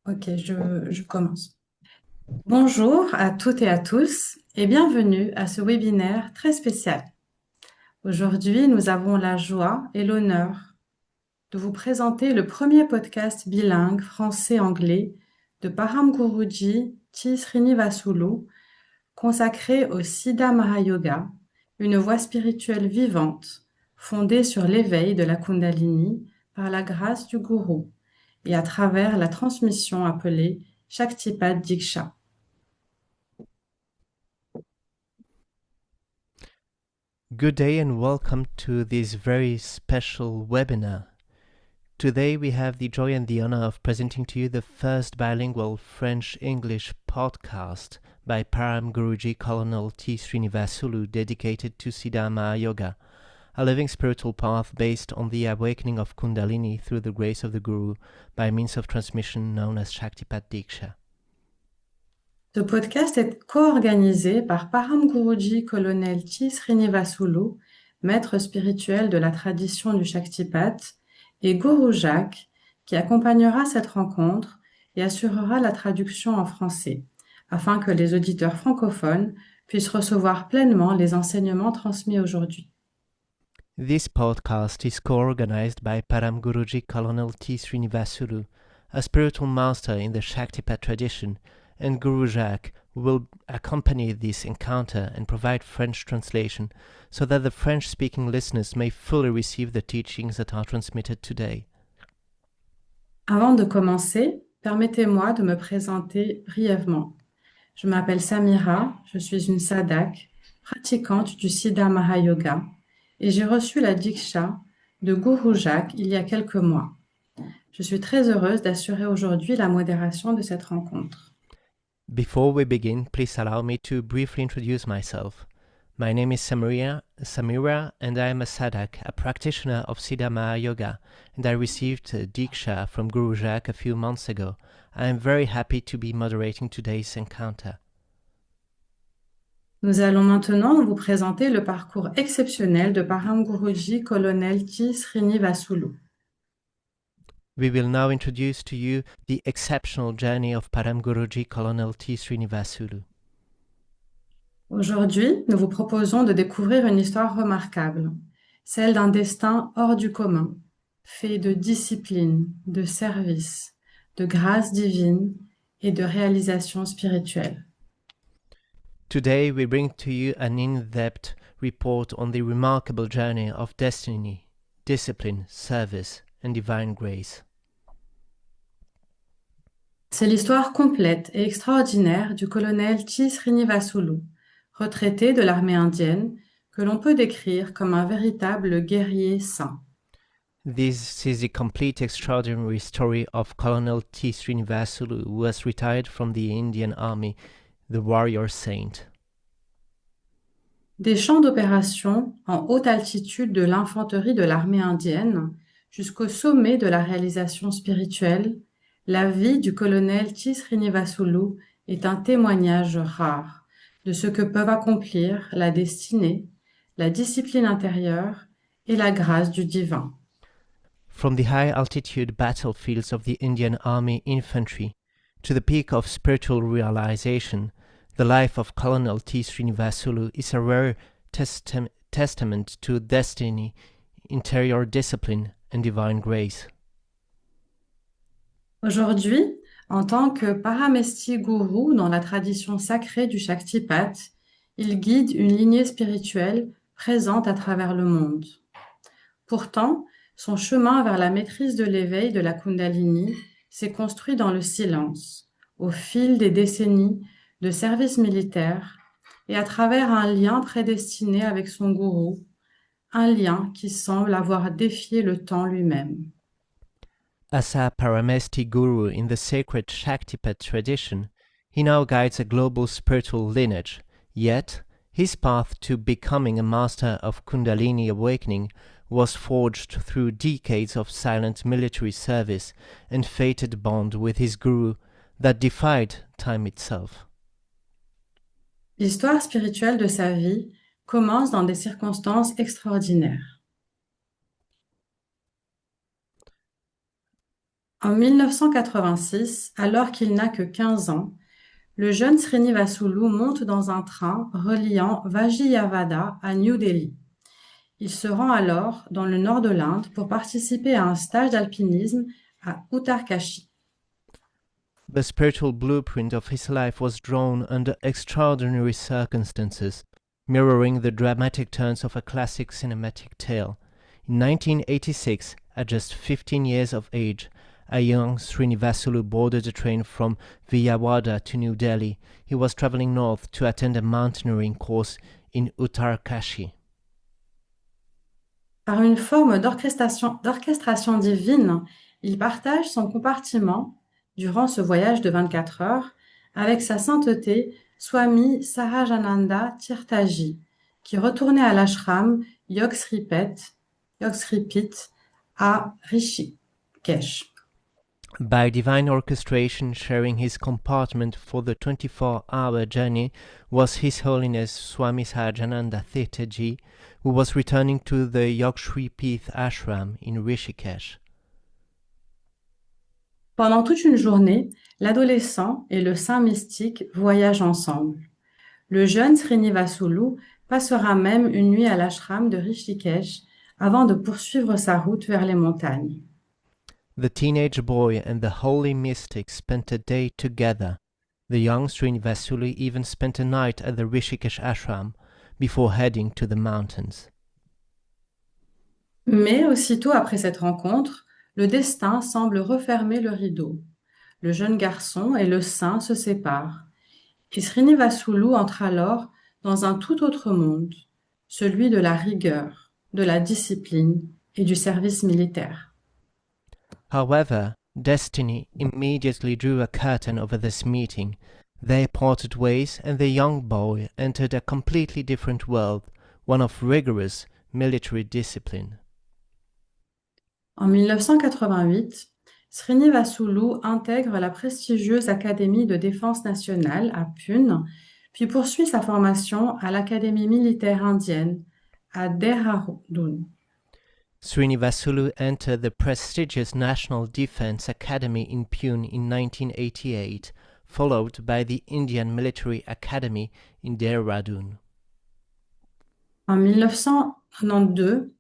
Ok, je commence. Bonjour à toutes et à tous et bienvenue à ce webinaire très spécial. Aujourd'hui, nous avons la joie et l'honneur de vous présenter le premier podcast bilingue français-anglais de Paramguruji Srinivasulu consacré au Siddha Mahayoga, une voie spirituelle vivante fondée sur l'éveil de la Kundalini par la grâce du gourou et à travers la transmission appelée Shaktipat Diksha. Good day and welcome to this very special webinar. Today we have the joy and the honor of presenting to you the first bilingual French-English podcast by Paramguruji Colonel T. Srinivasulu dedicated to Siddhama Yoga, a living spiritual path based on the awakening of Kundalini through the grace of the Guru by means of transmission known as Shaktipat Diksha. Ce podcast est co-organisé par Paramguruji Colonel T. Srinivasulu, maître spirituel de la tradition du Shaktipat, et Guru Jacques, qui accompagnera cette rencontre et assurera la traduction en français, afin que les auditeurs francophones puissent recevoir pleinement les enseignements transmis aujourd'hui. This podcast is co-organized by Paramguruji Colonel T. Srinivasulu, a spiritual master in the Shaktipat tradition, and Guru Jacques, who will accompany this encounter and provide French translation so that the French-speaking listeners may fully receive the teachings that are transmitted today. Avant de commencer, permettez-moi de me présenter brièvement. Je m'appelle Samira, je suis une sadhak, pratiquante du Siddha Mahayoga, et j'ai reçu la Diksha de Guru Jacques il y a quelques mois. Je suis très heureuse d'assurer aujourd'hui la modération de cette rencontre. Before we begin, please allow me to briefly introduce myself. My name is Samira, and I am a sadhak, a practitioner of Siddha Mahayoga, and I received Diksha from Guru Jacques a few months ago. I am very happy to be moderating today's encounter. Nous allons maintenant vous présenter le parcours exceptionnel de Paramguruji Colonel T. Srinivasulu. We will now introduce to you the exceptional journey of Paramguruji Colonel T. Srinivasulu. Aujourd'hui, nous vous proposons de découvrir une histoire remarquable, celle d'un destin hors du commun, fait de discipline, de service, de grâce divine et de réalisation spirituelle. Today we bring to you an in-depth report on the remarkable journey of destiny, discipline, service, and divine grace. C'est l'histoire complète et extraordinaire du colonel T. Srinivasulu, retraité de l'armée indienne, que l'on peut décrire comme un véritable guerrier saint. This is the complete extraordinary story of Colonel T. Srinivasulu, who was retired from the Indian Army, the warrior saint. Des champs d'opération en haute altitude de l'infanterie de l'armée indienne jusqu'au sommet de la réalisation spirituelle, la vie du colonel T. Srinivasulu est un témoignage rare de ce que peuvent accomplir la destinée, la discipline intérieure et la grâce du divin. From the high-altitude battlefields of the Indian Army infantry to the peak of spiritual realization, the life of Colonel T. Srinivasulu is a rare testament to destiny, interior discipline, and divine grace. Aujourd'hui, en tant que paramesti gourou dans la tradition sacrée du Shaktipat, il guide une lignée spirituelle présente à travers le monde. Pourtant, son chemin vers la maîtrise de l'éveil de la Kundalini s'est construit dans le silence, au fil des décennies de service militaire et à travers un lien prédestiné avec son gourou, un lien qui semble avoir défié le temps lui-même. As a paramesti guru in the sacred Shaktipat tradition, he now guides a global spiritual lineage, yet his path to becoming a master of Kundalini awakening was forged through decades of silent military service and fated bond with his guru that defied time itself. L'histoire spirituelle de sa vie commence dans des circonstances extraordinaires. En 1986, alors qu'il n'a que 15 ans, le jeune Srinivasulu monte dans un train reliant Vajiyavada à New Delhi. Il se rend alors dans le nord de l'Inde pour participer à un stage d'alpinisme à Uttarkashi. The spiritual blueprint of his life was drawn under extraordinary circumstances, mirroring the dramatic turns of a classic cinematic tale. In 1986, at just 15 years of age, a young Srinivasulu boarded a train from Vijayawada to New Delhi. He was traveling north to attend a mountaineering course in Uttarkashi. Par une forme d'orchestration divine, il partage son compartiment durant ce voyage de 24 heures avec sa sainteté Swami Sahajananda Tirthaji, qui retournait à l'ashram Yogsripit à Rishikesh. By divine orchestration, sharing his compartment for the 24-hour journey was His Holiness Swami Sahajananda Tirthaji, who was returning to the Yogsripit ashram in Rishikesh. Pendant toute une journée, l'adolescent et le saint mystique voyagent ensemble. Le jeune Srinivasulu passera même une nuit à l'ashram de Rishikesh avant de poursuivre sa route vers les montagnes. The teenage boy and the holy mystic spent a day together. The young Srinivasulu even spent a night at the Rishikesh ashram before heading to the mountains. Mais aussitôt après cette rencontre, le destin semble refermer le rideau. Le jeune garçon et le saint se séparent. Et Srinivasulu entre alors dans un tout autre monde, celui de la rigueur, de la discipline et du service militaire. However, destiny immediately drew a curtain over this meeting. They parted ways, and the young boy entered a completely different world, one of rigorous military discipline. En 1988, Srinivasulu intègre la prestigieuse Académie de défense nationale à Pune, puis poursuit sa formation à l'Académie militaire indienne à Dehradun. Srinivasulu entered the prestigious National Defense Academy in Pune in 1988, followed by the Indian Military Academy in Dehradun. En 1992,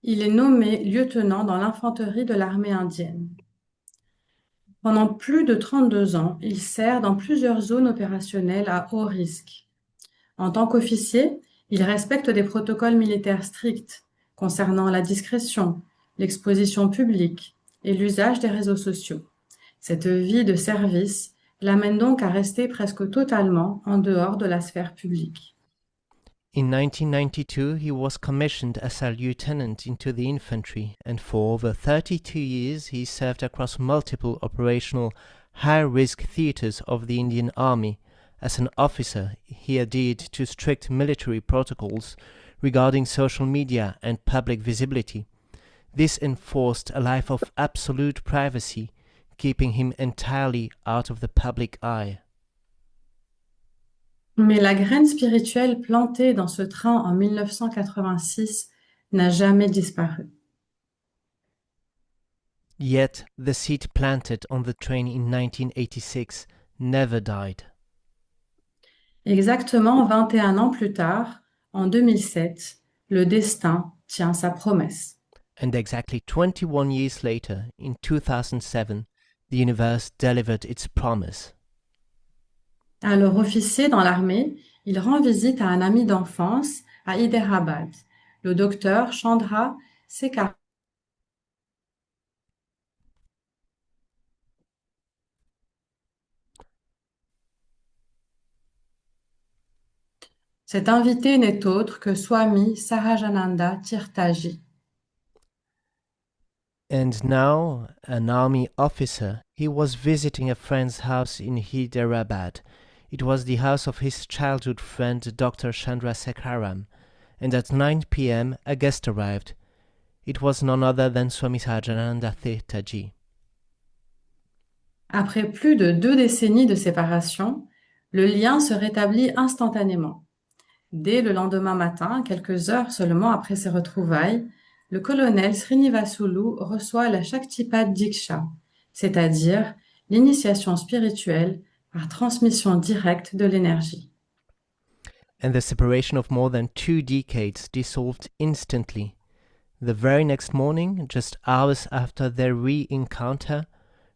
il est nommé lieutenant dans l'infanterie de l'armée indienne. Pendant plus de 32 ans, il sert dans plusieurs zones opérationnelles à haut risque. En tant qu'officier, il respecte des protocoles militaires stricts concernant la discrétion, l'exposition publique et l'usage des réseaux sociaux. Cette vie de service l'amène donc à rester presque totalement en dehors de la sphère publique. In 1992, he was commissioned as a lieutenant into the infantry, and for over 32 years he served across multiple operational high-risk theaters of the Indian Army. As an officer, he adhered to strict military protocols regarding social media and public visibility. This enforced a life of absolute privacy, keeping him entirely out of the public eye. Mais la graine spirituelle plantée dans ce train en 1986 n'a jamais disparu. Yet the seed planted on the train in 1986 never died. Exactement 21 ans plus tard, en 2007, le destin tient sa promesse. And exactly 21 years later, in 2007, the universe delivered its promise. Alors officier dans l'armée, il rend visite à un ami d'enfance à Hyderabad, le docteur Chandra Sekhar. Cet invité n'est autre que Swami Sahajananda Tirthaji. And now, an army officer, he was visiting a friend's house in Hyderabad. It was the house of his childhood friend Dr. Chandrasekharam, and at 9 p.m. a guest arrived. It was none other than Swami Sahajananda Tirthaji. Après plus de 2 décennies de séparation, le lien se rétablit instantanément. Dès le lendemain matin, quelques heures seulement après ces retrouvailles, le colonel Srinivasulu reçoit la Shaktipad Diksha, c'est-à-dire l'initiation spirituelle par transmission directe de l'énergie. And the separation of more than 2 decades dissolved instantly. The very next morning, just hours after their re-encounter,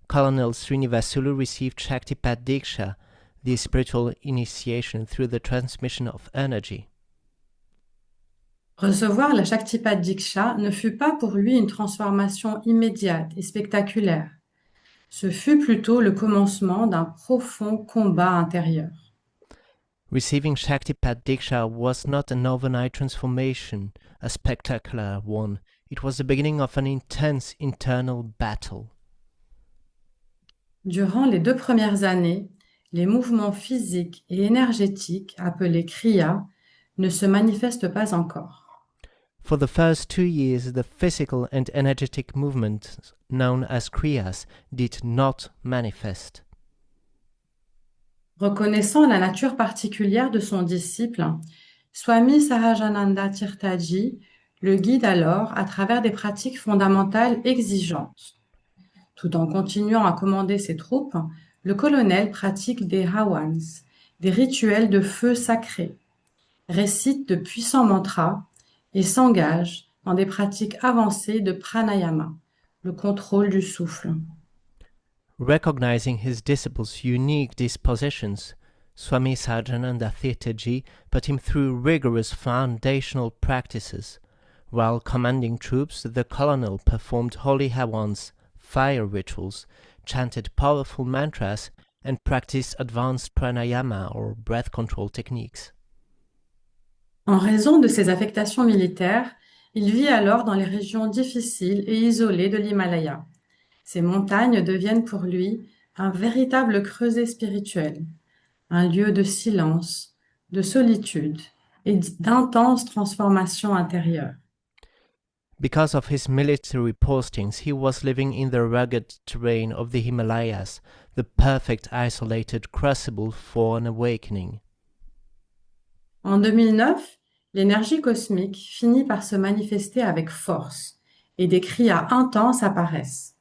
Colonel Srinivasulu received Shaktipat Diksha, the spiritual initiation through the transmission of energy. Recevoir la Shaktipat Diksha ne fut pas pour lui une transformation immédiate et spectaculaire. Ce fut plutôt le commencement d'un profond combat intérieur. Receiving Shaktipat Diksha was not an overnight transformation, a spectacular one. It was the beginning of an intense internal battle. Durant les 2 premières années, les mouvements physiques et énergétiques, appelés kriya, ne se manifestent pas encore. For the first 2 years, the physical and energetic movements known as kriyas did not manifest. Reconnaissant la nature particulière de son disciple, Swami Sahajananda Tirthaji le guide alors à travers des pratiques fondamentales exigeantes. Tout en continuant à commander ses troupes, le colonel pratique des hawans, des rituels de feu sacré, récite de puissants mantras et s'engage dans des pratiques avancées de pranayama, le contrôle du souffle. Recognizing his disciples' unique dispositions, Swami Sahajananda Tirthaji put him through rigorous foundational practices. While commanding troops, the colonel performed holy hawans, fire rituals, chanted powerful mantras, and practiced advanced pranayama or breath control techniques. En raison de ses affectations militaires, il vit alors dans les régions difficiles et isolées de l'Himalaya. Ces montagnes deviennent pour lui un véritable creuset spirituel, un lieu de silence, de solitude et d'intenses transformations intérieures. Because of his military postings, he was living in the rugged terrain of the Himalayas, the perfect isolated crucible for an awakening. En 2009, l'énergie cosmique finit par se manifester avec force et des kriyas intenses apparaissent.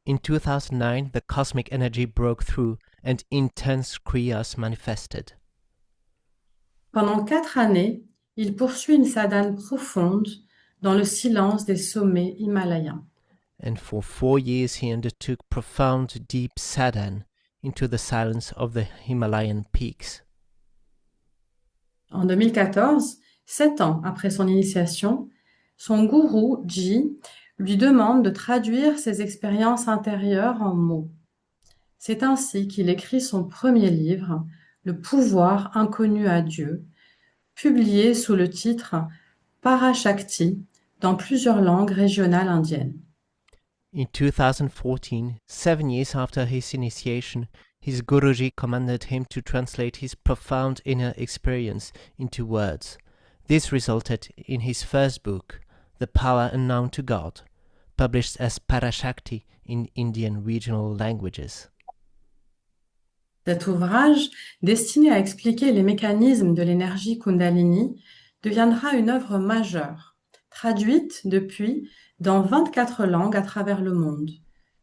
In 2009, the cosmic energy broke through and intense kriyas manifested. Pendant 4 années, il poursuit une sadhane profonde dans le silence des sommets himalayens. And for 4 years he undertook profound deep sadhana into the silence of the Himalayan peaks. En 2014, 7 ans après son initiation, son gourou, Ji, lui demande de traduire ses expériences intérieures en mots. C'est ainsi qu'il écrit son premier livre, Le pouvoir inconnu à Dieu, publié sous le titre Parashakti dans plusieurs langues régionales indiennes. In 2014, 7 years after his initiation, his Guruji commanded him to translate his profound inner experience into words. This resulted in his first book, The Power Unknown to God, published as Parashakti in Indian regional languages. Cet ouvrage, destiné à expliquer les mécanismes de l'énergie Kundalini, deviendra une œuvre majeure, traduite depuis dans 24 langues à travers le monde,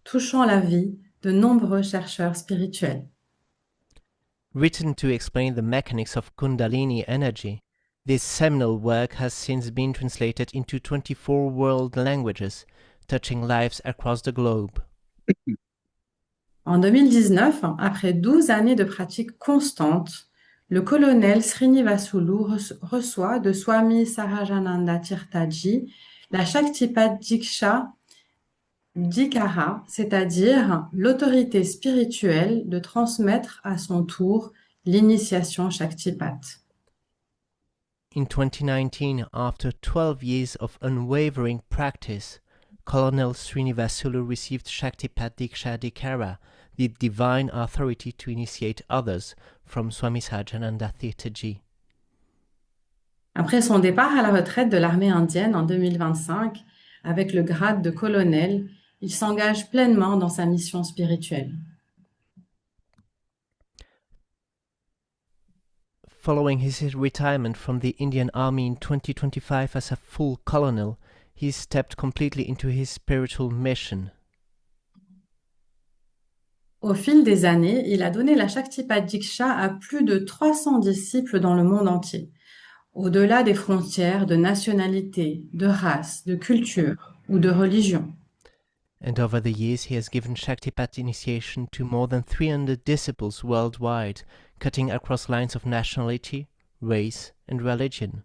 touchant la vie de nombreux chercheurs spirituels. Written to explain the mechanics of Kundalini energy, this seminal work has since been translated into 24 world languages, touching lives across the globe. En 2019, après 12 années de pratique constante, le colonel Srinivasulu reçoit de Swami Sahajananda Tirthaji la Shaktipat Diksha Dikara, c'est-à-dire l'autorité spirituelle de transmettre à son tour l'initiation Shaktipat. In 2019, after 12 years of unwavering practice, Colonel Srinivasulu received Shaktipat Diksha Dikara, the divine authority to initiate others, from Swami Sahajananda Tirthaji. Après son départ à la retraite de l'armée indienne en 2025, avec le grade de colonel, il s'engage pleinement dans sa mission spirituelle. Following his retirement from the Indian Army in 2025 as a full colonel, he stepped completely into his spiritual mission. Au fil des années, il a donné la Shaktipat Diksha à plus de 300 disciples dans le monde entier, au-delà des frontières de nationalité, de race, de culture ou de religion. And over the years he has given Shaktipat initiation to more than 300 disciples worldwide, cutting across lines of nationality, race, and religion.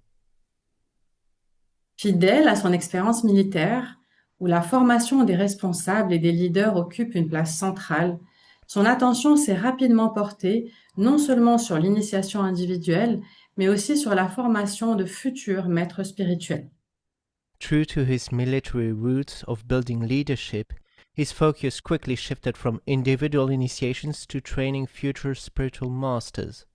Fidèle à son expérience militaire, où la formation des responsables et des leaders occupe une place centrale, son attention s'est rapidement portée non seulement sur l'initiation individuelle, mais aussi sur la formation de futurs maîtres spirituels. True to his military roots of building leadership, his focus quickly shifted from individual initiations to training future spiritual masters.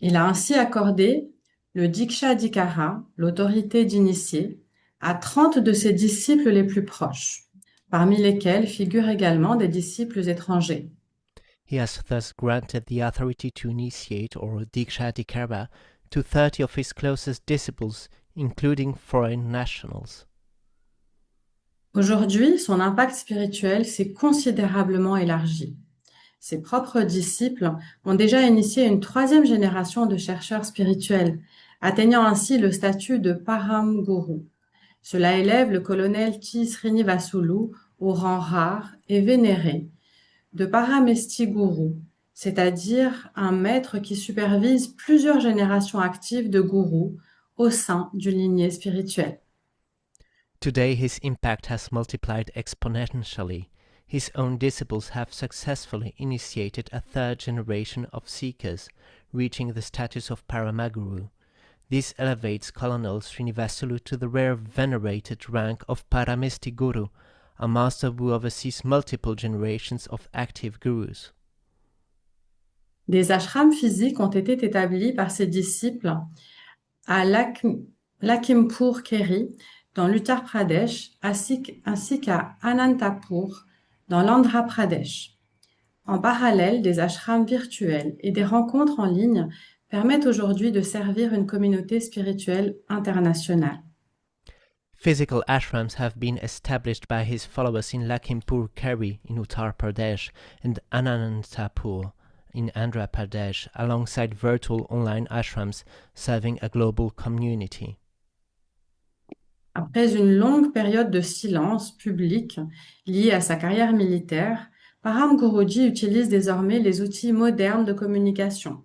Il a ainsi accordé le Diksha Dikara, l'autorité d'initié, à 30 de ses disciples les plus proches, parmi lesquels figurent également des disciples étrangers. He has thus granted the authority to initiate, or Diksha Dikara, to 30 of his closest disciples, including foreign nationals. Aujourd'hui, son impact spirituel s'est considérablement élargi. Ses propres disciples ont déjà initié une troisième génération de chercheurs spirituels, atteignant ainsi le statut de paramguru. Cela élève le colonel T. Srinivasulu au rang rare et vénéré de paramesti guru, c'est-à-dire un maître qui supervise plusieurs générations actives de gourous au sein d'une lignée spirituelle. Today his impact has multiplied exponentially. His own disciples have successfully initiated a third generation of seekers, reaching the status of paramaguru. This elevates Colonel Srinivasulu to the rare venerated rank of Paramesti Guru, a master who oversees multiple generations of active gurus. Des ashrams physiques ont été établis par ses disciples à Lakhimpur Kheri, dans l'Uttar Pradesh, ainsi qu'à Anantapur, dans l'Andhra Pradesh. En parallèle, des ashrams virtuels et des rencontres en ligne permettent aujourd'hui de servir une communauté spirituelle internationale. Physical ashrams have been established by his followers in Lakhimpur Kheri in Uttar Pradesh and Anantapur in Andhra Pradesh, alongside virtual online ashrams serving a global community. Après une longue période de silence public liée à sa carrière militaire, paramguruji utilise désormais les outils modernes de communication.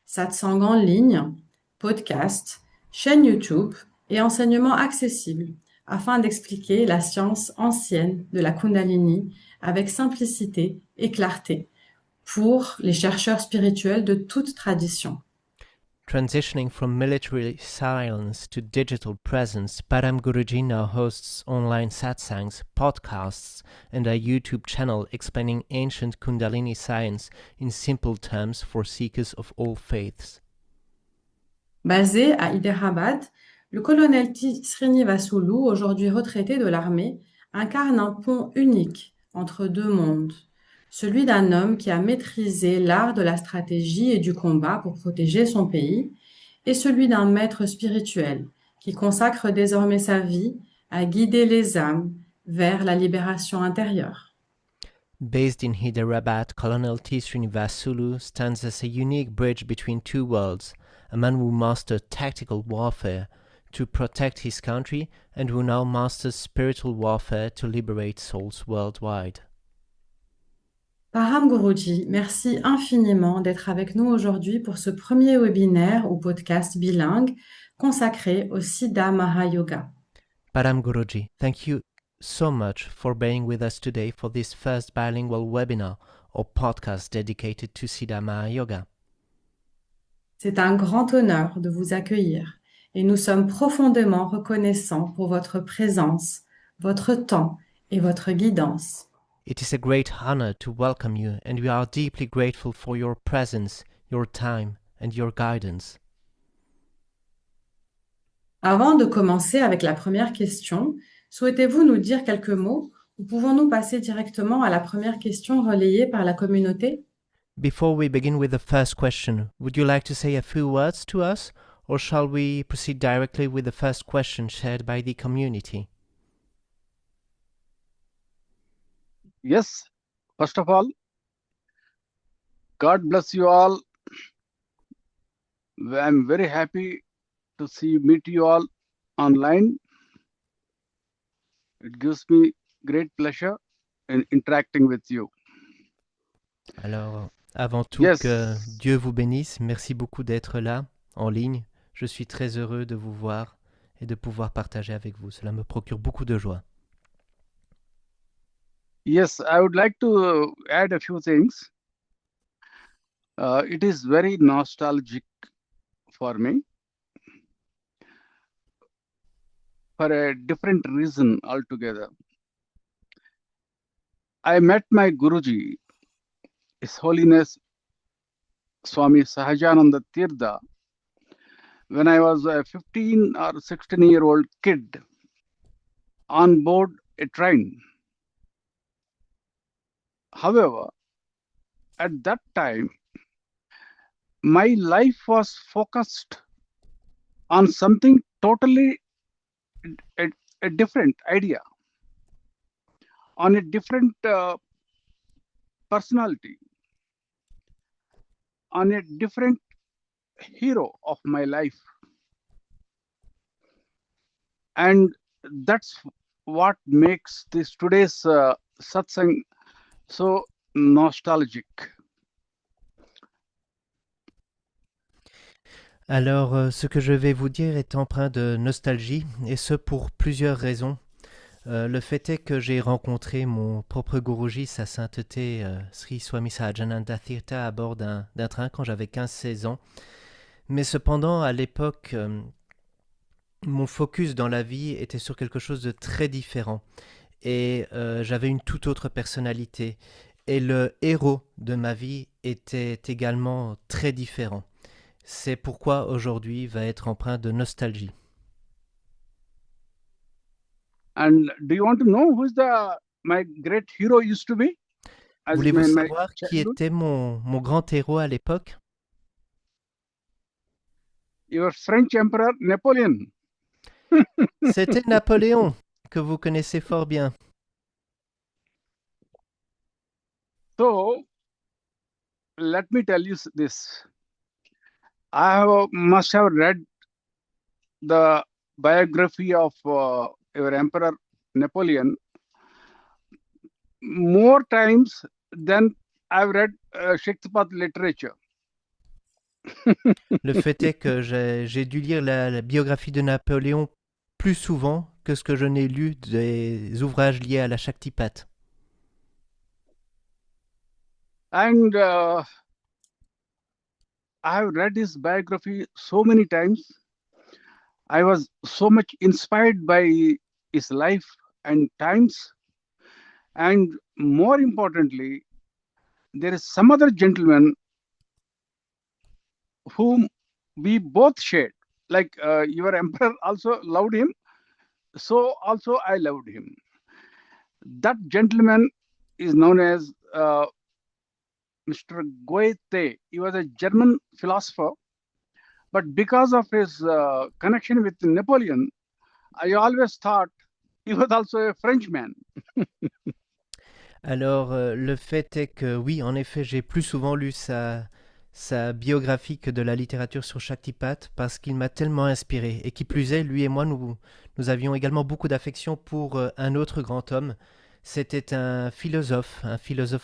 Satsang en ligne, podcast, chaîne YouTube et enseignements accessibles afin d'expliquer la science ancienne de la Kundalini avec simplicité et clarté pour les chercheurs spirituels de toute tradition. Transitioning from military silence to digital presence, Param Guruji now hosts online satsangs, podcasts, and a YouTube channel explaining ancient Kundalini science in simple terms for seekers of all faiths. Basé à Hyderabad, le colonel Srinivasulu, aujourd'hui retraité de l'armée, incarne un pont unique entre deux mondes, celui d'un homme qui a maîtrisé l'art de la stratégie et du combat pour protéger son pays, et celui d'un maître spirituel qui consacre désormais sa vie à guider les âmes vers la libération intérieure. Based in Hyderabad, Colonel T. Srinivasulu stands as a unique bridge between two worlds, a man who mastered tactical warfare to protect his country and who now masters spiritual warfare to liberate souls worldwide. Param Guruji, merci infiniment d'être avec nous aujourd'hui pour ce premier webinaire ou podcast bilingue consacré au Siddha Mahayoga. Param Guruji, thank you so much for being with us today for this first bilingual webinar or podcast dedicated to Siddha Mahayoga. C'est un grand honneur de vous accueillir et nous sommes profondément reconnaissants pour votre présence, votre temps et votre guidance. It is a great honor to welcome you, and we are deeply grateful for your presence, your time, and your guidance. Avant de commencer avec la première question, souhaitez-vous nous dire quelques mots ou pouvons-nous passer directement à la première question relayée par la communauté? Before we begin with the first question, would you like to say a few words to us, or shall we proceed directly with the first question shared by the community? Yes, first of all, God bless you all. I'm very happy to meet you all online. It gives me great pleasure in interacting with you. Alors, avant tout, Yes. que Dieu vous bénisse. Merci beaucoup d'être là, en ligne. Je suis très heureux de vous voir et de pouvoir partager avec vous. Cela me procure beaucoup de joie. Yes, I would like to add a few things. It is very nostalgic for me for a different reason altogether. I met my Guruji, His Holiness Swami Sahajananda Tirtha, when I was a 15 or 16-year-old kid on board a train. However, at that time, my life was focused on something totally a different idea, on a different personality, on a different hero of my life. And that's what makes today's satsang so nostalgic. Alors, ce que je vais vous dire est empreint de nostalgie, et ce pour plusieurs raisons. Le fait est que j'ai rencontré mon propre Guruji, sa sainteté Sri Swami Sahajananda Tirtha, à bord d'un train quand j'avais 15-16 ans. Mais cependant, à l'époque, mon focus dans la vie était sur quelque chose de très différent. Et j'avais une toute autre personnalité. Et le héros de ma vie était également très différent. C'est pourquoi aujourd'hui va être empreint de nostalgie. And do you want to know who's my great hero used to be? Voulez-vous savoir qui était mon grand héros à l'époque? Your French Emperor Napoleon. C'était Napoléon, que vous connaissez fort bien. So, let me tell you this. Must have read the biography of your Emperor Napoleon more times than I've read Shakespeare literature. Le fait est que j'ai dû lire la biographie de Napoléon plus souvent que ce que je n'ai lu des ouvrages liés à la Shaktipat. And I have read his biography so many times. I was so much inspired by his life and times. And more importantly, there is some other gentleman whom we both shared. Like your emperor also loved him, so also I loved him. That gentleman is known as Mr. Goethe. He was a German philosopher, but because of his connection with Napoleon, I always thought he was also a Frenchman. Alors, le fait est que oui, en effet, j'ai plus souvent lu sa biographie que de la littérature sur Shaktipat parce qu'il m'a tellement inspiré. Et qui plus est, lui et moi, nous avions également beaucoup d'affection pour un autre grand homme. C'était un philosophe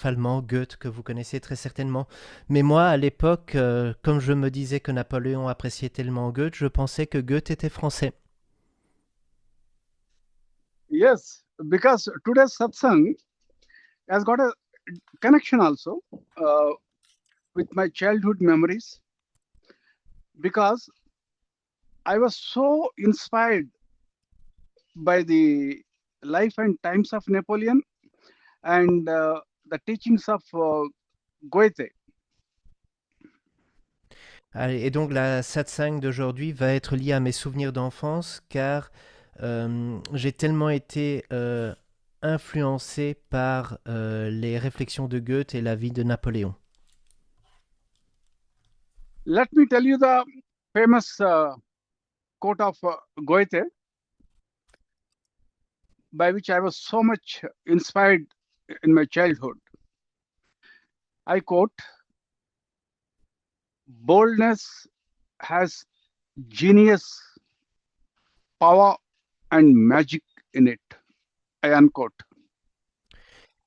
allemand, Goethe, que vous connaissez très certainement. Mais moi, à l'époque, comme je me disais que Napoléon appréciait tellement Goethe, je pensais que Goethe était français. Yes, because today's satsang has got a connection also with my childhood memories, because I was so inspired by the life and times of Napoleon and the teachings of Goethe. Et donc la satsang d'aujourd'hui va être liée à mes souvenirs d'enfance car j'ai tellement été influencé par les réflexions de Goethe et la vie de Napoléon. Let me tell you the famous quote of Goethe, by which I was so much inspired in my childhood. I quote, boldness has genius, power, and magic in it. I unquote.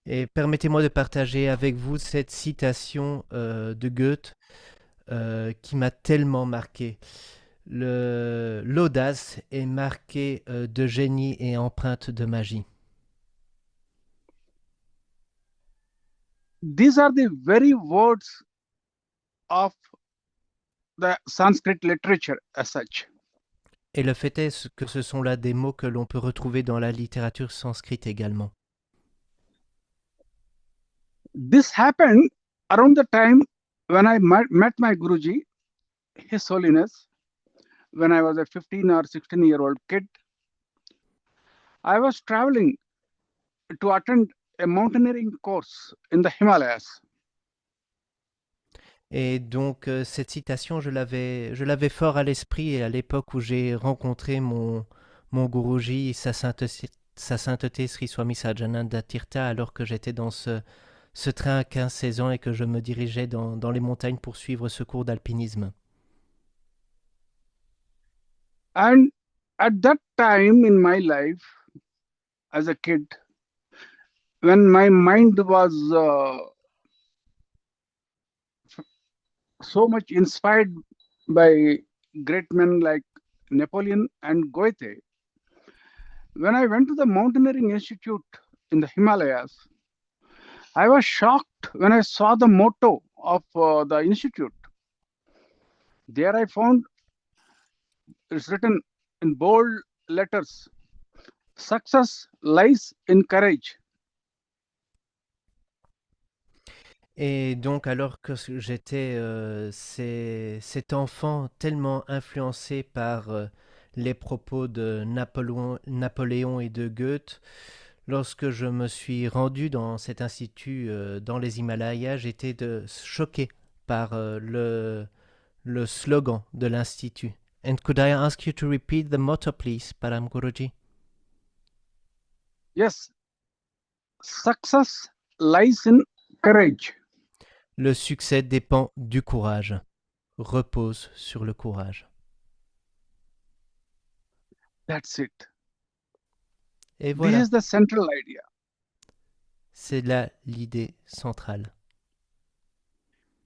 Et permettez-moi de partager avec vous cette citation de Goethe qui m'a tellement marqué. L'audace est marquée de génie et empreinte de magie. These are the very words of the Sanskrit literature as such. Et le fait est que ce sont là des mots que l'on peut retrouver dans la littérature sanskrite également. This happened around the time when I met my Guruji, His Holiness, when I was a 15 or 16-year-old kid. I was traveling to attend a mountaineering course in the Himalayas. Et donc cette citation, je l'avais fort à l'esprit à l'époque où j'ai rencontré mon Guruji, sa sainteté Sri Swami Sajananda Tirtha, alors que j'étais dans ce train à 15-16 ans et que je me dirigeais dans les montagnes pour suivre ce cours d'alpinisme. And at that time in my life, as a kid, when my mind was so much inspired by great men like Napoleon and Goethe, when I went to the Mountaineering Institute in the Himalayas, I was shocked when I saw the motto of the institute. There I found it's written in bold letters, success lies in courage. Et donc, alors que j'étais cet enfant tellement influencé par les propos de Napoléon et de Goethe, lorsque je me suis rendu dans cet institut dans les Himalayas, j'étais choqué par le slogan de l'institut. And could I ask you to repeat the motto, please, paramguruji? Yes, success lies in courage. Le succès dépend du courage, repose sur le courage. That's it. Et This voilà, is the central idea. c'est là l'idée centrale.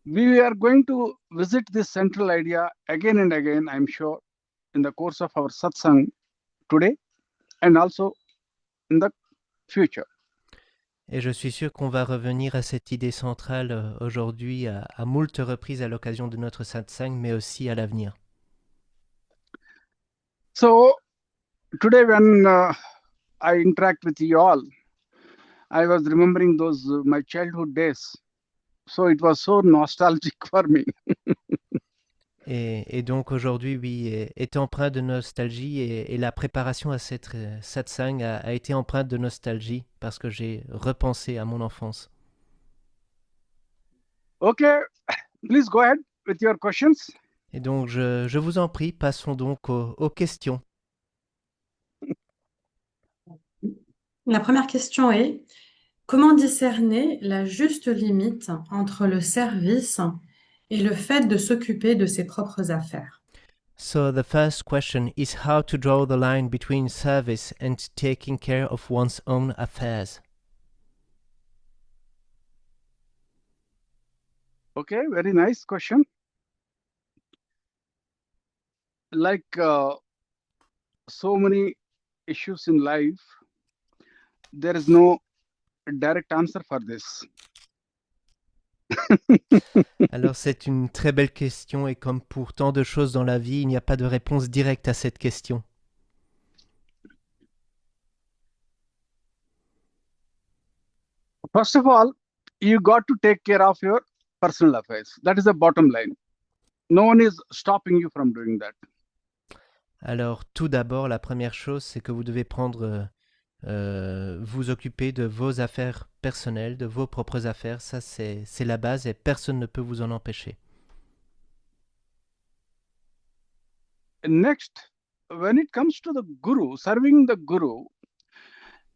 We are going to visit this central idea again and again, I'm sure, in the course of our satsang today and also in the future. Et je suis sûr qu'on va revenir à cette idée centrale aujourd'hui à moult reprises à l'occasion de notre satsang, mais aussi à l'avenir. So today when I interact with you all, I was remembering those my childhood days. So it was so nostalgic for me. Et donc aujourd'hui, oui, est empreint de nostalgie et la préparation à cette satsang a été empreinte de nostalgie parce que j'ai repensé à mon enfance. Okay, please go ahead with your questions. Et donc je vous en prie, passons donc aux questions. La première question est, comment discerner la juste limite entre le service et le fait de s'occuper de ses propres affaires? So the first question is how to draw the line between service and taking care of one's own affairs. Okay, very nice question. Like so many issues in life, there is no direct answer for this. Alors c'est une très belle question et comme pour tant de choses dans la vie, il n'y a pas de réponse directe à cette question. First of all, you got to take care of your personal affairs. That is the bottom line. No one is stopping you from doing that. Alors tout d'abord, la première chose, c'est que vous devez vous occuper de vos affaires personnelles, de vos propres affaires. Ça, c'est la base et personne ne peut vous en empêcher. Next, when it comes to the guru, serving the guru,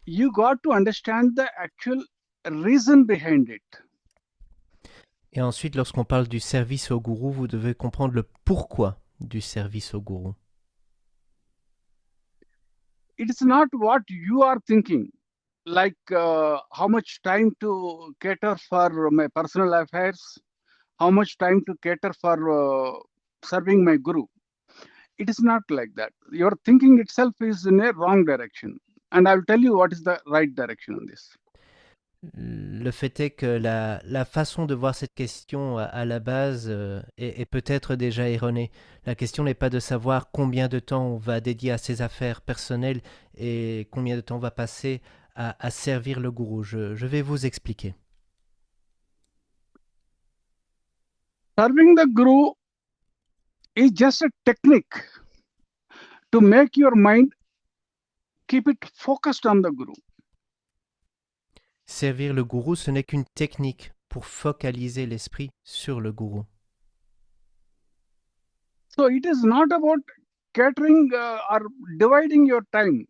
you got to understand the actual reason behind it. Et ensuite, lorsqu'on parle du service au gourou, vous devez comprendre le pourquoi du service au gourou. It is not what you are thinking, like how much time to cater for my personal affairs, how much time to cater for serving my guru. It is not like that. Your thinking itself is in a wrong direction. And I will tell you what is the right direction on this. Le fait est que la façon de voir cette question à la base est peut-être déjà erronée. La question n'est pas de savoir combien de temps on va dédier à ses affaires personnelles et combien de temps on va passer à servir le gourou. Je vais vous expliquer. Serving the guru is just a technique to make your mind keep it focused on the guru. Servir le gourou, ce n'est qu'une technique pour focaliser l'esprit sur le gourou. So it is not about catering or dividing your time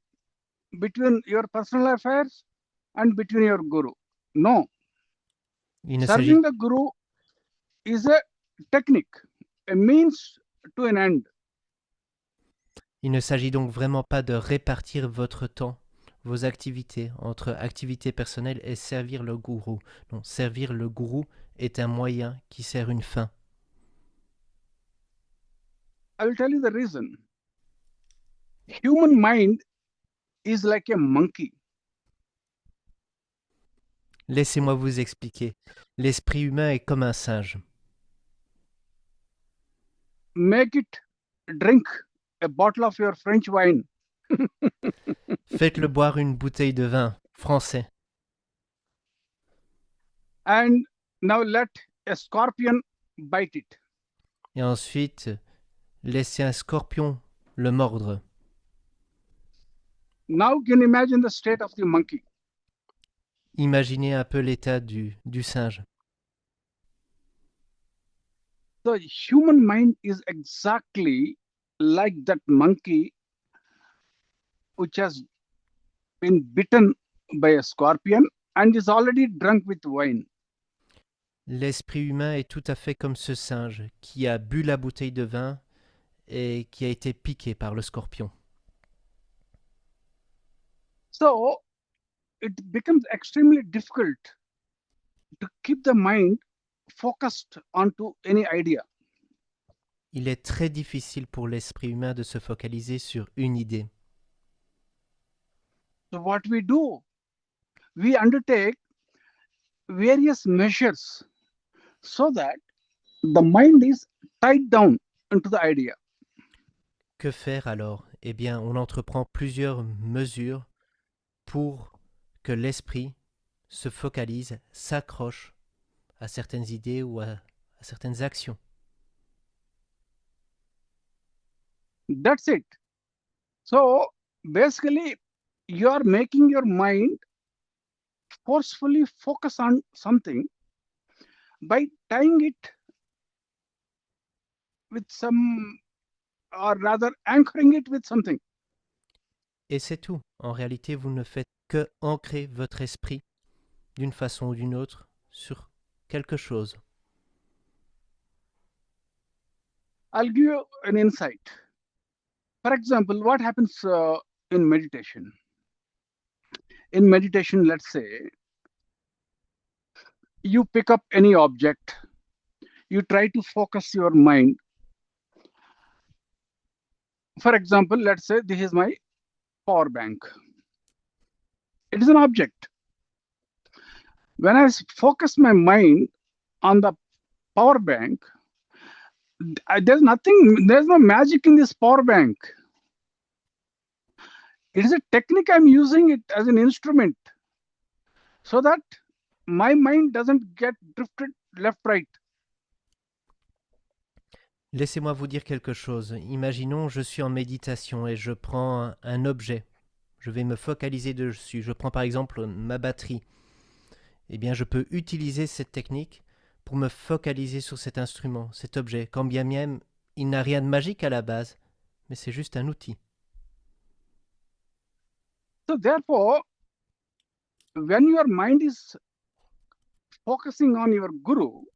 between your personal affairs and between your guru. No. Il ne s'agit Serving the guru is a technique, a means to an end. Il ne s'agit donc vraiment pas de répartir votre temps, vos activités, entre activités personnelles et servir le gourou. Non, servir le gourou est un moyen qui sert une fin. I will tell you the reason. Human mind is like a monkey. Laissez-moi vous expliquer. L'esprit humain est comme un singe. Make it drink a bottle of your French wine. Faites-le boire une bouteille de vin français. And now let a scorpion bite it. Et ensuite, laissez un scorpion le mordre. Now can you imagine the state of the monkey? Imaginez un peu l'état du singe. The human mind is exactly like that monkey which has been bitten by a scorpion and is already drunk with wine. L'esprit humain est tout à fait comme ce singe qui a bu la bouteille de vin et qui a été piqué par le scorpion. So it becomes extremely difficult to keep the mind focused onto any idea. Il est très difficile pour l'esprit humain de se focaliser sur une idée. So what we do, we undertake various measures so that the mind is tied down into the idea. Que faire alors? Eh bien, on entreprend plusieurs mesures pour que l'esprit se focalise, s'accroche à certaines idées ou à certaines actions. That's it. So basically, you are making your mind forcefully focus on something by tying it with some, or rather anchoring it with something. Et c'est tout. En réalité, vous ne faites que ancrer votre esprit d'une façon ou d'une autre sur quelque chose. I'll give you an insight. For example, what happens in meditation? In meditation, let's say, you pick up any object, you try to focus your mind. For example, let's say this is my power bank. It is an object. When I focus my mind on the power bank, there's no magic in this power bank. It is a technique. I'm using it as an instrument so that my mind doesn't get drifted left, right. Laissez-moi vous dire quelque chose. Imaginons, je suis en méditation et je prends un objet. Je vais me focaliser dessus. Je prends par exemple ma batterie. Eh bien, je peux utiliser cette technique pour me focaliser sur cet instrument, cet objet, quand bien même il n'a rien de magique à la base, mais c'est juste un outil. So therefore, when your mind is focusing on your guru,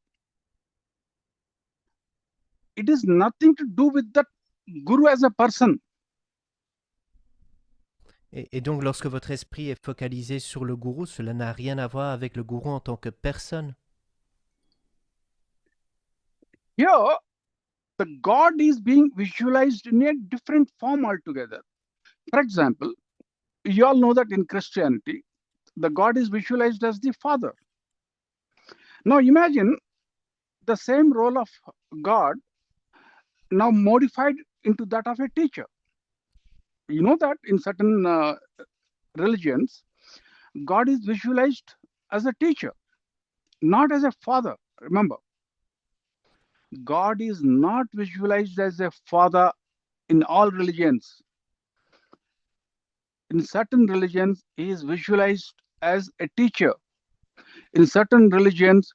it is nothing to do with that guru as a person. Et donc, lorsque votre esprit est focalisé sur le gourou, cela n'a rien à voir avec le gourou en tant que personne. Here, the God is being visualized in a different form altogether. For example, you all know that in Christianity, the God is visualized as the Father. Now imagine the same role of God now modified into that of a teacher. You know that in certain religions, God is visualized as a teacher, not as a father. Remember, God is not visualized as a father in all religions. In certain religions, he is visualized as a teacher. In certain religions,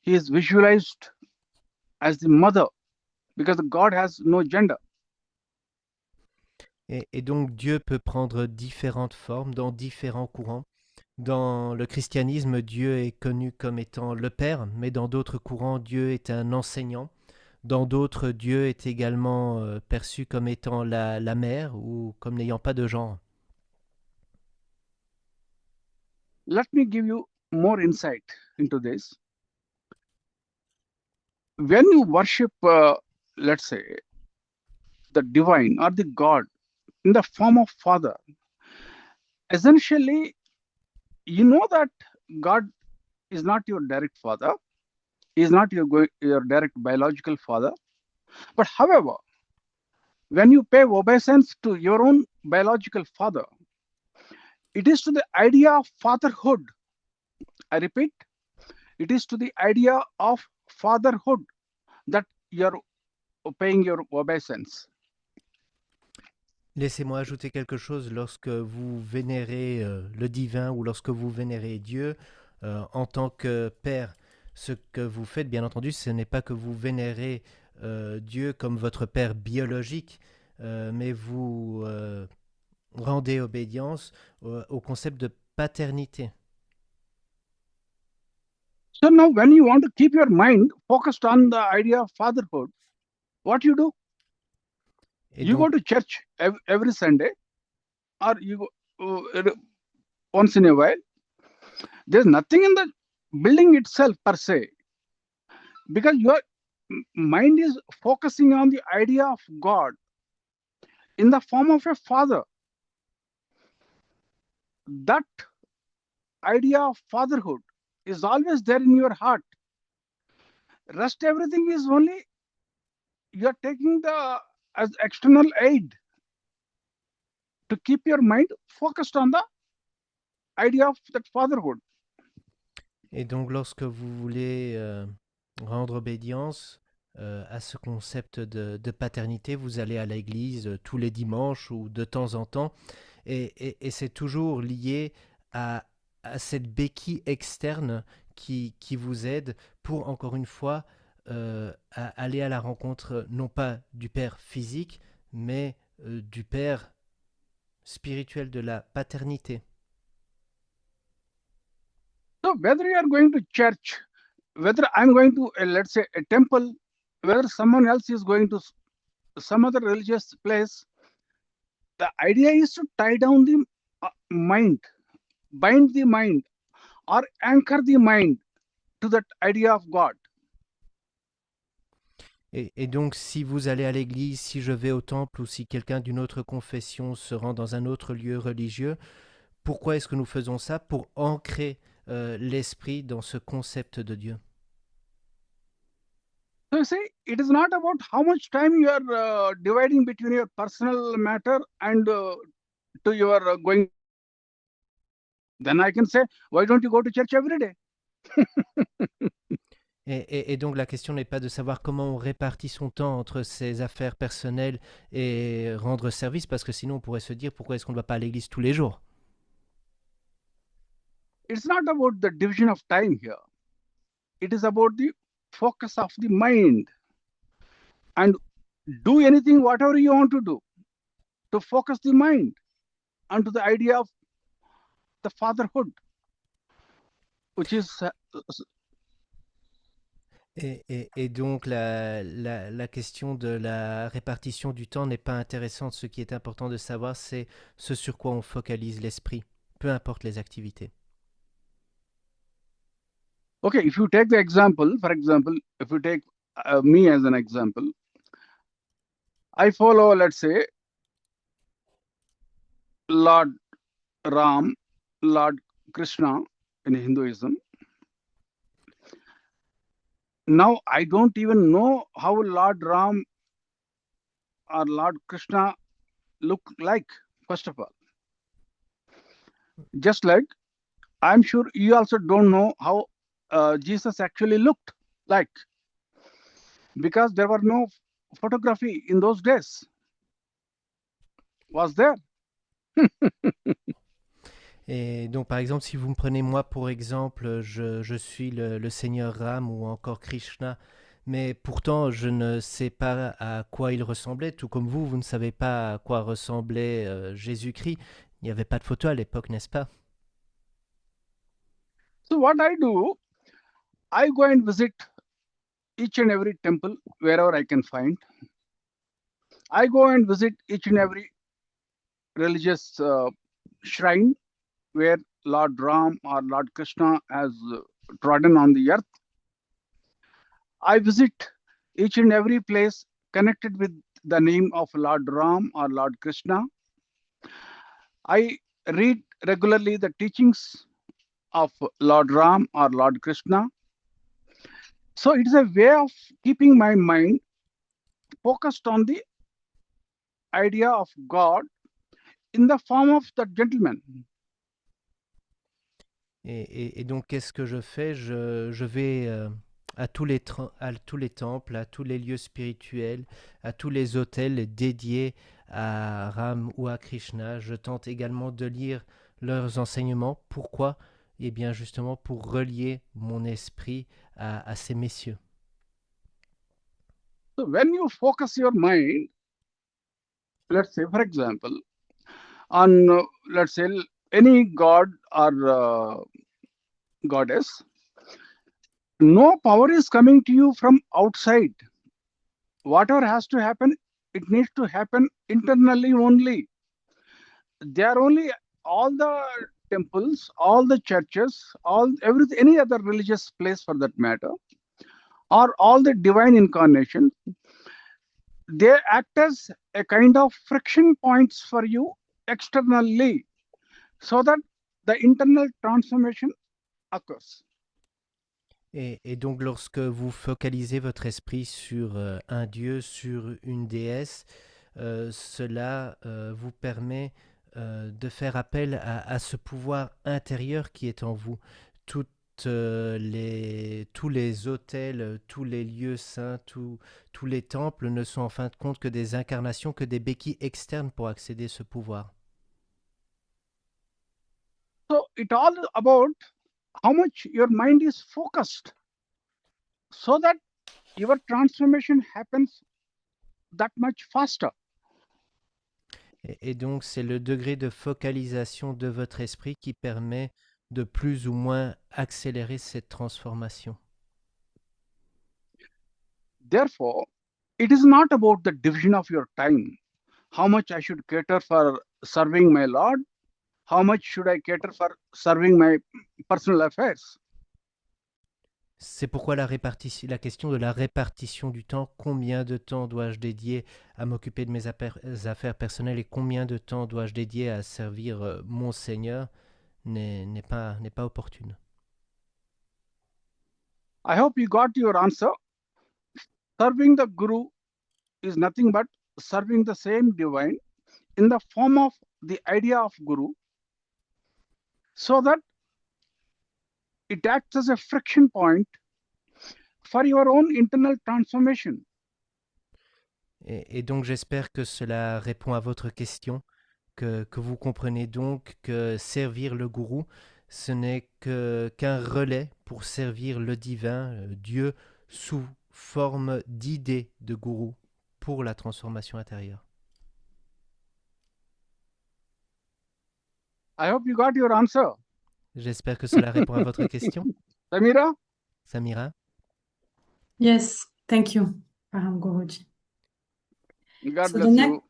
he is visualized as the mother, because God has no gender. Et donc, Dieu peut prendre différentes formes dans différents courants. Dans le christianisme, Dieu est connu comme étant le Père, mais dans d'autres courants, Dieu est un enseignant. Dans d'autres, Dieu est également perçu comme étant la mère ou comme n'ayant pas de genre. Let me give you more insight into this. When you worship, let's say, the divine or the God in the form of Father, essentially, you know that God is not your direct father, he is not your direct biological father. But however, when you pay obeisance to your own biological father, it is to the idea of fatherhood. I repeat, it is to the idea of fatherhood that you are paying your obeisance. Laissez-moi ajouter quelque chose. Lorsque vous vénérez le divin ou lorsque vous vénérez Dieu en tant que Père, ce que vous faites, bien entendu, ce n'est pas que vous vénérez Dieu comme votre Père biologique, mais vous rendez obédience au concept de paternité. So now when you want to keep your mind focused on the idea of fatherhood, what you do? Et You donc, go to church every Sunday, or you go once in a while. There's nothing in the building itself per se, because your mind is focusing on the idea of God in the form of a father. That idea of fatherhood is always there in your heart. Rest everything is only you are taking the as external aid to keep your mind focused on the idea of that fatherhood. et donc lorsque vous voulez rendre obédience à ce concept de paternité, vous allez à l'église tous les dimanches ou de temps en temps, et c'est toujours lié à cette béquille externe qui vous aide pour, encore une fois, aller à la rencontre non pas du Père physique, mais du Père spirituel, de la paternité. So whether you are going to church, whether I'm going to let's say a temple, whether someone else is going to some other religious place, the idea is to tie down the mind, bind the mind, or anchor the mind to that idea of God. Et donc, si vous allez à l'église, si je vais au temple ou si quelqu'un d'une autre confession se rend dans un autre lieu religieux, pourquoi est-ce que nous faisons ça? Pour ancrer l'esprit dans ce concept de Dieu. So you see, it is not about how much time you are dividing between your personal matter and to your going. Then I can say, why don't you go to church every day? Et donc la question n'est pas de savoir comment on répartit son temps entre ses affaires personnelles et rendre service, parce que sinon on pourrait se dire pourquoi est-ce qu'on ne va pas à l'église tous les jours. It's not about the division of time here. It is about the focus of the mind. And do anything, whatever you want to do, to focus the mind onto the idea of the fatherhood, which is Et donc la question de la répartition du temps n'est pas intéressante. Ce qui est important de savoir, c'est ce sur quoi on focalise l'esprit, peu importe les activités. Okay, if you take the example, for example, if you take me as an example, I follow, let's say, Lord Ram, Lord Krishna in Hinduism. Now I don't even know how Lord Ram or Lord Krishna look like, first of all. Just like I'm sure you also don't know how Jesus actually looked like, because there were no photography in those days. Was there? Et donc, par exemple, si vous me prenez moi pour exemple, je suis le Seigneur Ram ou encore Krishna, mais pourtant je ne sais pas à quoi il ressemblait, tout comme vous ne savez pas à quoi ressemblait Jésus-Christ. Il n'y avait pas de photo à l'époque, n'est-ce pas? So what I do, I go and visit each and every temple wherever I can find. I go and visit each and every religious shrine where Lord Ram or Lord Krishna has trodden on the earth. I visit each and every place connected with the name of Lord Ram or Lord Krishna. I read regularly the teachings of Lord Ram or Lord Krishna. So it is a way of keeping my mind focused on the idea of God in the form of the gentleman. Et donc, qu'est-ce que je fais? Je vais à à tous les temples, à tous les lieux spirituels, à tous les hôtels dédiés à Ram ou à Krishna. Je tente également de lire leurs enseignements. Pourquoi? Eh bien, justement, pour relier mon esprit à ces messieurs. So when you focus your mind, let's say, for example, on, let's say, any god or goddess, no power is coming to you from outside. Whatever has to happen, it needs to happen internally only. They are only all the temples, all the churches, all everything, any other religious place for that matter, or all the divine incarnation, they act as a kind of friction points for you externally, so that the internal transformation occurs. Et donc, lorsque vous focalisez votre esprit sur un dieu, sur une déesse, cela vous permet de faire appel à ce pouvoir intérieur qui est en vous. Toutes tous les hôtels, tous les lieux saints, tous les temples ne sont en fin de compte que des incarnations, que des béquilles externes pour accéder à ce pouvoir. So it all about how much your mind is focused, so that your transformation happens that much faster. Et donc, c'est le degré de focalisation de votre esprit qui permet de plus ou moins accélérer cette transformation. Therefore, it is not about the division of your time. How much I should cater for serving my Lord? How much should I cater for serving my personal affairs? C'est pourquoi la question de la répartition du temps, combien de temps dois-je dédier à m'occuper de mes affaires personnelles et combien de temps dois-je dédier à servir mon Seigneur, n'est pas opportune. I hope you got your answer. Serving the Guru is nothing but serving the same divine in the form of the idea of Guru, so that it acts as a friction point for your own internal transformation. Et donc j'espère que cela répond à votre question, que vous comprenez donc que servir le gourou, ce n'est qu'un relais pour servir le divin, Dieu, sous forme d'idée de gourou pour la transformation intérieure. I hope you got your answer. J'espère que cela répond à votre question. Samira? Samira? Yes, thank you, paramguruji. God So the bless next,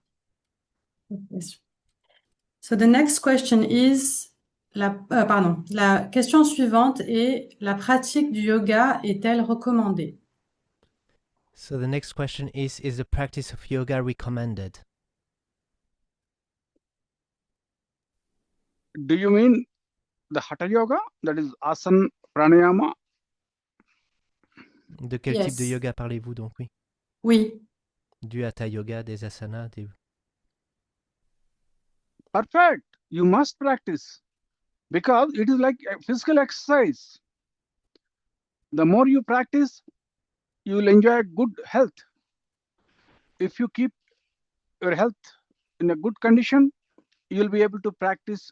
you. yes. So the next question is, la question suivante est, la pratique du yoga est-elle recommandée? So the next question is the practice of yoga recommended? Do you mean the Hatha Yoga? That is asana, pranayama? De quel type de Yes, yoga parlez-vous donc? Oui. oui. Du hatha yoga, des asanas, des... Perfect. You must practice because it is like a physical exercise. The more you practice, you will enjoy good health. If you keep your health in a good condition, you will be able to practice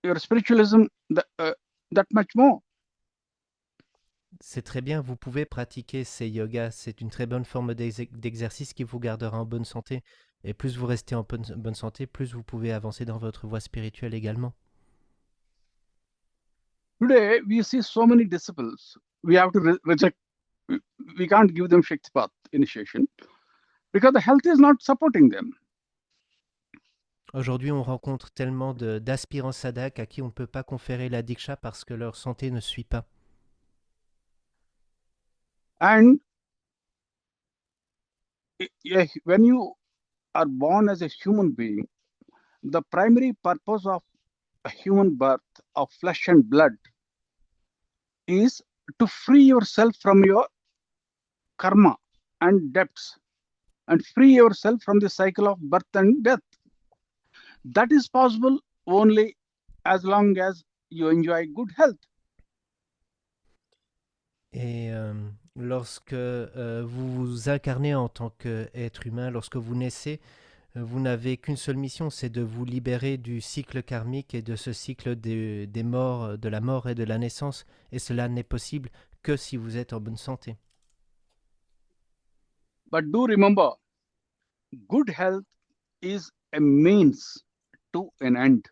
your spiritualism that much more. C'est très bien, vous pouvez pratiquer ces yogas. C'est une très bonne forme d'exercice qui vous gardera en bonne santé. Et plus vous restez en bonne santé, plus vous pouvez avancer dans votre voie spirituelle également. Today, we see so many disciples. We have to reject. We can't give them Shaktipat initiation because the health is not supporting them. Aujourd'hui, on rencontre tellement d'aspirants sadhak à qui on ne peut pas conférer la diksha parce que leur santé ne suit pas. And when you are born as a human being, the primary purpose of a human birth of flesh and blood is to free yourself from your karma and debts and free yourself from the cycle of birth and death. That is possible only as long as you enjoy good health. Et lorsque vous vous incarnez en tant qu'être humain, lorsque vous naissez, vous n'avez qu'une seule mission, c'est de vous libérer du cycle karmique et de ce cycle des morts, de la mort et de la naissance. Et cela n'est possible que si vous êtes en bonne santé. But do remember, good health is a means to an end.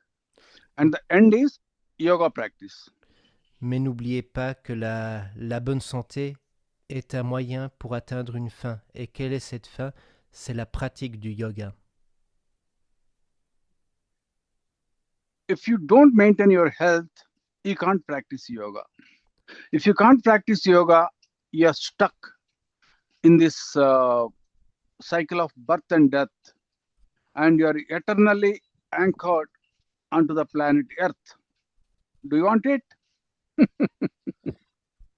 And the end is yoga practice. Mais n'oubliez pas que la bonne santé est un moyen pour atteindre une fin. Et quelle est cette fin? C'est la pratique du yoga. If you don't maintain your health, you can't practice yoga. If you can't practice yoga, you're stuck in this cycle of birth and death, and you're eternally anchored onto the planet Earth. Do you want it?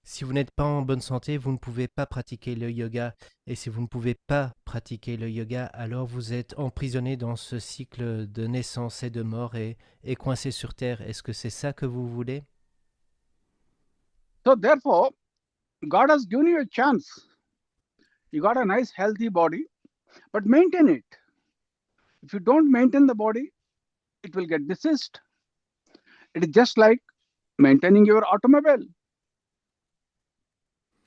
Si vous n'êtes pas en bonne santé, vous ne pouvez pas pratiquer le yoga. Et si vous ne pouvez pas pratiquer le yoga, alors vous êtes emprisonné dans ce cycle de naissance et de mort et coincé sur Terre. Est-ce que c'est ça que vous voulez? So therefore, God has given you a chance. You got a nice healthy body, but maintain it. If you don't maintain the body, it will get diseased. It is just like maintaining your automobile.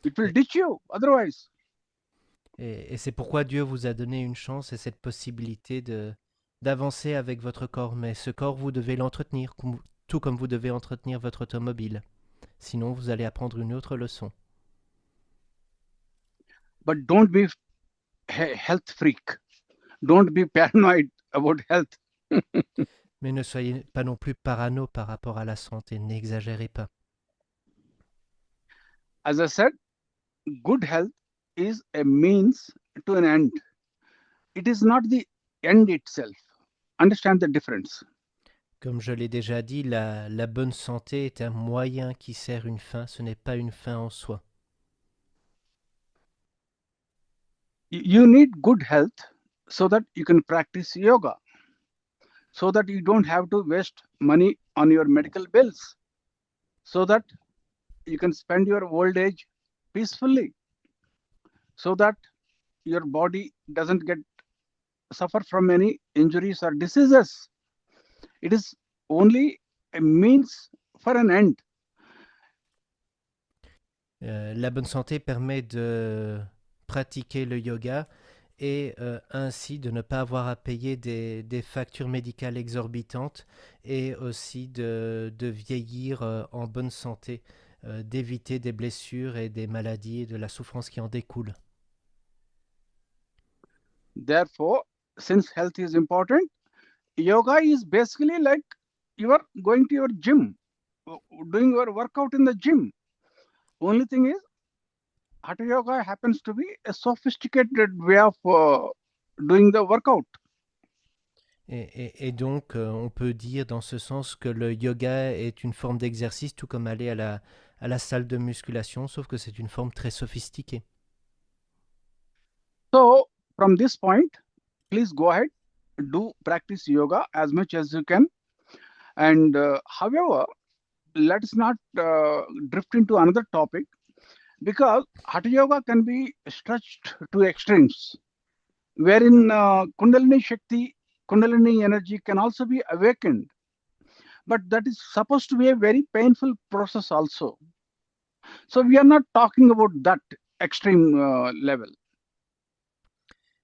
It will Et, ditch you otherwise. et c'est pourquoi Dieu vous a donné une chance et cette possibilité d'avancer avec votre corps. Mais ce corps, vous devez l'entretenir, tout comme vous devez entretenir votre automobile. Sinon, vous allez apprendre une autre leçon. But don't be health freak. Don't be paranoid about health. Mais ne soyez pas non plus parano par rapport à la santé. N'exagérez pas. As I said, good health is a means to an end. It is not the end itself. Understand the difference. Comme je l'ai déjà dit, la bonne santé est un moyen qui sert une fin, ce n'est pas une fin en soi. You need good health so that you can practice yoga, so that you don't have to waste money on your medical bills, so that you can spend your old age peacefully, so that your body doesn't get suffer from any injuries or diseases. It is only a means for an end. La bonne santé permet de pratiquer le yoga et ainsi de ne pas avoir à payer des factures médicales exorbitantes et aussi de vieillir en bonne santé. d'éviter des blessures et des maladies et de la souffrance qui en découle. Therefore, since health is important, yoga is basically like you are going to your gym, doing your workout in the gym. Only thing is, Hatha yoga happens to be a sophisticated way of doing the workout. Et donc, on peut dire dans ce sens que le yoga est une forme d'exercice, tout comme aller à la salle de musculation, sauf que c'est une forme très sophistiquée. So, from this point, please go ahead, do practice yoga as much as you can. And however, let us not drift into another topic, because Hatha yoga can be stretched to extremes, wherein Kundalini Shakti, Kundalini energy can also be awakened. But that is supposed to be a very painful process also. So we are not talking about that extreme level.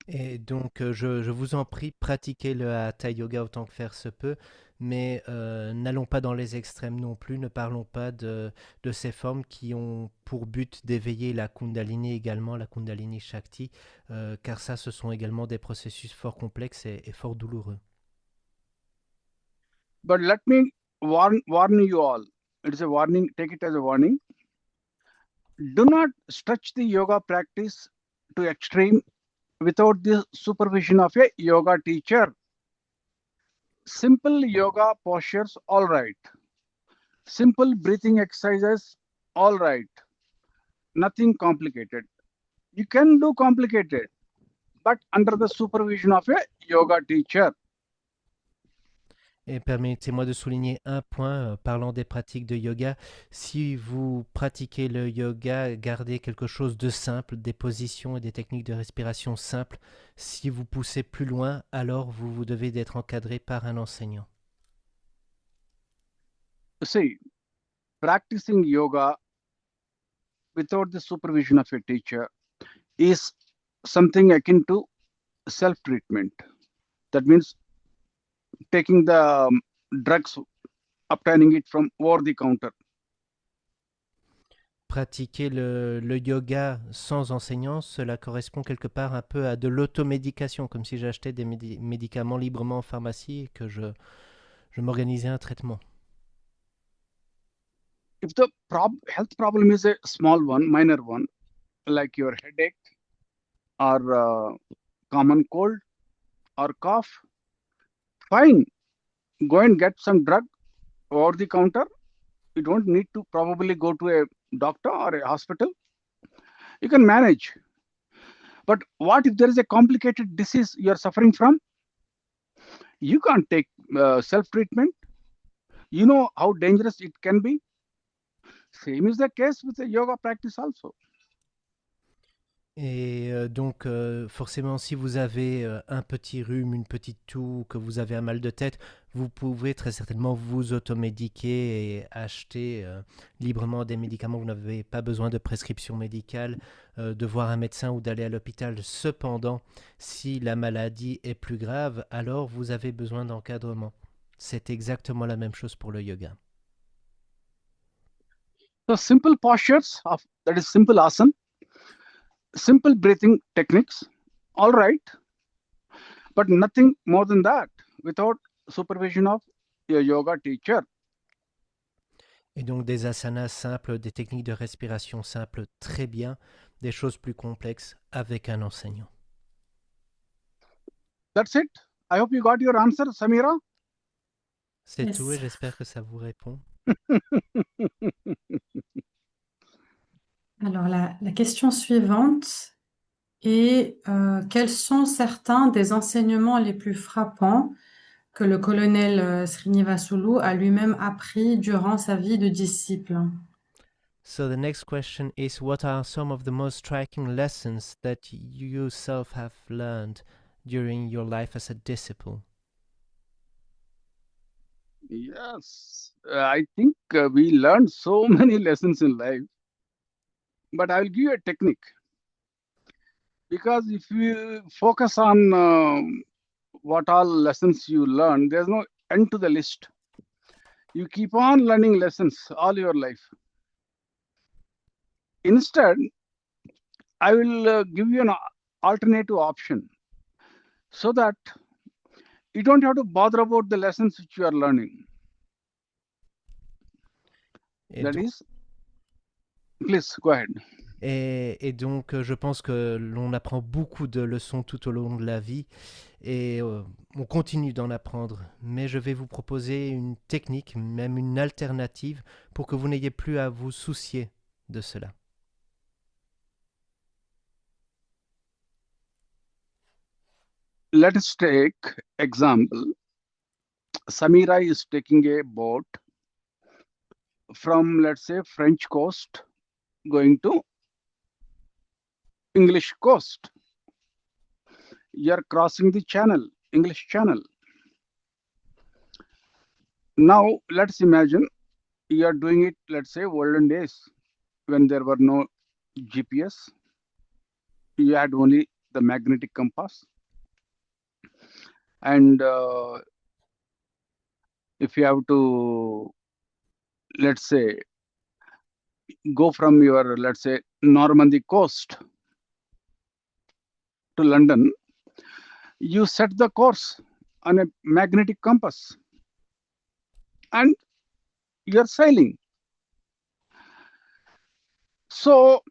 Et donc, je vous en prie, pratiquez le hatha yoga autant que faire se peut, mais n'allons pas dans les extrêmes non plus, ne parlons pas de ces formes qui ont pour but d'éveiller la kundalini également, la kundalini shakti, car ça, ce sont également des processus fort complexes et fort douloureux. But let me warn you all. It is a warning, take it as a warning. Do not stretch the yoga practice to extreme without the supervision of a yoga teacher. Simple yoga postures, all right. Simple breathing exercises, all right. Nothing complicated. You can do complicated, but under the supervision of a yoga teacher. Et permettez-moi de souligner un point parlant des pratiques de yoga. Si vous pratiquez le yoga, gardez quelque chose de simple, des positions et des techniques de respiration simples. Si vous poussez plus loin, alors vous devez être encadré par un enseignant. See, practicing yoga without the supervision of a teacher is something akin to self-treatment. That means taking the drugs, obtaining it from over the counter. Pratiquer le yoga sans enseignant, cela correspond quelque part un peu à de l'automédication, comme si j'achetais des médicaments librement en pharmacie et que je m'organisais un traitement. If the health problem is a small one, minor one, like your headache or common cold or cough, fine, go and get some drug over the counter. You don't need to probably go to a doctor or a hospital. You can manage. But what if there is a complicated disease you are suffering from? You can't take self-treatment. You know how dangerous it can be. Same is the case with the yoga practice also. Et donc, forcément, si vous avez un petit rhume, une petite toux, que vous avez un mal de tête, vous pouvez très certainement vous automédiquer et acheter librement des médicaments. Vous n'avez pas besoin de prescription médicale, de voir un médecin ou d'aller à l'hôpital. Cependant, si la maladie est plus grave, alors vous avez besoin d'encadrement. C'est exactement la même chose pour le yoga. So simple postures, that is simple asana, simple breathing techniques, all right, but nothing more than that without supervision of your yoga teacher. Et donc des asanas simples, des techniques de respiration simples, très bien, des choses plus complexes avec un enseignant. That's it. I hope you got your answer, Samira. C'est Yes. tout et j'espère que ça vous répond. Alors, la question suivante est quels sont certains des enseignements les plus frappants que le colonel Srinivasulu a lui-même appris durant sa vie de disciple? So the next question is, what are some of the most striking lessons that you yourself have learned during your life as a disciple? Yes, I think we learned so many lessons in life, but I will give you a technique. Because if you focus on what all lessons you learn, there's no end to the list. You keep on learning lessons all your life. Instead, I will give you an alternative option so that you don't have to bother about the lessons which you are learning. Et That donc, is, please go ahead. je pense que l'on apprend beaucoup de leçons tout au long de la vie et on continue d'en apprendre. Mais je vais vous proposer une technique, même une alternative, pour que vous n'ayez plus à vous soucier de cela. Let us take example. Samira is taking a boat from, let's say, French coast going to English coast. You are crossing the channel, English channel. Now, let's imagine you are doing it, let's say, olden days when there were no GPS. You had only the magnetic compass. And if you have to, let's say, go from your, let's say, Normandy coast to London, you set the course on a magnetic compass and you're sailing. So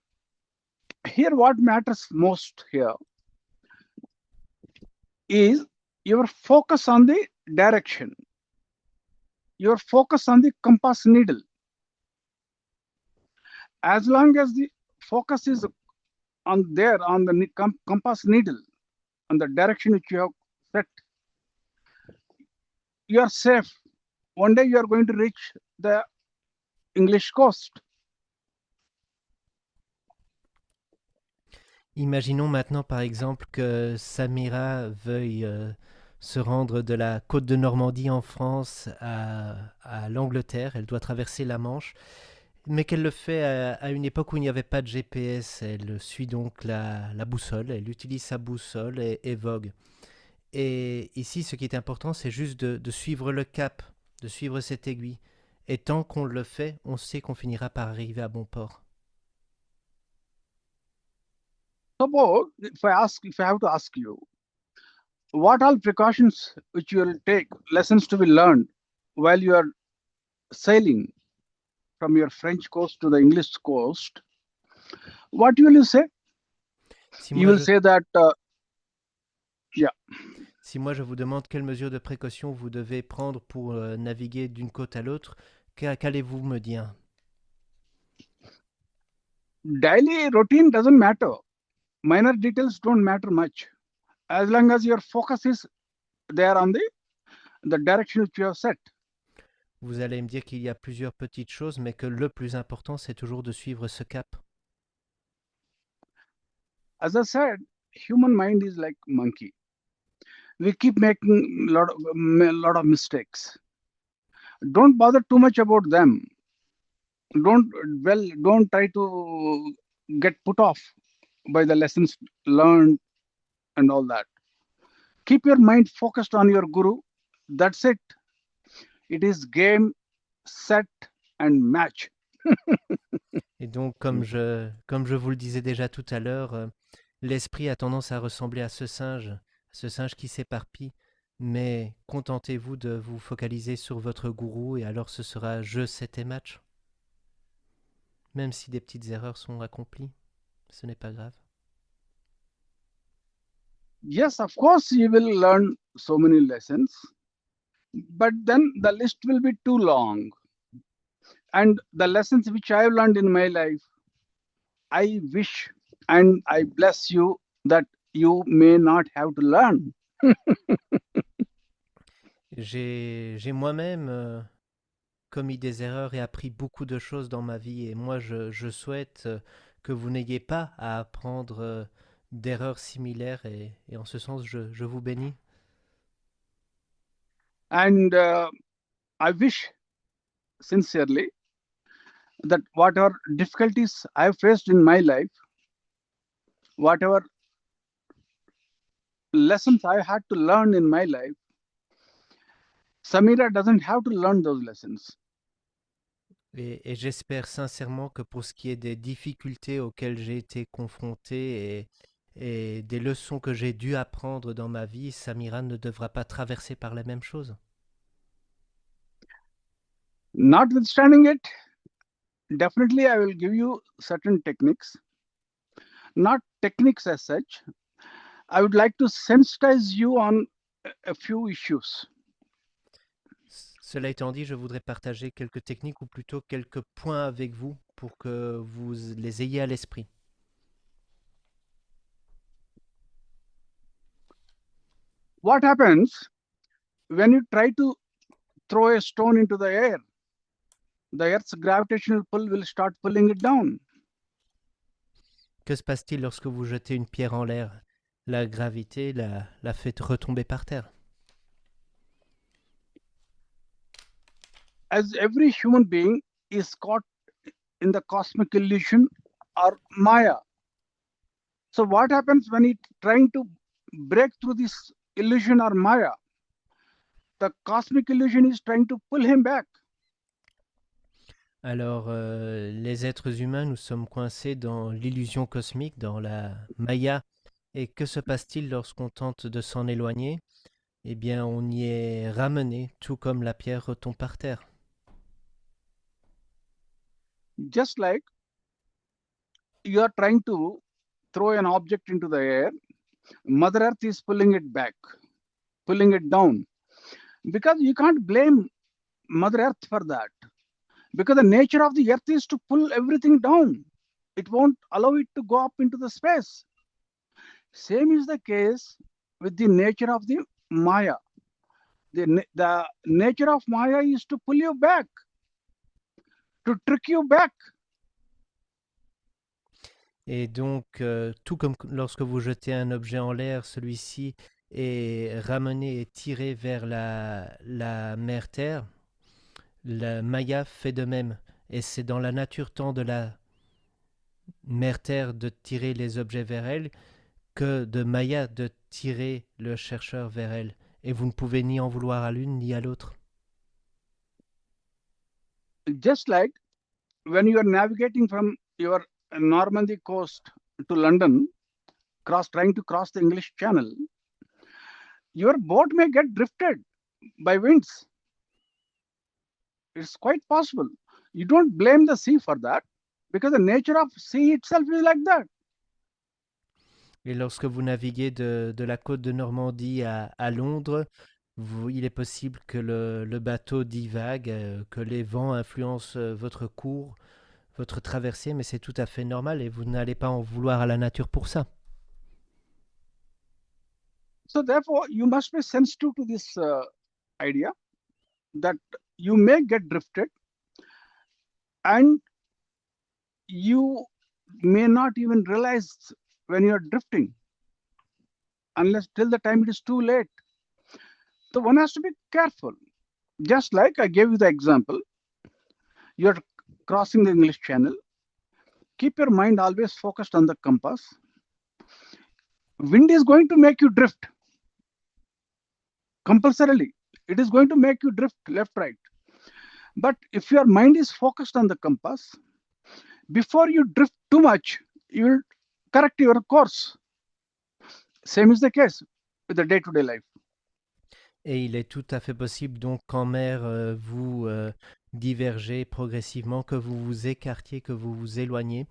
here what matters most here is your focus on the direction, your focus on the compass needle. As long as the focus is on the compass needle, on the direction which you have set, you are safe. One day you are going to reach the English coast. Imaginons maintenant par exemple que Samira veuille se rendre de la côte de Normandie en France à l'Angleterre. Elle doit traverser la Manche, mais qu'elle le fait à une époque où il n'y avait pas de GPS. Elle suit donc la boussole, elle utilise sa boussole et vogue. Et ici, ce qui est important, c'est juste de suivre le cap, de suivre cette aiguille. Et tant qu'on le fait, on sait qu'on finira par arriver à bon port. Suppose if I have to ask you, what all precautions which you will take, lessons to be learned while you are sailing from your French coast to the English coast, what will you say? You will say that, yeah. Si moi je vous demande quelles mesures de précaution vous devez prendre pour naviguer d'une côte à l'autre, qu'allez-vous me dire? Daily routine doesn't matter. Minor details don't matter much. As long as your focus is there on the direction which you have set. Vous allez me dire qu'il y a plusieurs petites choses, mais que le plus important, c'est toujours de suivre ce cap. As I said, human mind is like monkey. We keep making a lot of mistakes. Don't bother too much about them. Don't try to get put off by the lessons learned and all that. Keep your mind focused on your guru. That's it. It is game, set and match. Et donc, comme je vous le disais déjà tout à l'heure, l'esprit a tendance à ressembler à ce singe qui s'éparpille, mais contentez-vous de vous focaliser sur votre gourou et alors ce sera jeu, set et match. Même si des petites erreurs sont accomplies, ce n'est pas grave. Yes, of course, you will learn so many lessons, but then the list will be too long. And the lessons which I have learned in my life, I wish and I bless you that you may not have to learn. J'ai moi-même commis des erreurs et appris beaucoup de choses dans ma vie, et moi je souhaite que vous n'ayez pas à apprendre d'erreurs similaires, et en ce sens je vous bénis. And I wish sincerely that whatever difficulties I have faced in my life, whatever lessons I had to learn in my life, Samira doesn't have to learn those lessons. Et j'espère sincèrement que pour ce qui est des difficultés auxquelles j'ai été confronté et des leçons que j'ai dû apprendre dans ma vie, Samira ne devra pas traverser par la même chose. Notwithstanding it, definitely I will give you certain techniques, not techniques as such. I would like to sensitize you on a few issues. Cela étant dit, je voudrais partager quelques techniques ou plutôt quelques points avec vous pour que vous les ayez à l'esprit. What happens when you try to throw a stone into the air? The Earth's gravitational pull will start pulling it down. Que se passe-t-il lorsque vous jetez une pierre en l'air? La gravité la fait retomber par terre. As every human being is caught in the cosmic illusion or Maya. So what happens when he's trying to break through this illusion or Maya? The cosmic illusion is trying to pull him back. Alors, les êtres humains, nous sommes coincés dans l'illusion cosmique, dans la Maya. Et que se passe-t-il lorsqu'on tente de s'en éloigner? Eh bien, on y est ramené, tout comme la pierre retombe par terre. Just like you are trying to throw an object into the air, Mother Earth is pulling it back, pulling it down. Because you can't blame Mother Earth for that. Because the nature of the Earth is to pull everything down. It won't allow it to go up into the space. Same is the case with the nature of the Maya. The nature of Maya is to pull you back, to trick you back. Et donc, tout comme lorsque vous jetez un objet en l'air, celui-ci est ramené et tiré vers la mer Terre. La Maya fait de même. Et c'est dans la nature tant de la mer Terre de tirer les objets vers elle que de Maya de tirer le chercheur vers elle. Et vous ne pouvez ni en vouloir à l'une ni à l'autre. Just like when you are navigating from your Normandy coast to London, trying to cross the English Channel, your boat may get drifted by winds. It's quite possible. You don't blame the sea for that because the nature of sea itself is like that. Et lorsque vous naviguez de la côte de Normandie à Londres, il est possible que le bateau divague, que les vents influencent votre cours, votre traversée, mais c'est tout à fait normal et vous n'allez pas en vouloir à la nature pour ça. So therefore, you must be sensitive to this idea that you may get drifted and you may not even realize when you are drifting unless till the time it is too late. So one has to be careful. Just like I gave you the example, you're crossing the English Channel. Keep your mind always focused on the compass. Wind is going to make you drift. Compulsorily, it is going to make you drift left, right. But if your mind is focused on the compass, before you drift too much, you will correct your course. Same is the case with the day-to-day life. Et il est tout à fait possible donc qu'en mer, vous divergez progressivement, que vous vous écartiez, que vous vous éloignez.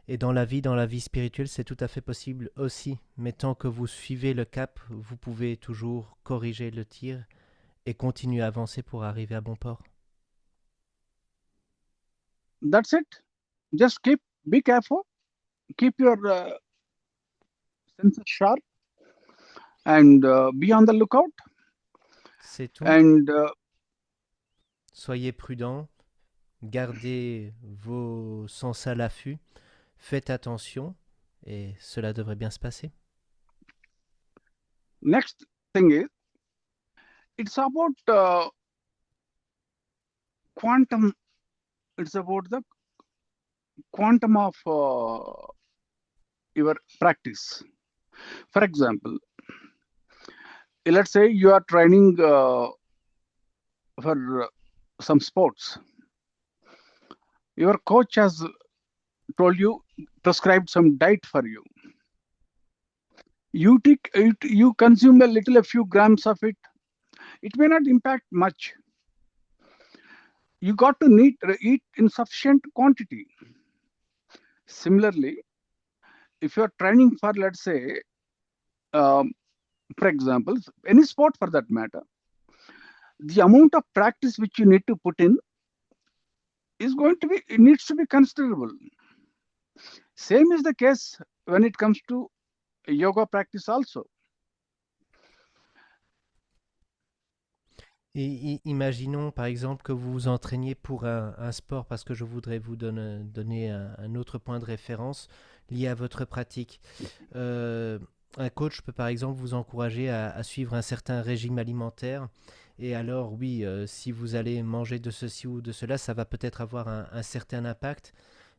Et dans la vie spirituelle, c'est tout à fait possible aussi. Mais tant que vous suivez le cap, vous pouvez toujours corriger le tir et continuer à avancer pour arriver à bon port. That's it. Just be careful. Keep your senses sharp and be on the lookout. C'est tout. And soyez prudents, gardez vos sens à l'affût, faites attention et cela devrait bien se passer. Next thing is, it's about quantum. It's about the quantum of your practice. For example, let's say you are training for some sports. Your coach has told you, prescribed some diet for you. You take it, you consume a few grams of it. It may not impact much. You got to eat in sufficient quantity. Similarly, if you're training for, let's say, um, for example, any sport for that matter, the amount of practice which you need to put in it needs to be considerable. Same is the case when it comes to yoga practice also. Et imaginons par exemple que vous vous entraîniez pour un sport, parce que je voudrais vous donner un autre point de référence lié à votre pratique. Un coach peut par exemple vous encourager à suivre un certain régime alimentaire. Et alors oui, si vous allez manger de ceci ou de cela, ça va peut-être avoir un certain impact.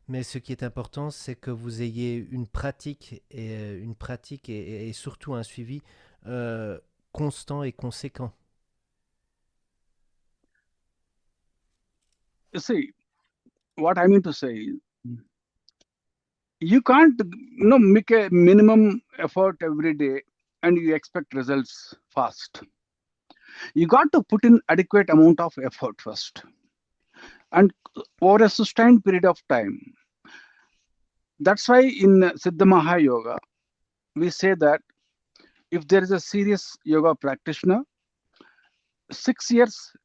Mais ce qui est important, c'est que vous ayez une pratique et surtout un suivi constant et conséquent. You see, what I mean to say is, you can't make a minimum effort every day and you expect results fast. You got to put in adequate amount of effort first and over a sustained period of time. That's why in Siddha Maha Yoga, we say that if there is a serious yoga practitioner, 6 years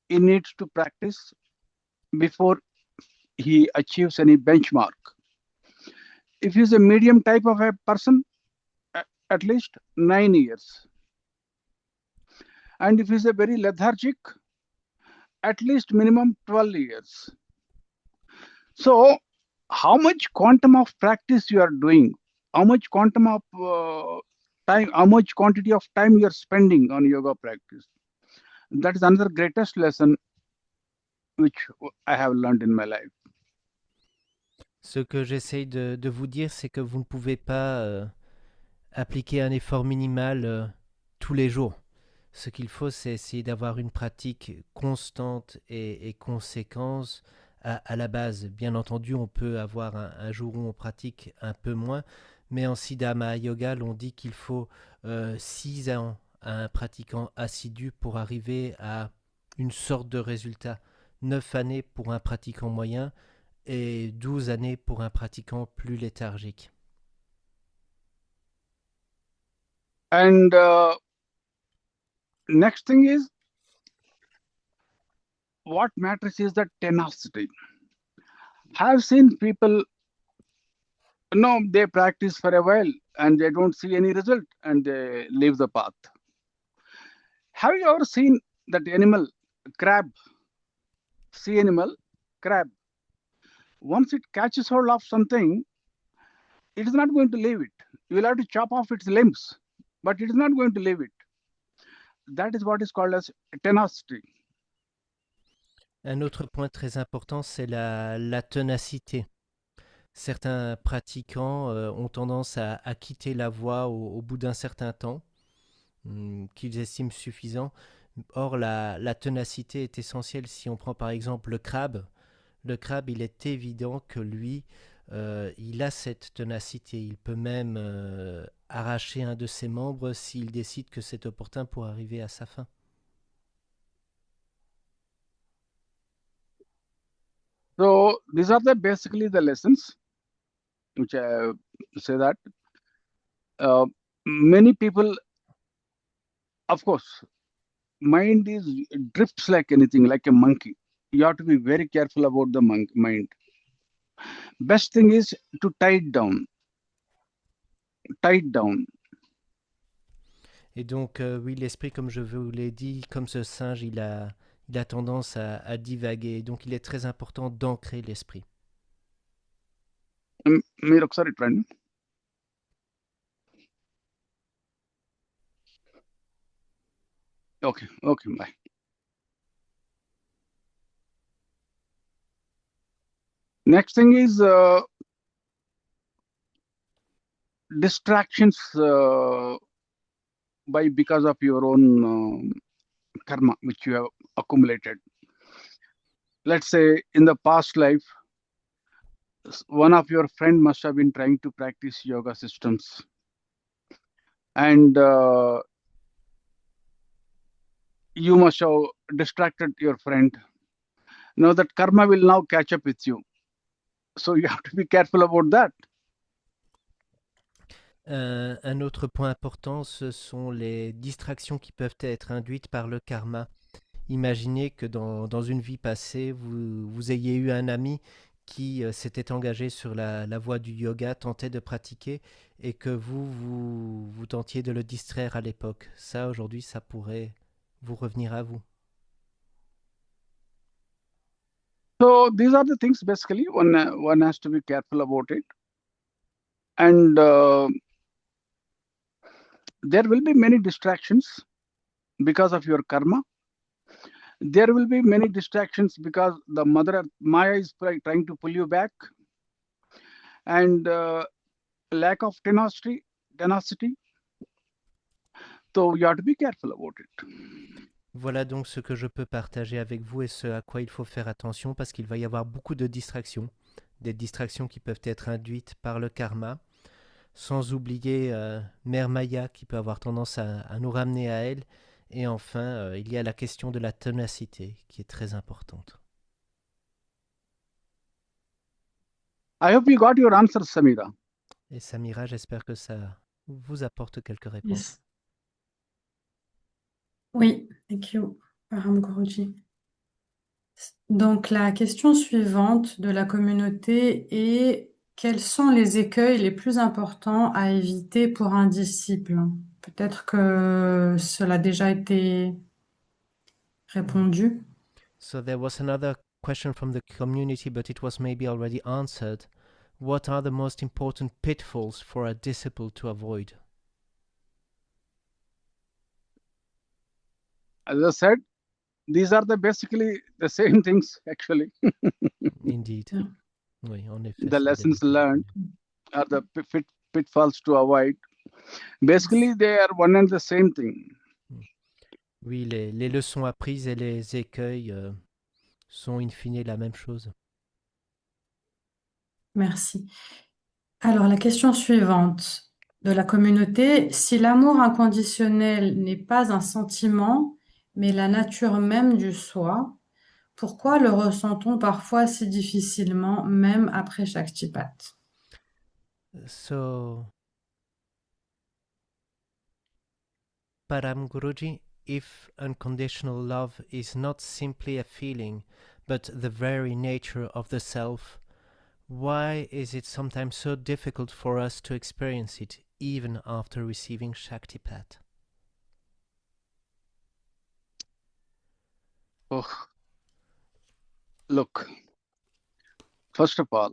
he needs to practice before he achieves any benchmark. If he's a medium type of a person, at least 9 years. And if he's a very lethargic, at least minimum 12 years. So how much quantum of practice you are doing, how much quantum of time, how much quantity of time you are spending on yoga practice, that is another greatest lesson which I have learned in my life. Ce que j'essaye de vous dire, c'est que vous ne pouvez pas appliquer un effort minimal tous les jours. Ce qu'il faut, c'est essayer d'avoir une pratique constante et conséquence à la base. Bien entendu, on peut avoir un jour où on pratique un peu moins, mais en Siddha Yoga, on dit qu'il faut 6 ans à un pratiquant assidu pour arriver à une sorte de résultat. 9 années pour un pratiquant moyen et 12 années pour un pratiquant plus léthargique. And next thing is, what matters is the tenacity. I've seen people, they practice for a while and they don't see any result and they leave the path. Have you ever seen that animal, crab, sea animal, crab? Once it catches hold of something, it is not going to leave it. You will have to chop off its limbs, but it is not going to leave it. That is what is called as tenacity. Un autre point très important, c'est la ténacité. Certains pratiquants ont tendance à quitter la voie au bout d'un certain temps, qu'ils estiment suffisant. Or, la ténacité est essentielle. Si on prend par exemple le crabe, il est évident que lui, il a cette ténacité. Il peut même arracher un de ses membres s'il décide que c'est opportun pour arriver à sa fin. So these are basically the lessons which I say that many people, of course, mind drifts like anything, like a monkey. You have to be very careful about the mind. Best thing is to tie it down. Tie it down. Et donc, oui, l'esprit, comme je vous l'ai dit, comme ce singe, il a tendance à divaguer. Donc, il est très important d'ancrer l'esprit. మీరు ఒకసారి రండి. Okay, bye. Next thing is distractions because of your own karma which you have accumulated. Let's say in the past life one of your friend must have been trying to practice yoga systems, and you must have distracted your friend. Now that karma will now catch up with you. So you have to be careful about that. Un autre point important, ce sont les distractions qui peuvent être induites par le karma. Imaginez que dans une vie passée, vous ayez eu un ami qui s'était engagé sur la voie du yoga, tentait de pratiquer, et que vous tentiez de le distraire à l'époque. Ça, aujourd'hui, ça pourrait vous revenir à vous. So these are the things basically one has to be careful about it, and there will be many distractions because of your karma. There will be many distractions because the mother Maya is trying to pull you back, and lack of tenacity. So you have to be careful about it. Voilà donc ce que je peux partager avec vous et ce à quoi il faut faire attention parce qu'il va y avoir beaucoup de distractions. Des distractions qui peuvent être induites par le karma, sans oublier Mère Maya qui peut avoir tendance à nous ramener à elle. Et enfin, il y a la question de la ténacité qui est très importante. I hope you got your answer, Samira. Et Samira, j'espère que ça vous apporte quelques réponses. Yes. Oui, thank you, paramguruji. Donc, la question suivante de la communauté est: quels sont les écueils les plus importants à éviter pour un disciple? Peut-être que cela a déjà été répondu. So there was another question from the community, but it was maybe already answered. What are the most important pitfalls for a disciple to avoid? As I said, these are basically the same things actually. Indeed. Yeah. Oui, en effet. The lessons learned are the pitfalls to avoid. Basically, they are one and the same thing. Oui, les leçons apprises et les écueils sont in fine la même chose. Merci. Alors, la question suivante de la communauté: si l'amour inconditionnel n'est pas un sentiment, mais la nature même du soi, pourquoi le ressent-on parfois si difficilement, même après chaque tipat? So, paramguruji, if unconditional love is not simply a feeling, but the very nature of the self, why is it sometimes so difficult for us to experience it, even after receiving Shaktipat? Oh, look, first of all,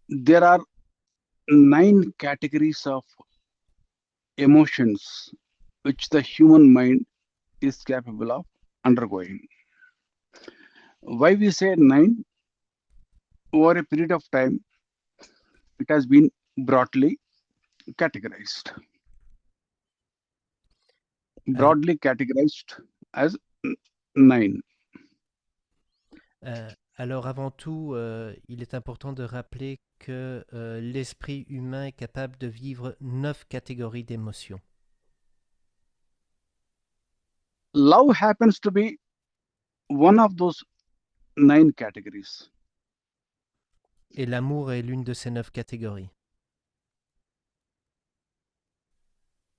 there are 9 categories of emotions which the human mind is capable of undergoing. Why we say 9? Over a period of time, it has been broadly categorized. Broadly categorized as 9. Alors avant tout, il est important de rappeler que l'esprit humain est capable de vivre 9 catégories d'émotions. Love happens to be one of those 9 categories. Et l'amour est l'une de ces 9 catégories.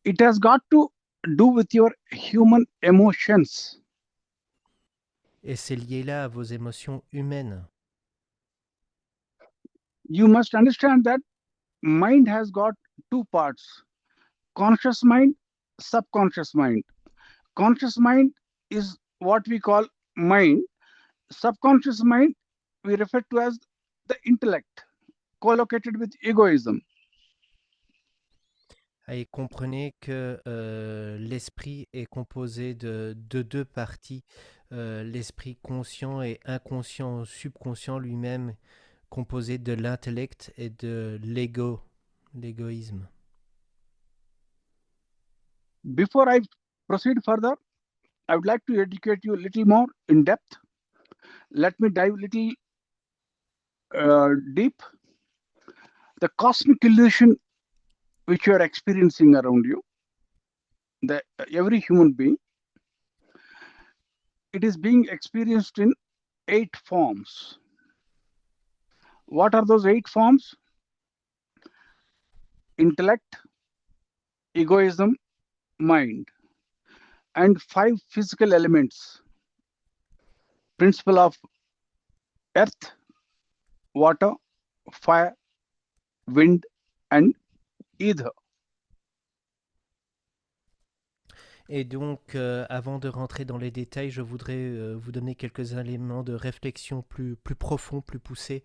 It has got to do with your human emotions. Et c'est lié là à vos émotions humaines. You must understand that mind has got 2 parts: conscious mind, subconscious mind. Conscious mind is what we call mind. Subconscious mind we refer to as the intellect, co-located with egoism. Et comprenez que l'esprit est composé de 2 parties. L'esprit conscient et inconscient, subconscient lui-même, composé de l'intellect et de l'égoïsme. Before I proceed further, I would like to educate you a little more in depth. Let me dive a little deep, the cosmic illusion which you are experiencing around you, every human being, it is being experienced in 8 forms. What are those 8 forms? Intellect, egoism, mind, and 5 physical elements. Principle of earth, water, fire, wind, and ether. Et donc, avant de rentrer dans les détails, je voudrais vous donner quelques éléments de réflexion plus profonds, plus poussés,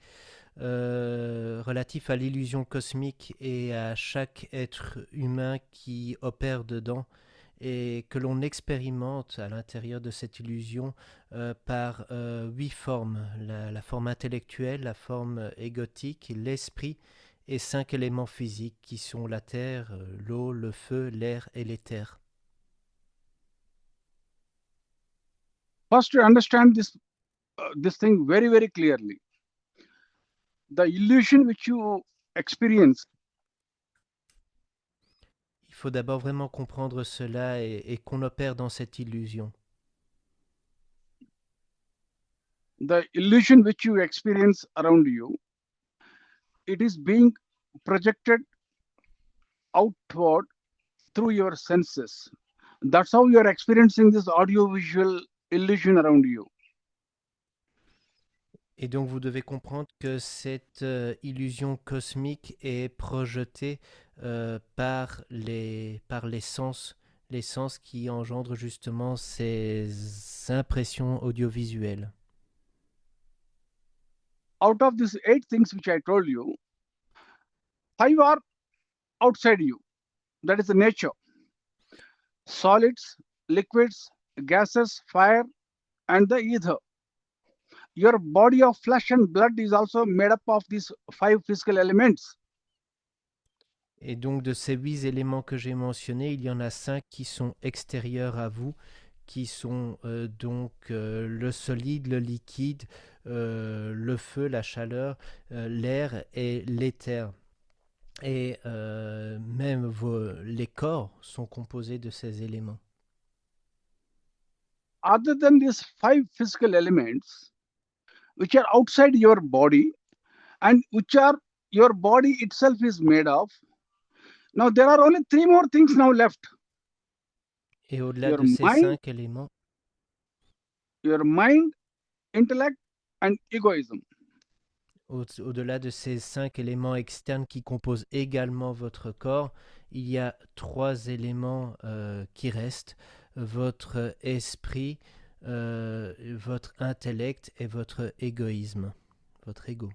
relatifs à l'illusion cosmique et à chaque être humain qui opère dedans et que l'on expérimente à l'intérieur de cette illusion par 8 formes. La forme intellectuelle, la forme égotique, l'esprit et 5 éléments physiques qui sont la terre, l'eau, le feu, l'air et l'éther. First, to understand this thing very, very clearly. The illusion which you experience. Il faut d'abord vraiment comprendre cela et qu'on opère dans cette illusion. The illusion which you experience around you, it is being projected outward through your senses. That's how you are experiencing this audio-visual illusion around you. Et donc vous devez comprendre que cette illusion cosmique est projetée par les sens qui engendrent justement ces impressions audiovisuelles. Out of these 8 things which I told you, 5 are outside you. That is the nature. Solids, liquids, gases, fire, and the ether. Your body of flesh and blood is also made up of these 5 physical elements. Et donc de ces 8 éléments que j'ai mentionnés, il y en a 5 qui sont extérieurs à vous, qui sont donc le solide, le liquide, le feu, la chaleur, l'air et l'éther. Et même les corps sont composés de ces éléments. Other than these 5 physical elements, which are outside your body and which are your body itself is made of, now there are only 3 more things now left. Et au-delà de ces 5 éléments, your mind, intellect, and egoism. Au-delà de ces 5 éléments externes qui composent également votre corps, il y a 3 éléments qui restent, votre esprit, votre intellect et votre égoïsme, votre ego.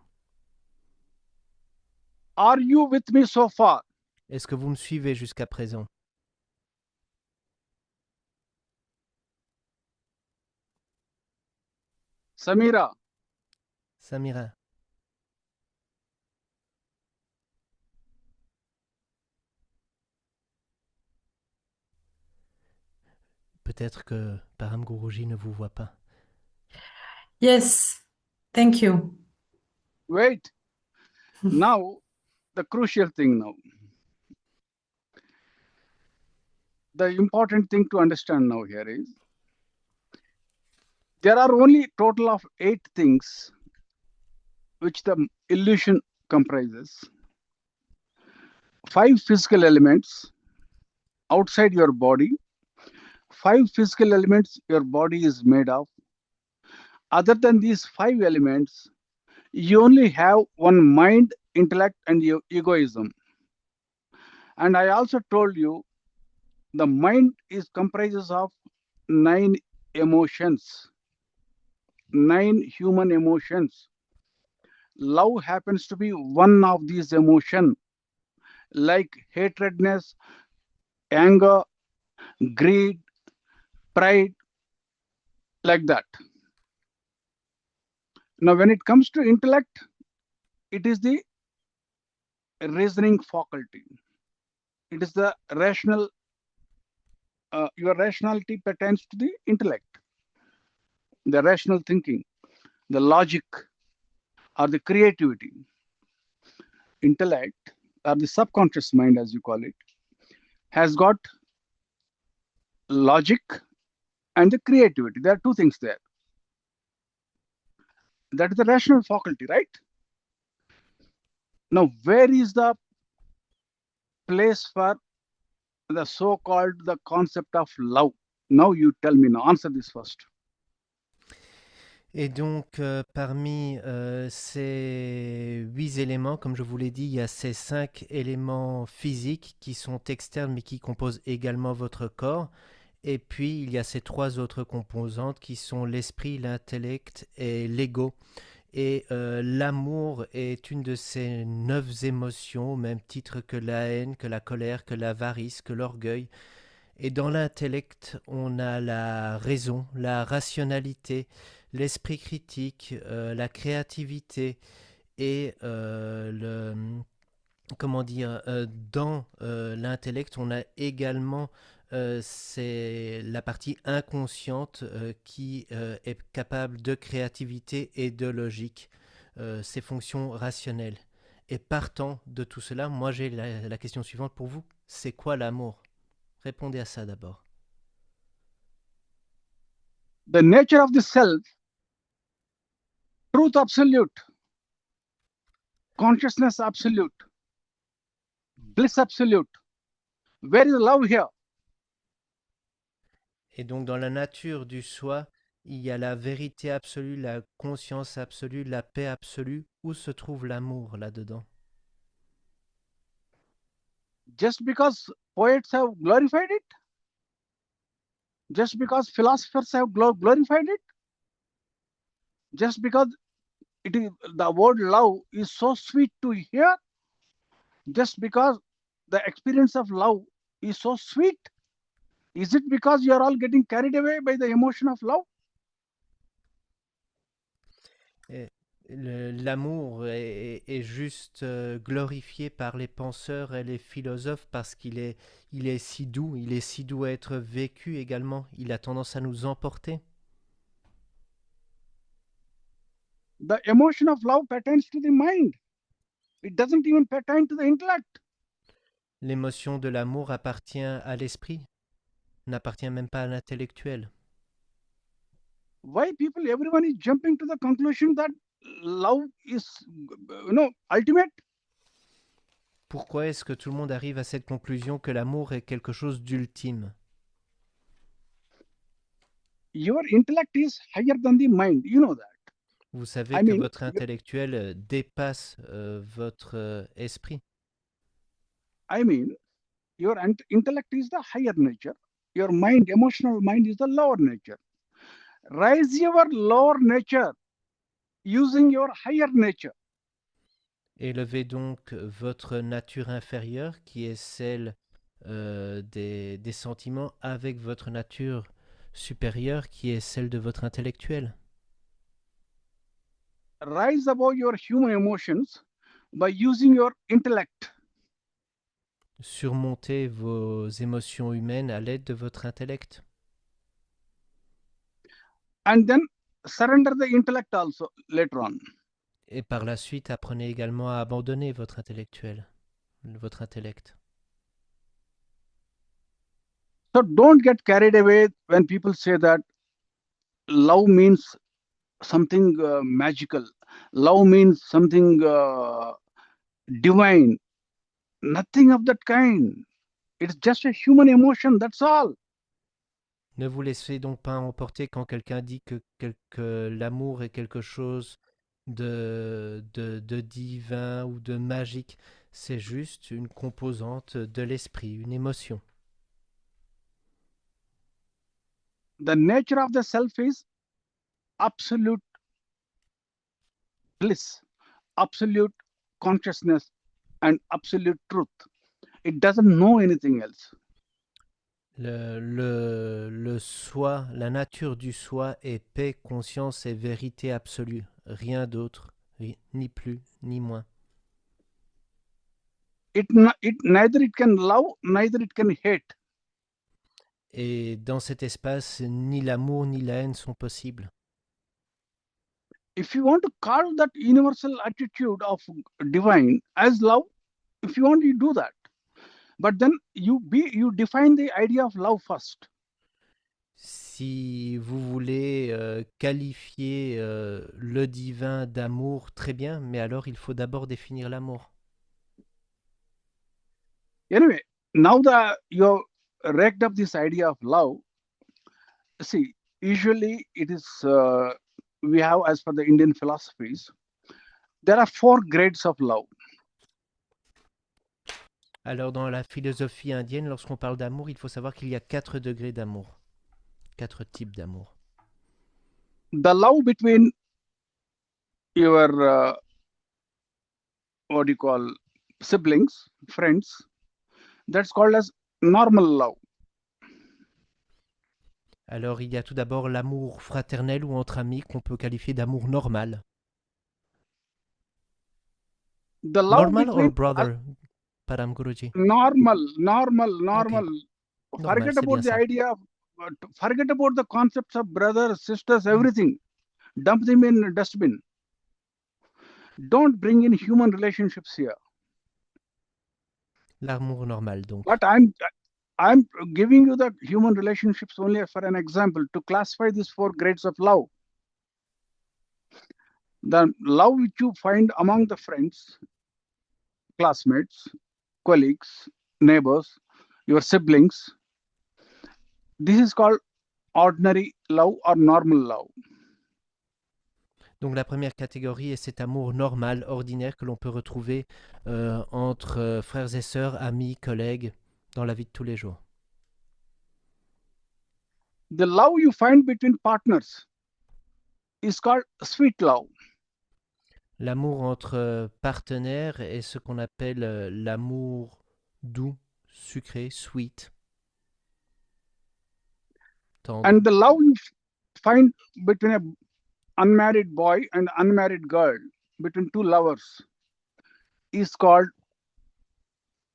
Are you with me so far? Est-ce que vous me suivez jusqu'à présent? Samira. Samira. Peut-être que paramguruji ne vous voit pas. Yes, thank you. Wait. Now, the crucial thing now. The important thing to understand now here is, there are only total of 8 things which the illusion comprises. 5 physical elements outside your body, 5 physical elements your body is made of. Other than these 5 elements, you only have one mind, intellect, and your egoism. And I also told you the mind is comprises of 9 emotions, 9 human emotions. Love happens to be one of these emotions, like hatredness, anger, greed, pride, like that. Now, when it comes to intellect, it is the reasoning faculty. It is the rational, your rationality pertains to the intellect, the rational thinking, the logic, or the creativity. Intellect, or the subconscious mind, as you call it, has got logic and the creativity. There are two things there. That is the rational faculty, right? Now, where is the place for the so-called the concept of love? Now you tell me, now answer this first. Et donc, parmi ces 8 éléments, comme je vous l'ai dit, il y a ces 5 éléments physiques qui sont externes mais qui composent également votre corps. Et puis, il y a ces 3 autres composantes qui sont l'esprit, l'intellect et l'ego. Et l'amour est une de ces 9 émotions, au même titre que la haine, que la colère, que l'avarice, que l'orgueil. Et dans l'intellect, on a la raison, la rationalité, l'esprit critique, la créativité et dans l'intellect, on a également c'est la partie inconsciente qui est capable de créativité et de logique, ces fonctions rationnelles. Et partant de tout cela, moi j'ai la question suivante pour vous. C'est quoi l'amour? Répondez à ça d'abord. The nature of the self, truth absolute, consciousness absolute, bliss absolute. Where is love here? Et donc dans la nature du soi, il y a la vérité absolue, la conscience absolue, la paix absolue. Où se trouve l'amour là-dedans? Just because poets have glorified it, just because philosophers have glorified it, just because it is the word love is so sweet to hear, just because the experience of love is so sweet, is it because you are all getting carried away by the emotion of love? Et l'amour est juste glorifié par les penseurs et les philosophes parce il est si doux, il est si doux à être vécu également. Il a tendance à nous emporter. The emotion of love pertains to the mind. It doesn't even pertain to the intellect. L'émotion de l'amour appartient à l'esprit, n'appartient même pas à l'intellectuel. Why everyone is jumping to the conclusion that love is, ultimate? Pourquoi est-ce que tout le monde arrive à cette conclusion que l'amour est quelque chose d'ultime? Your intellect is higher than the mind. You know that. Vous savez I que mean, votre intellectuel dépasse votre esprit. Your intellect is the higher nature. Your mind, emotional mind, is the lower nature. Raise your lower nature using your higher nature. Élevez donc votre nature inférieure, qui est celle des sentiments, avec votre nature supérieure, qui est celle de votre intellectuel. Rise above your human emotions by using your intellect. Surmontez vos émotions humaines à l'aide de votre intellect. And then surrender the intellect also later on. Et par la suite, apprenez également à abandonner votre intellectuel, votre intellect. So don't get carried away when people say that love means something magical. Love means something divine. Nothing of that kind. It's just a human emotion, that's all. Ne vous laissez donc pas emporter quand quelqu'un dit que l'amour est quelque chose de divin ou de magique. C'est juste une composante de l'esprit, une émotion. The nature of the self is absolute bliss, absolute consciousness, and absolute truth. It doesn't know anything else. Le soi, la nature du soi est paix, conscience et vérité absolue. Rien d'autre, ni plus, ni moins. Neither it can love, neither it can hate. Et dans cet espace, ni l'amour ni la haine sont possibles. if you want to call that universal attitude of divine as love, if you want, you do that. But then you define the idea of love first. Si vous voulez qualifier le divin d'amour, très bien, mais alors il faut d'abord définir l'amour. Anyway, now that you have raked up this idea of love, see, usually it is, we have, as per the Indian philosophies, there are 4 grades of love. Alors dans la philosophie indienne, lorsqu'on parle d'amour, il faut savoir qu'il y a 4 degrés d'amour, 4 types d'amour. The love between your, what do you call, siblings, friends, that's called as normal love. Alors il y a tout d'abord l'amour fraternel ou entre amis qu'on peut qualifier d'amour normal. The love Normal or between brother, paramguruji? normal. Okay. Normal, Forget c'est bien about the ça. idea of, forget about the concepts of brothers, sisters, everything. Dump them in a dustbin. Don't bring in human relationships here. L'amour normal donc. But I'm giving you the human relationships only for an example to classify these 4 grades of love. The love which you find among the friends, classmates, colleagues, neighbors, your siblings, this is called ordinary love or normal love. Donc la première catégorie est cet amour normal, ordinaire que l'on peut retrouver entre frères et sœurs, amis, collègues, dans la vie de tous les jours. The love you find between partners is called sweet love. L'amour entre partenaires est ce qu'on appelle l'amour doux, sucré, sweet, tendre. And the love you find between an unmarried boy and unmarried girl, between 2 lovers, is called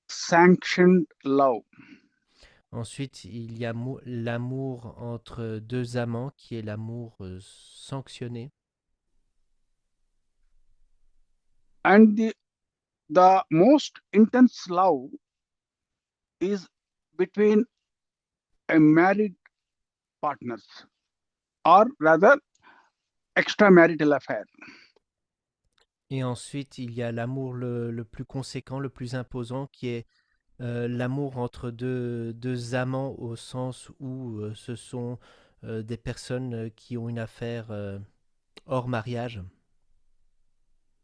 sanctioned love. Ensuite, il y a l'amour entre 2 amants qui est l'amour sanctionné. And the most intense love is between a married partners, or rather extramarital affair. Et ensuite, il y a l'amour le plus conséquent, le plus imposant, qui est l'amour entre deux amants au sens où ce sont des personnes qui ont une affaire hors mariage.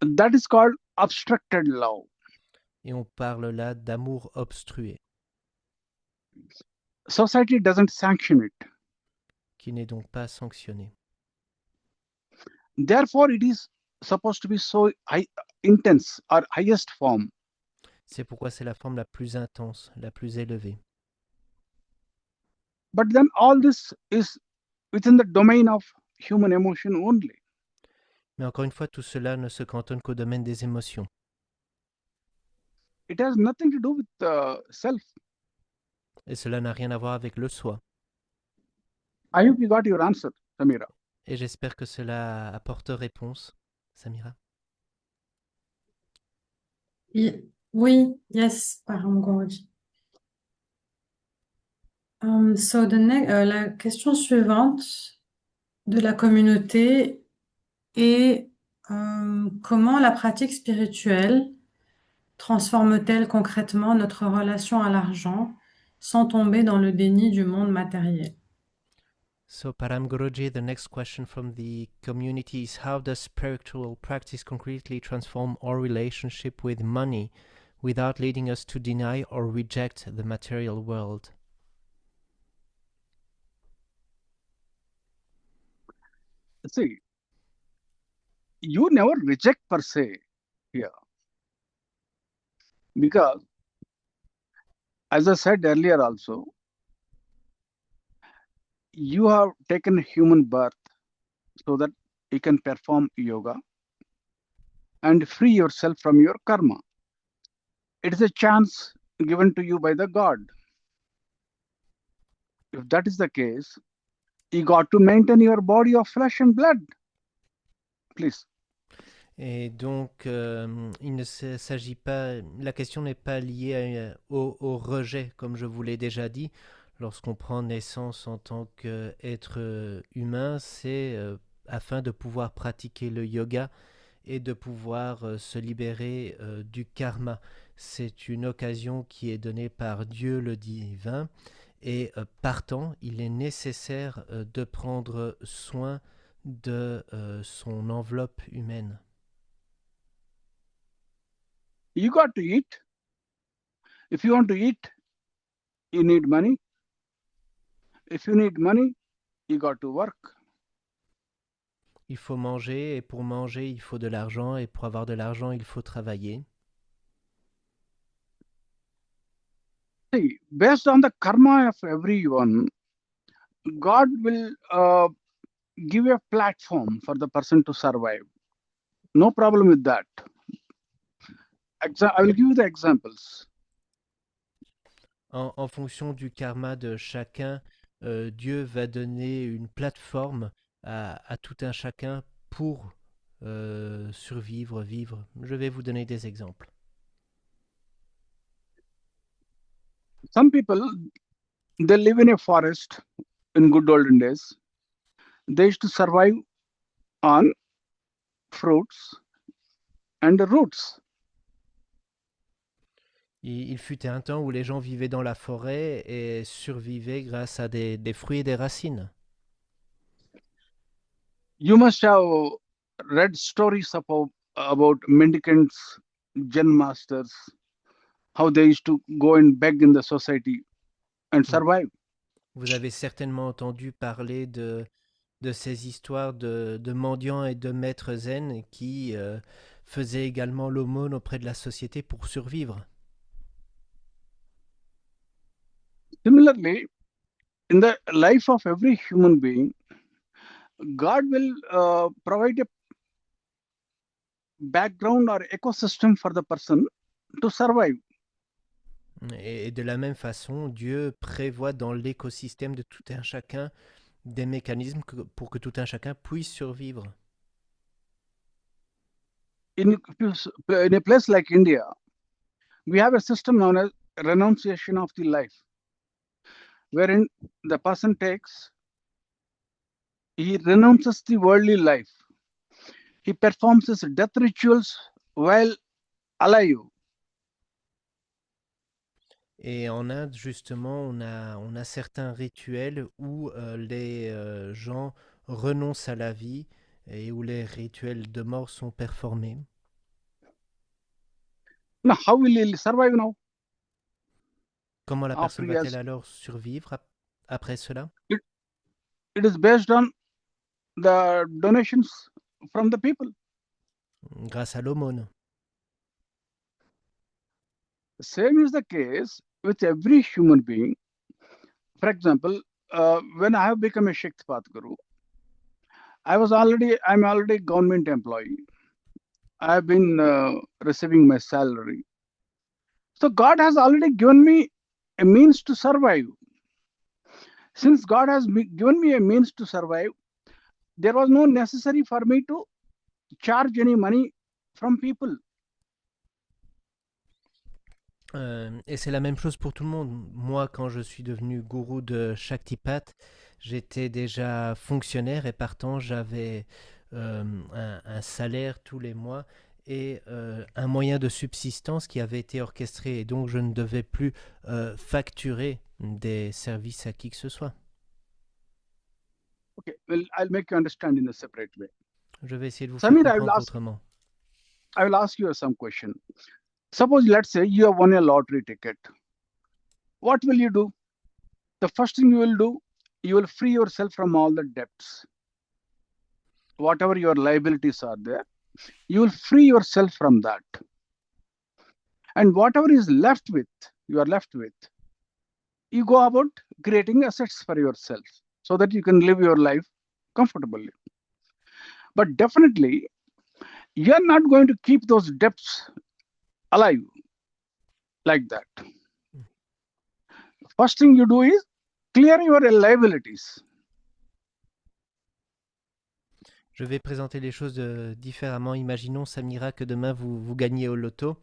That is called obstructed love. Et on parle là d'amour obstrué, Society doesn't sanction it. qui n'est donc pas sanctionné. Therefore, it is supposed to be so intense or highest form. C'est pourquoi c'est la forme la plus intense, la plus élevée. But then all this is within the domain of human emotion only. Mais encore une fois, tout cela ne se cantonne qu'au domaine des émotions. It has nothing to do with self. Et cela n'a rien à voir avec le soi. I hope you got your answer, Samira. Et j'espère que cela apporte réponse, Samira. Oui, yes, paramguruji. So la question suivante de la communauté est comment la pratique spirituelle transforme-t-elle concrètement notre relation à l'argent sans tomber dans le déni du monde matériel? So, Paramguruji, the next question from the community is how does spiritual practice concretely transform our relationship with money without leading us to deny or reject the material world? See, you never reject per se here. Because, as I said earlier also, you have taken human birth so that you can perform yoga and free yourself from your karma. It is a chance given to you by the God. If that is the case, you got to maintain your body of flesh and blood. Please. Et donc, il ne s'agit pas, la question n'est pas liée au rejet, comme je vous l'ai déjà dit. Lorsqu'on prend naissance en tant qu'être humain, c'est afin de pouvoir pratiquer le yoga et de pouvoir se libérer du karma. C'est une occasion qui est donnée par Dieu le divin et partant, il est nécessaire de prendre soin de son enveloppe humaine. You got to eat. If you want to eat, you need money. If you need money, you got to work. Il faut manger et pour manger, il faut de l'argent et pour avoir de l'argent, il faut travailler. See, based on the karma of everyone, God will give a platform for the person to survive. No problem with that. I will give you the examples. En fonction du karma de chacun, Dieu va donner une plateforme à tout un chacun pour survivre, vivre. Je vais vous donner des exemples. Some people, they live in a forest in good olden days. They used to survive on fruits and roots. Il fut un temps où les gens vivaient dans la forêt et survivaient grâce à des fruits et des racines. You must have read stories about mendicants, Zen masters, how they used to go and beg in the society and survive. Vous avez certainement entendu parler de ces histoires de mendiants et de maîtres zen qui faisaient également l'aumône auprès de la société pour survivre. Similarly, in the life of every human being, God will provide a background or ecosystem for the person to survive. Et de la même façon, Dieu prévoit dans l'écosystème de tout un chacun des mécanismes pour que tout un chacun puisse survivre. In a place like India, we have a system known as renunciation of the life, wherein the person he renounces the worldly life. He performs his death rituals while alive. Et en Inde, justement, on a certains rituels où les gens renoncent à la vie et où les rituels de mort sont performés. Now, how will he survive now? Comment la After personne he va-t-elle has, alors survivre après cela? it is based on the donations from the people. Grâce à l'aumône. Same is the case with every human being. For example, when I have become a Shaktipat Guru, I'm already government employee. I have been receiving my salary. So God has already given me a means to survive. Since God has given me a means to survive, there was no necessary for me to charge any money from people. Et c'est la même chose pour tout le monde. Moi, quand je suis devenu gourou de Shaktipat, j'étais déjà fonctionnaire et partant, j'avais un salaire tous les mois et un moyen de subsistance qui avait été orchestré. Et donc, je ne devais plus facturer des services à qui que ce soit. Okay, well, I'll make you understand in a separate way. Je vais essayer de vous Samir, faire comprendre autrement. I will ask you some question. Suppose, let's say you have won a lottery ticket. What will you do? The first thing you will do, you will free yourself from all the debts. Whatever your liabilities are there, you will free yourself from that. And whatever is left with, you are left with, you go about creating assets for yourself so that you can live your life comfortably. But definitely, you are not going to keep those debts alive like that. First thing you do is clear your liabilities. Je vais présenter les choses différemment. Imaginons, Samira, que demain vous gagnez au loto.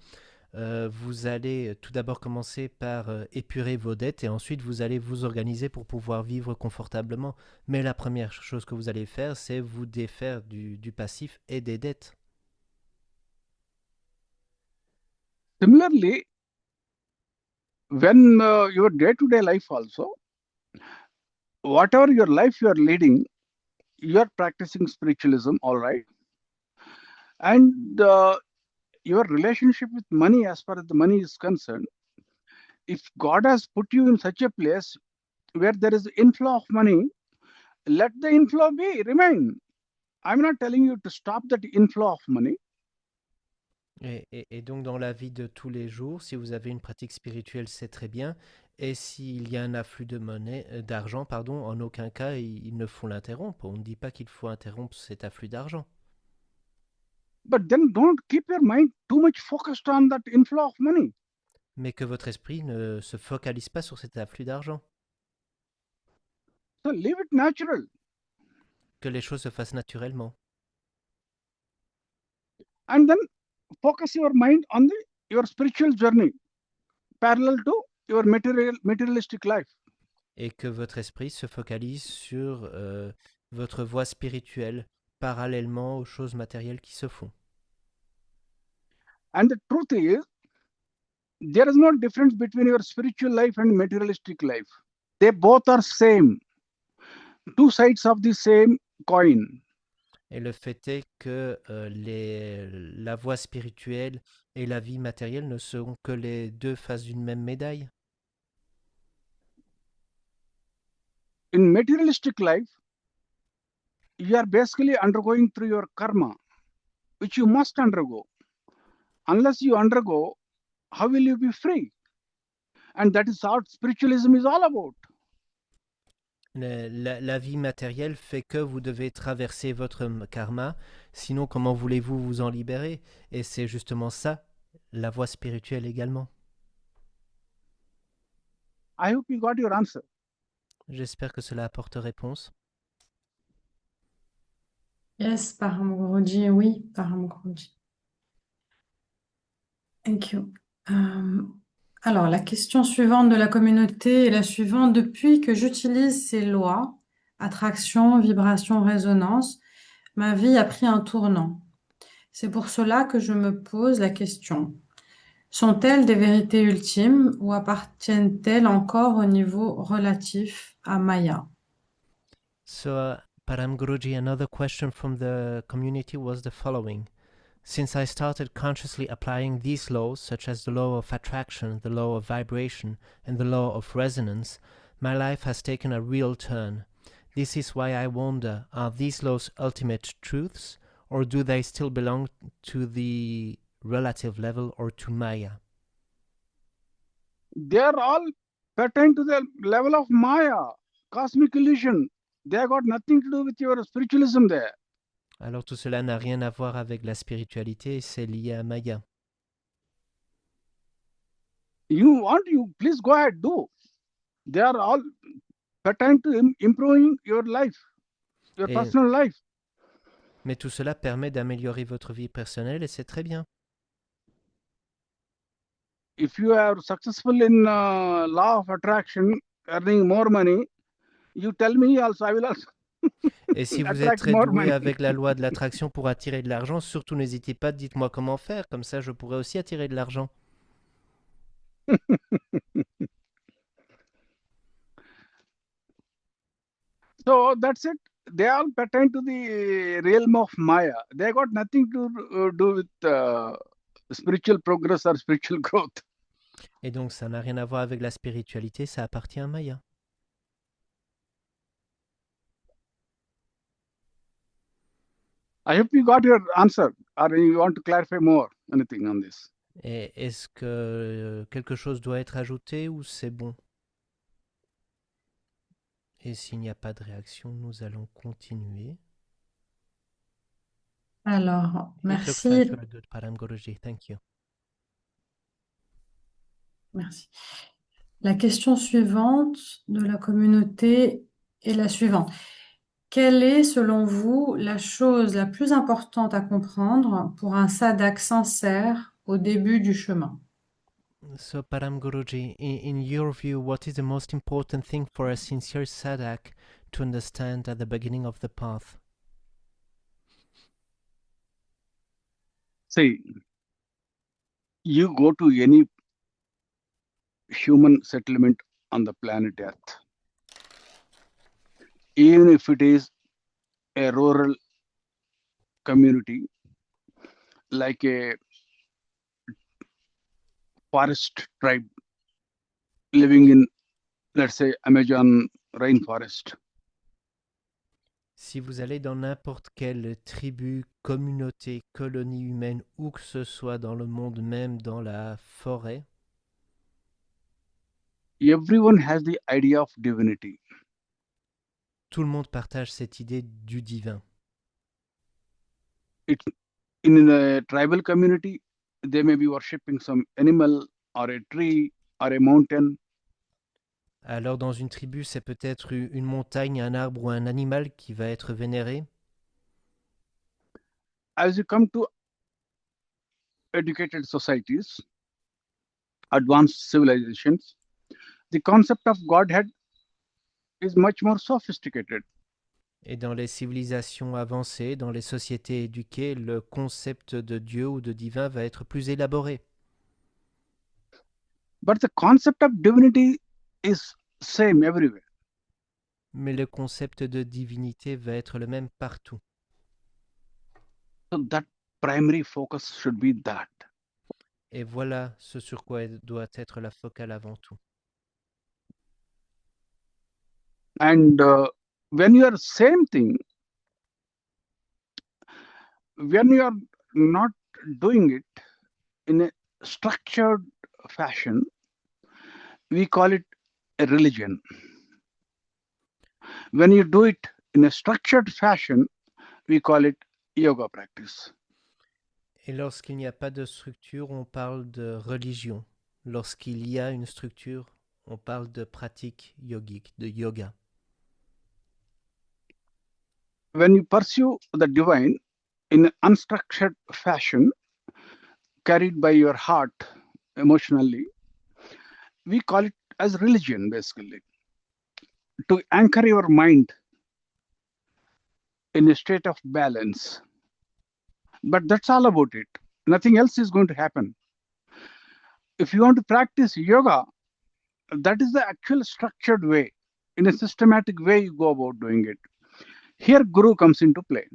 Vous allez tout d'abord commencer par épurer vos dettes et ensuite vous allez vous organiser pour pouvoir vivre confortablement. Mais la première chose que vous allez faire, c'est vous défaire du passif et des dettes. Similarly, when your day-to-day life also, whatever your life you are leading, you are practicing spiritualism, all right, and your relationship with money, as far as the money is concerned, if God has put you in such a place where there is inflow of money, let the inflow be, remain. I'm not telling you to stop that inflow of money. Et donc dans la vie de tous les jours, si vous avez une pratique spirituelle, c'est très bien. Et s'il y a un afflux de monnaie, d'argent, pardon, en aucun cas il ne faut l'interrompre. On ne dit pas qu'il faut interrompre cet afflux d'argent. But then don't keep your mind too much focused on that inflow of money. Mais que votre esprit ne se focalise pas sur cet afflux d'argent. So leave it natural. Que les choses se fassent naturellement. And then focus your mind on your spiritual journey, parallel to your materialistic life. Et que votre esprit se focalise sur votre voie spirituelle, parallèlement aux choses matérielles qui se font. And the truth is, there is no difference between your spiritual life and materialistic life. They both are same, two sides of the same coin. Et le fait est que la voie spirituelle et la vie matérielle ne seront que les deux faces d'une même médaille. In materialistic life, you are basically undergoing through your karma, which you must undergo. Unless you undergo, how will you be free? And that is what spiritualism is all about. La vie matérielle fait que vous devez traverser votre karma, sinon comment voulez-vous vous en libérer? Et c'est justement ça, la voie spirituelle également. I hope you got your answer. J'espère que cela apporte réponse. Yes, paramguruji, oui, paramguruji. Thank you. Alors, la question suivante de la communauté est la suivante. Depuis que j'utilise ces lois, attraction, vibration, résonance, ma vie a pris un tournant. C'est pour cela que je me pose la question. Sont-elles des vérités ultimes ou appartiennent-elles encore au niveau relatif à Maya? So, Param Guruji, another question from the community was the following. Since I started consciously applying these laws, such as the law of attraction, the law of vibration, and the law of resonance, my life has taken a real turn. This is why I wonder, are these laws ultimate truths, or do they still belong to the relative level or to Maya? They are all pertain to the level of Maya, cosmic illusion. They have got nothing to do with your spiritualism there. Alors tout cela n'a rien à voir avec la spiritualité, c'est lié à Maya. You please go ahead, do. They are all pertain to improving your life, your Et, personal life. mais tout cela permet d'améliorer votre vie personnelle et c'est très bien. If you are successful in law of attraction, earning more money, you tell me also, I will also Et si vous êtes attract très more doué money. avec la loi de l'attraction pour attirer de l'argent, surtout n'hésitez pas, dites-moi comment faire, comme ça je pourrais aussi attirer de l'argent. So that's it. They all pertain to the realm of Maya. They got nothing to do with spiritual progress or spiritual growth. Et donc ça n'a rien à voir avec la spiritualité, ça appartient à Maya. I hope you got your answer, or you want to clarify more anything on this. Et est-ce que quelque chose doit être ajouté ou c'est bon? Et s'il n'y a pas de réaction, nous allons continuer. Alors, It looks like merci. we're good, Param Guruji. Thank you. Merci. La question suivante de la communauté est la suivante. Quelle est, selon vous, la chose la plus importante à comprendre pour un sadhak sincère au début du chemin? So, Paramguruji, in your view, what is the most important thing for a sincere sadhak to understand at the beginning of the path? See, you go to any human settlement on the planet Earth, even if it is a rural community like a forest tribe living in, let's say, Amazon rainforest. Si vous allez dans n'importe quelle tribu, communauté, colonie humaine, où que ce soit dans le monde, même dans la forêt, Everyone has the idea of divinity. tout le monde partage cette idée du divin. It's in a tribal community, they may be worshipping some animal or a tree or a mountain. Alors dans une tribu, c'est peut-être une montagne, un arbre ou un animal qui va être vénéré. As you come to educated societies, advanced civilizations, the concept of Godhead is much more sophisticated. Et dans les civilisations avancées, dans les sociétés éduquées, le concept de Dieu ou de divin va être plus élaboré. But the concept of divinity is same everywhere. Mais le concept de divinité va être le même partout. So that primary focus should be that. Et voilà ce sur quoi doit être la focale avant tout. And when you are same thing, when you are not doing it in a structured fashion, we call it a religion. When you do it in a structured fashion, we call it yoga practice. Et lorsqu'il n'y a pas de structure, on parle de religion. Lorsqu'il y a une structure, on parle de pratique yogique, de yoga. When you pursue the divine in an unstructured fashion, carried by your heart emotionally, we call it as religion, basically. To anchor your mind in a state of balance. But that's all about it. Nothing else is going to happen. If you want to practice yoga, that is the actual structured way. In a systematic way, you go about doing it. Here, Guru comes into play.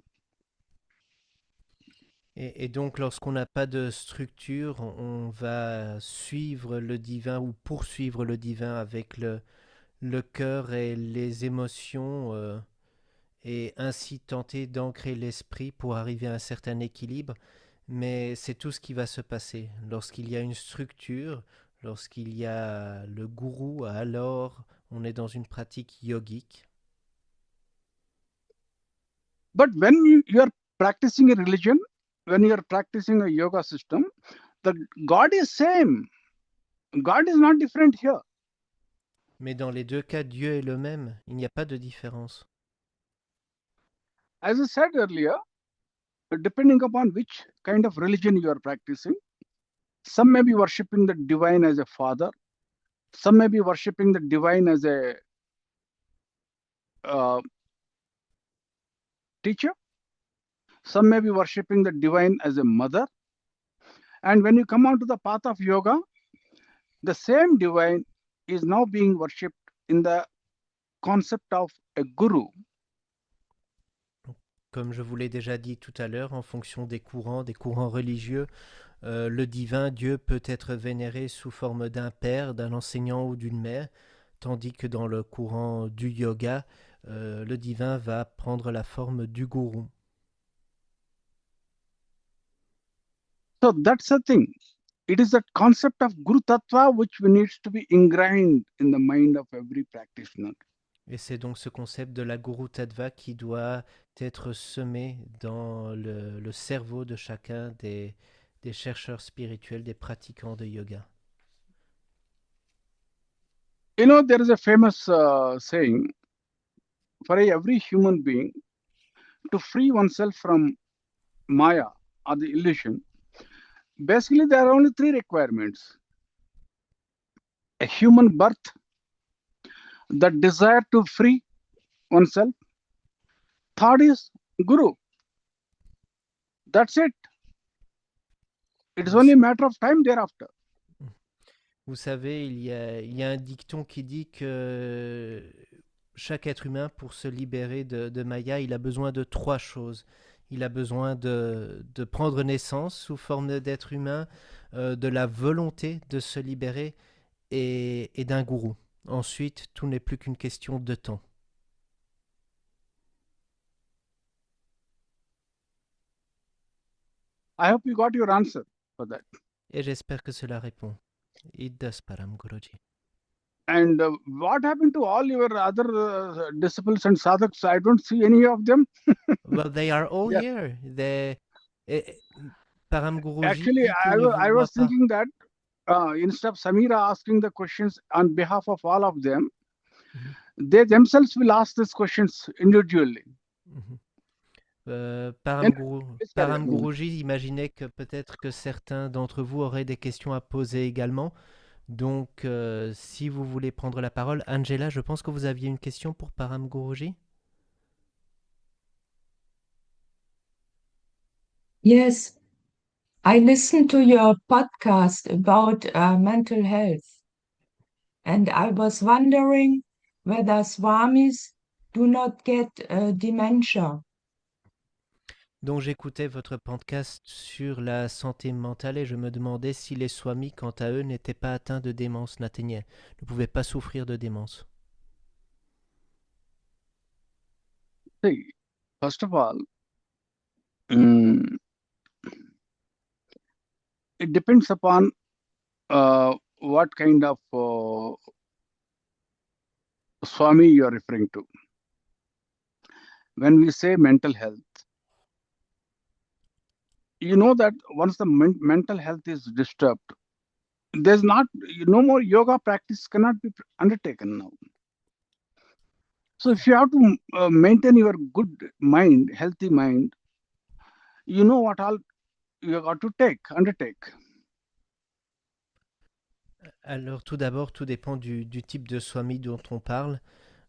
Et donc, lorsqu'on n'a pas de structure, on va suivre le divin ou poursuivre le divin avec le cœur et les émotions et ainsi tenter d'ancrer l'esprit pour arriver à un certain équilibre. Mais c'est tout ce qui va se passer. Lorsqu'il y a une structure, lorsqu'il y a le gourou, alors on est dans une pratique yogique. But when you are practicing a religion, when you are practicing a yoga system, the God is same. God is not different here. Mais dans les deux cas, Dieu est le même. Il n'y a pas de différence. As I said earlier, depending upon which kind of religion you are practicing, some may be worshipping the divine as a father, some may be worshipping the divine as a teacher, some may be worshipping the divine as a mother. And when you come onto the path of yoga, the same divine is now being worshipped in the concept of a guru. Comme je vous l'ai déjà dit tout à l'heure, en fonction des courants religieux, le divin, Dieu, peut être vénéré sous forme d'un père, d'un enseignant ou d'une mère, tandis que dans le courant du yoga, le divin va prendre la forme du gourou. So that's the thing. It is that concept of Guru Tattva which needs to be ingrained in the mind of every practitioner. Et c'est donc ce concept de la Guru Tattva qui doit être semé dans le cerveau de chacun des chercheurs spirituels, des pratiquants de yoga. You know, there is a famous saying, for every human being to free oneself from Maya or the illusion, basically there are only three requirements: a human birth, the desire to free oneself. Third is Guru. That's it. It is only a matter of time thereafter. Vous savez, il y a un dicton qui dit que chaque être humain, pour se libérer de Maya, il a besoin de trois choses. Il a besoin de prendre naissance sous forme d'être humain, de la volonté de se libérer et d'un gourou. Ensuite, tout n'est plus qu'une question de temps. I hope you got your answer for that. Et j'espère que cela répond. It does, paramguruji. And what happened to all your other disciples and sadhaks? I don't see any of them. Well, they are all Yeah. here. Paramguruji Actually, dit qu'il ne vous I voit was pas. thinking that instead of Samira asking the questions on behalf of all of them, they themselves will ask these questions individually. Paramguruji imaginait que peut-être que certains d'entre vous auraient des questions à poser également. Donc, si vous voulez prendre la parole, Angela, je pense que vous aviez une question pour Paramguruji. Yes, I listened to your podcast about mental health, and I was wondering whether Swamis do not get dementia. Donc, j'écoutais votre podcast sur la santé mentale et je me demandais si les swamis, quant à eux, n'étaient pas atteints de démence, ne pouvaient pas souffrir de démence. See, first of all, it depends upon what kind of Swami you are referring to. When we say mental health, you know that once the mental health is disturbed, there's no more yoga practice cannot be undertaken now. So if you have to maintain your good mind, healthy mind, you know what all you got to undertake. Alors, tout d'abord, tout dépend du type de swami dont on parle.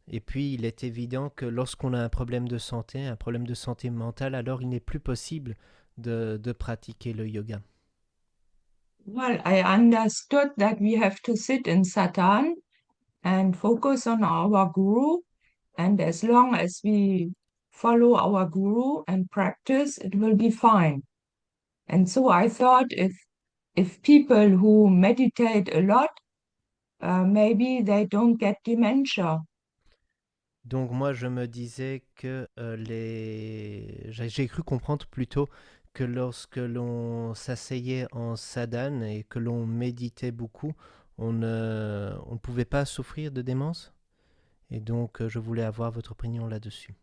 Et puis, il est évident que lorsqu'on a un problème de santé mentale, alors il n'est plus possible de pratiquer le yoga. Well, I understood that we have to sit in Satan and focus on our guru, and as long as we follow our guru and practice, it will be fine. And so I thought if people who meditate a lot, maybe they don't get dementia. Donc moi, je me disais que j'ai cru comprendre plutôt que lorsque l'on s'asseyait en sadhana et que l'on méditait beaucoup, on ne pouvait pas souffrir de démence. Et donc, je voulais avoir votre opinion là-dessus.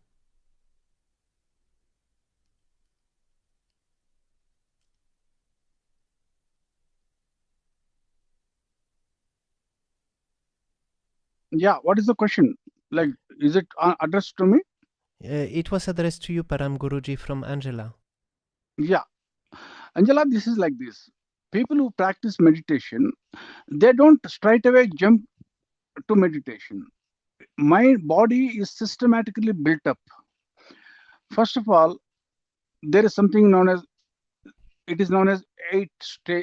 Yeah, what is the question? Like, is it addressed to me? It was addressed to you, Param Guruji, from Angela. Yeah. Angela, this is like this. People who practice meditation, they don't straight away jump to meditation. My body is systematically built up. First of all, there is something known as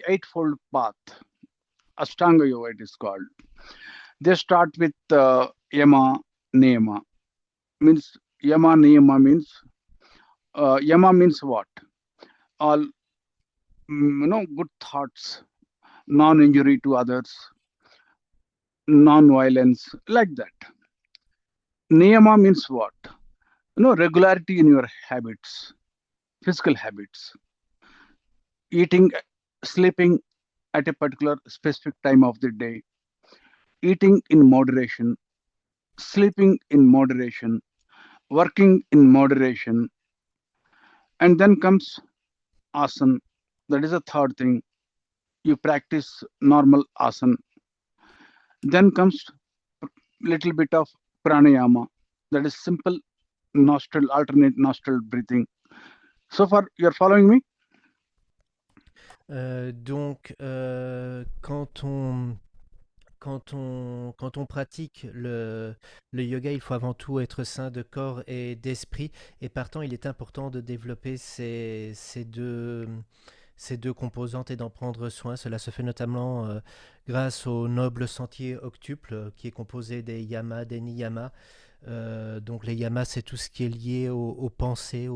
eightfold path. Ashtanga Yoga it is called. They start with Yama, Niyama. Means Yama, Niyama means Yama means what? All good thoughts, non-injury to others, non-violence, like that. Niyama means what? Regularity in your habits, physical habits. Eating, sleeping at a particular specific time of the day. Eating in moderation, sleeping in moderation, working in moderation. And then comes asana. That is the third thing. You practice normal asana. Then comes little bit of pranayama. That is simple nostril, alternate nostril breathing. So far, you're following me? Donc, quand on pratique le yoga, il faut avant tout être sain de corps et d'esprit. Et partant, il est important de développer ces deux composantes et d'en prendre soin. Cela se fait notamment grâce au noble sentier octuple qui est composé des yamas, des niyamas. Donc les yamas, c'est tout ce qui est lié aux pensées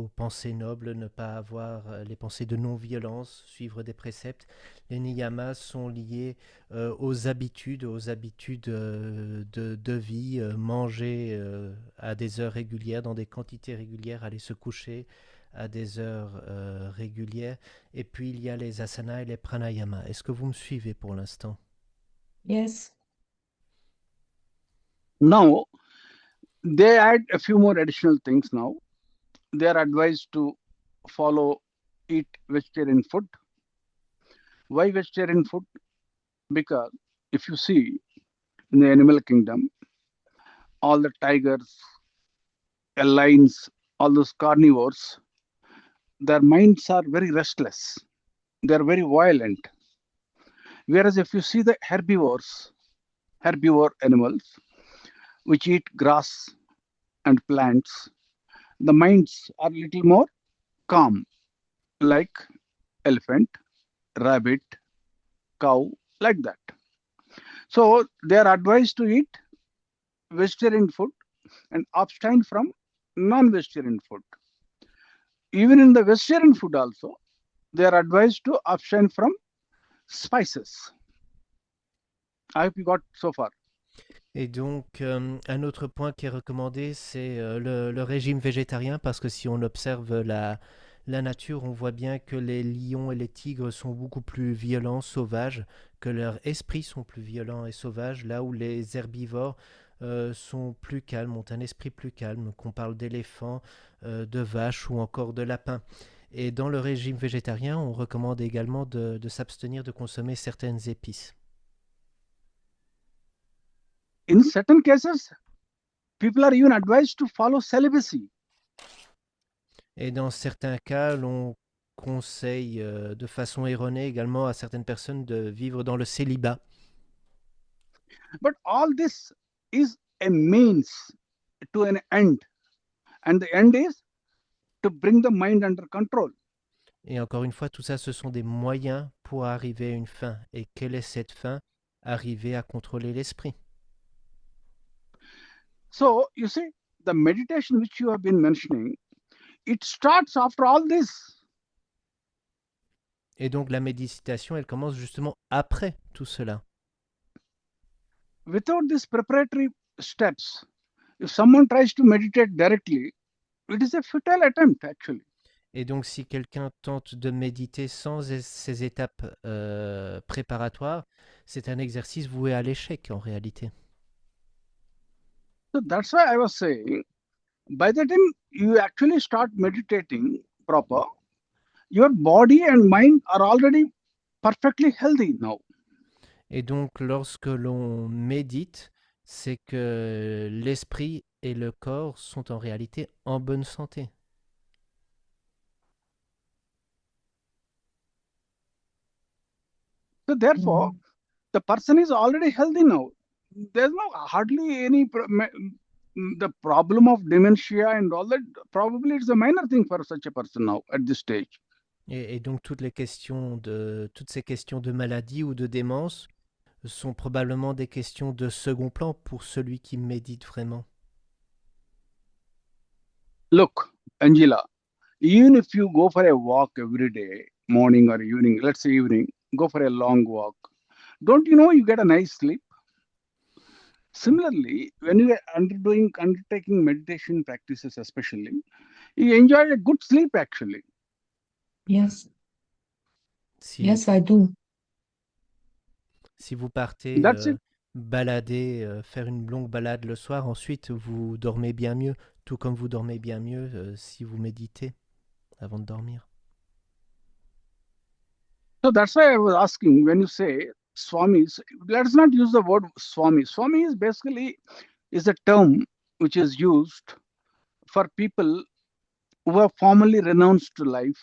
nobles, ne pas avoir les pensées de non-violence, suivre des préceptes. Les niyamas sont liés aux habitudes de vie, manger à des heures régulières, dans des quantités régulières, aller se coucher à des heures régulières. Et puis il y a les asanas et les pranayamas. Est-ce que vous me suivez pour l'instant? Yes. Now, they add a few more additional things now. They are advised to follow, eat vegetarian food. Why vegetarian food? Because if you see in the animal kingdom, all the tigers, lions, all those carnivores, their minds are very restless. They are very violent. Whereas if you see the herbivore animals, which eat grass and plants, the minds are a little more calm, like elephant, rabbit, cow, like that. So they are advised to eat vegetarian food and abstain from non-vegetarian food. Even in the vegetarian food also, they are advised to abstain from spices. I hope you got so far. Et donc, un autre point qui est recommandé, c'est le régime végétarien, parce que si on observe la nature, on voit bien que les lions et les tigres sont beaucoup plus violents, sauvages, que leurs esprits sont plus violents et sauvages, là où les herbivores sont plus calmes, ont un esprit plus calme, qu'on parle d'éléphants, de vaches ou encore de lapins. Et dans le régime végétarien, on recommande également de s'abstenir de consommer certaines épices. In certain cases, people are even advised to follow celibacy. Et dans certains cas, l'on conseille de façon erronée également à certaines personnes de vivre dans le célibat. But all this is a means to an end. And the end is to bring the mind under control. Et encore une fois, tout ça, ce sont des moyens pour arriver à une fin. Et quelle est cette fin? Arriver à contrôler l'esprit. So, you see, the meditation which you have been mentioning, it starts after all this. Et donc la méditation, elle commence justement après tout cela. Without these preparatory steps, if someone tries to meditate directly, it is a futile attempt actually. Et donc si quelqu'un tente de méditer sans ces étapes préparatoires, c'est un exercice voué à l'échec en réalité. So that's why I was saying, by the time you actually start meditating proper, your body and mind are already perfectly healthy now. Et donc lorsque l'on médite, c'est que l'esprit et le corps sont en réalité en bonne santé. So therefore, the person is already healthy now. There's no hardly any the problem of dementia and all that. Probably it's a minor thing for such a person now at this stage. Et donc toutes ces questions de maladie ou de démence sont probablement des questions de second plan pour celui qui médite vraiment. Look, Angela, even if you go for a walk every day, morning or evening, let's say evening, go for a long walk, don't you know you get a nice sleep? Similarly, when you are undertaking meditation practices, especially, you enjoy a good sleep actually. Yes. Si, Yes, I do. si vous partez That's it. balader, faire une longue balade le soir, ensuite vous dormez bien mieux, tout comme vous dormez bien mieux si vous méditez avant de dormir. So that's why I was asking, when you say Swamis, let's not use the word Swami. Swami is basically is a term which is used for people who have formally renounced life.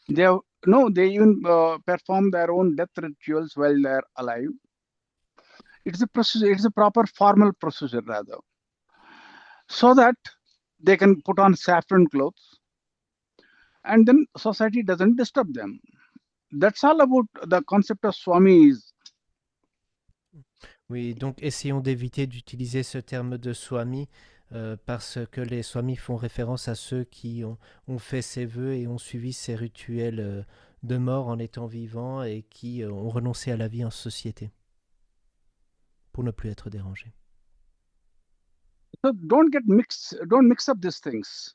They have, no, they even perform their own death rituals while they are alive. It's a procedure. It's a proper formal procedure rather, so that they can put on saffron clothes, and then society doesn't disturb them. That's all about the concept of Swamis. Oui, donc essayons d'éviter d'utiliser ce terme de swami parce que les swamis font référence à ceux qui ont fait ces vœux et ont suivi ces rituels de mort en étant vivants et qui ont renoncé à la vie en société pour ne plus être dérangés. So don't mix up these things.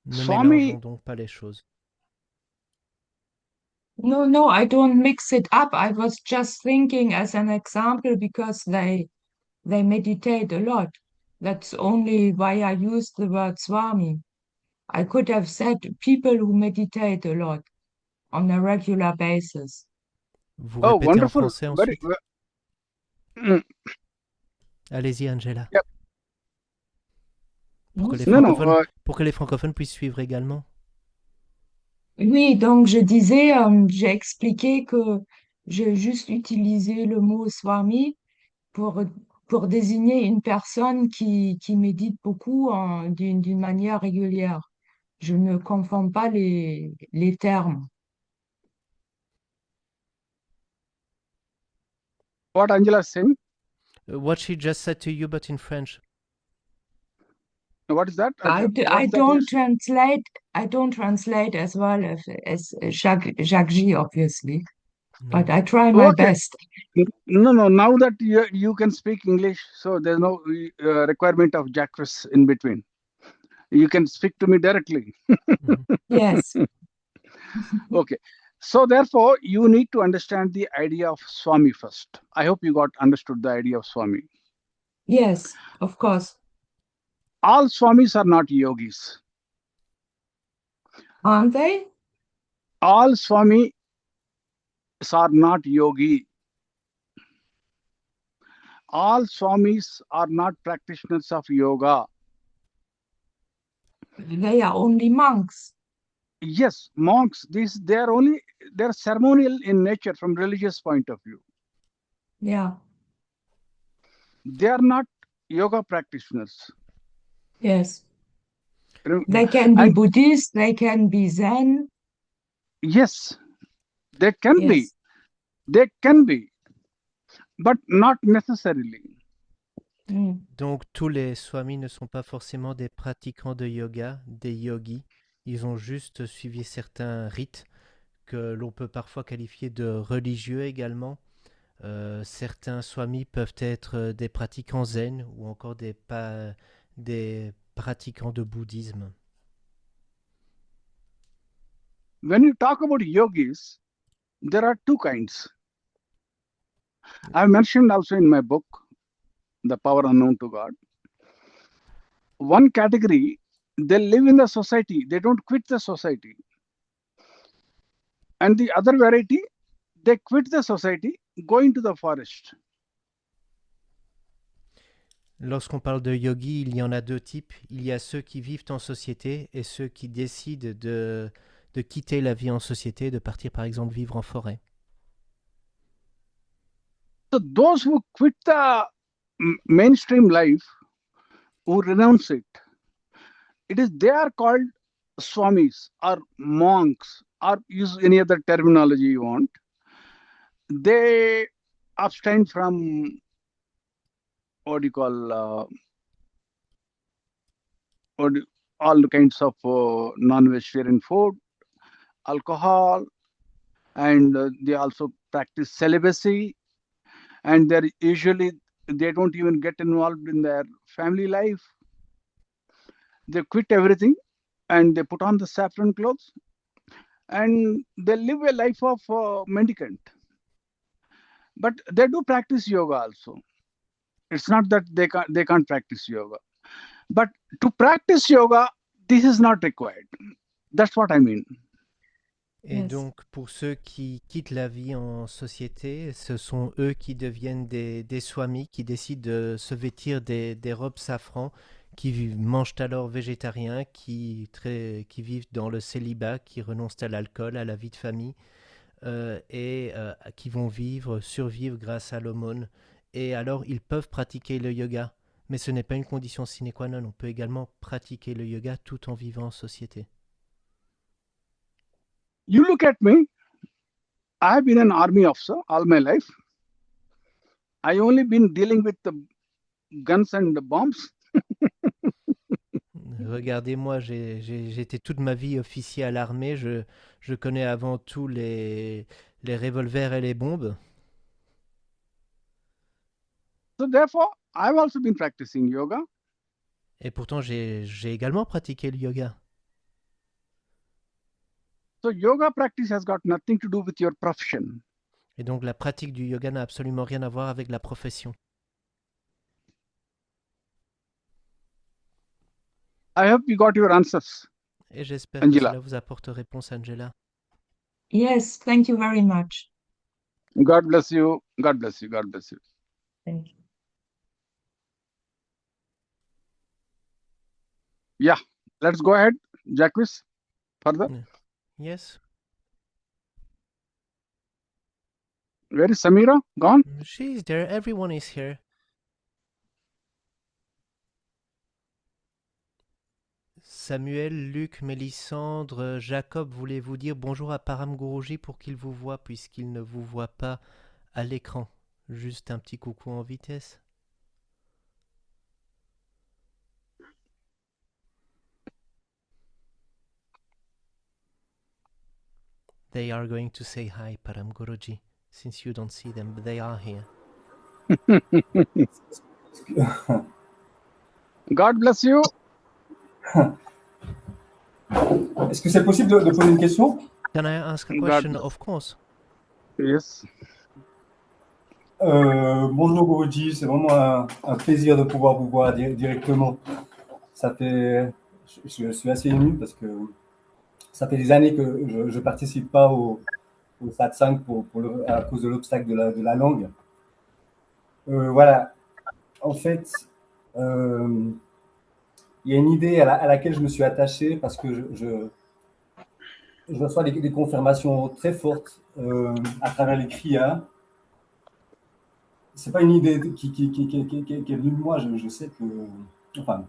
Ne Swami, mélangeons donc pas les choses. No, I don't mix it up. I was just thinking as an example because they meditate a lot. That's only why I used the word Swami. I could have said people who meditate a lot on a regular basis. Vous oh, répétez en wonderful. français Very, ensuite? Allez-y, Angela. Yep. Pour que, les No, francophones, pour que les francophones puissent suivre également. Oui, donc je disais, j'ai expliqué que j'ai juste utilisé le mot Swami pour, pour désigner une personne qui médite beaucoup d'une manière régulière. Je ne confonds pas les termes. what Angela is saying? What she just said to you, but in French. What is that? I What's that? don't translate as well as Jacques G, obviously, No. but I try my Okay. best. No. Now that you can speak English, so there's no requirement of Jacques in between. You can speak to me directly. Yes. Okay. So therefore, you need to understand the idea of Swami first. I hope you got understood the idea of Swami. Yes, of course. All Swamis are not yogis. Aren't they? All Swamis are not yogi. All Swamis are not practitioners of yoga. They are only monks. Yes, monks. They're ceremonial in nature from religious point of view. Yeah. They are not yoga practitioners. Yes. They can be And Buddhist, they can be Zen. yes, they can be. Yes. They can be, but not necessarily. Donc tous les swamis ne sont pas forcément des pratiquants de yoga, des yogis. Ils ont juste suivi certains rites que l'on peut parfois qualifier de religieux également. Certains swamis peuvent être des pratiquants zen ou encore des pratiquants de bouddhisme. When you talk about yogis, there are two kinds. I've mentioned also in my book, The Power Unknown to God. One category, they live in the society. They don't quit the society. And the other variety, they quit the society, go into the forest. Lorsqu'on parle de yogi, il y en a deux types. Il y a ceux qui vivent en société et ceux qui décident de quitter la vie en société, de partir par exemple vivre en forêt. So those who quit the mainstream life, who renounce it, they are called swamis or monks, or use any other terminology you want. They abstain from what you call all kinds of non-vegetarian food, alcohol, and they also practice celibacy. And they don't even get involved in their family life. They quit everything and they put on the saffron clothes and they live a life of mendicant. But they do practice yoga also. It's not that they can't practice yoga. But to practice yoga, this is not required. That's what I mean. Et Yes. donc, pour ceux qui quittent la vie en société, ce sont eux qui deviennent des swamis, qui décident de se vêtir des robes safran, mangent alors végétarien, qui vivent dans le célibat, qui renoncent à l'alcool, à la vie de famille, qui vont survivre grâce à l'aumône. Et alors, ils peuvent pratiquer le yoga. Mais ce n'est pas une condition sine qua non. On peut également pratiquer le yoga tout en vivant en société. You look at me. I have been an army officer all my life. I only been dealing with the guns and the bombs. Regardez-moi, j'étais toute ma vie officier à l'armée. Je connais avant tout les revolvers et les bombes. So therefore, I've also been practicing yoga. Et pourtant, j'ai également pratiqué le yoga. So yoga practice has got nothing to do with your profession. Et donc, la pratique du yoga n'a absolument rien à voir avec la profession. I hope you got your answers, Et j'espère que Angela. cela vous apporte réponse, Angela. Yes, thank you very much. God bless you. God bless you. God bless you. Thank you. Yeah, let's go ahead, Jacques. Further. Yes? Where is Samira? Gone? She's there. Everyone is here. Samuel, Luc, Mélissandre, Jacob, voulez-vous dire bonjour à paramguruji pour qu'il vous voie puisqu'il ne vous voit pas à l'écran? Juste un petit coucou en vitesse. They are going to say hi, paramguruji, since you don't see them, but they are here. God bless you. Est-ce que c'est possible de poser une question? Can I ask a God question? bless. Of course. Yes. Bonjour Guruji, c'est vraiment un plaisir de pouvoir vous voir directement. Ça fait, je suis assez ému parce que ça fait des années que je participe pas au Satsang à cause de l'obstacle de la langue. Voilà, en fait, il y a une idée à laquelle je me suis attaché parce que je reçois des confirmations très fortes à travers les kriyas. C'est pas une idée qui est venue de moi. Je sais que, enfin,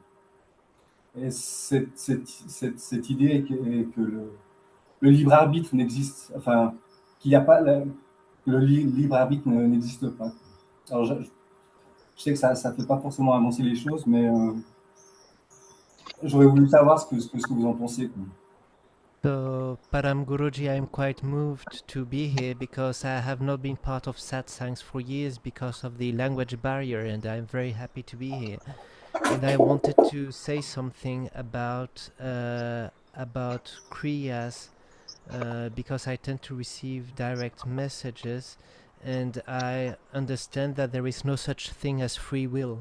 et cette idée est que le libre arbitre n'existe, enfin, qu'il n'y a pas que le libre arbitre n'existe pas. Alors, je sais que ça fait pas forcément avancer les choses, mais j'aurais voulu savoir ce que vous en pensez, quoi. So, Param Guruji, I'm quite moved to be here because I have not been part of satsangs for years because of the language barrier, and I'm very happy to be here. And I wanted to say something about Kriyas because I tend to receive direct messages, and I understand that there is no such thing as free will.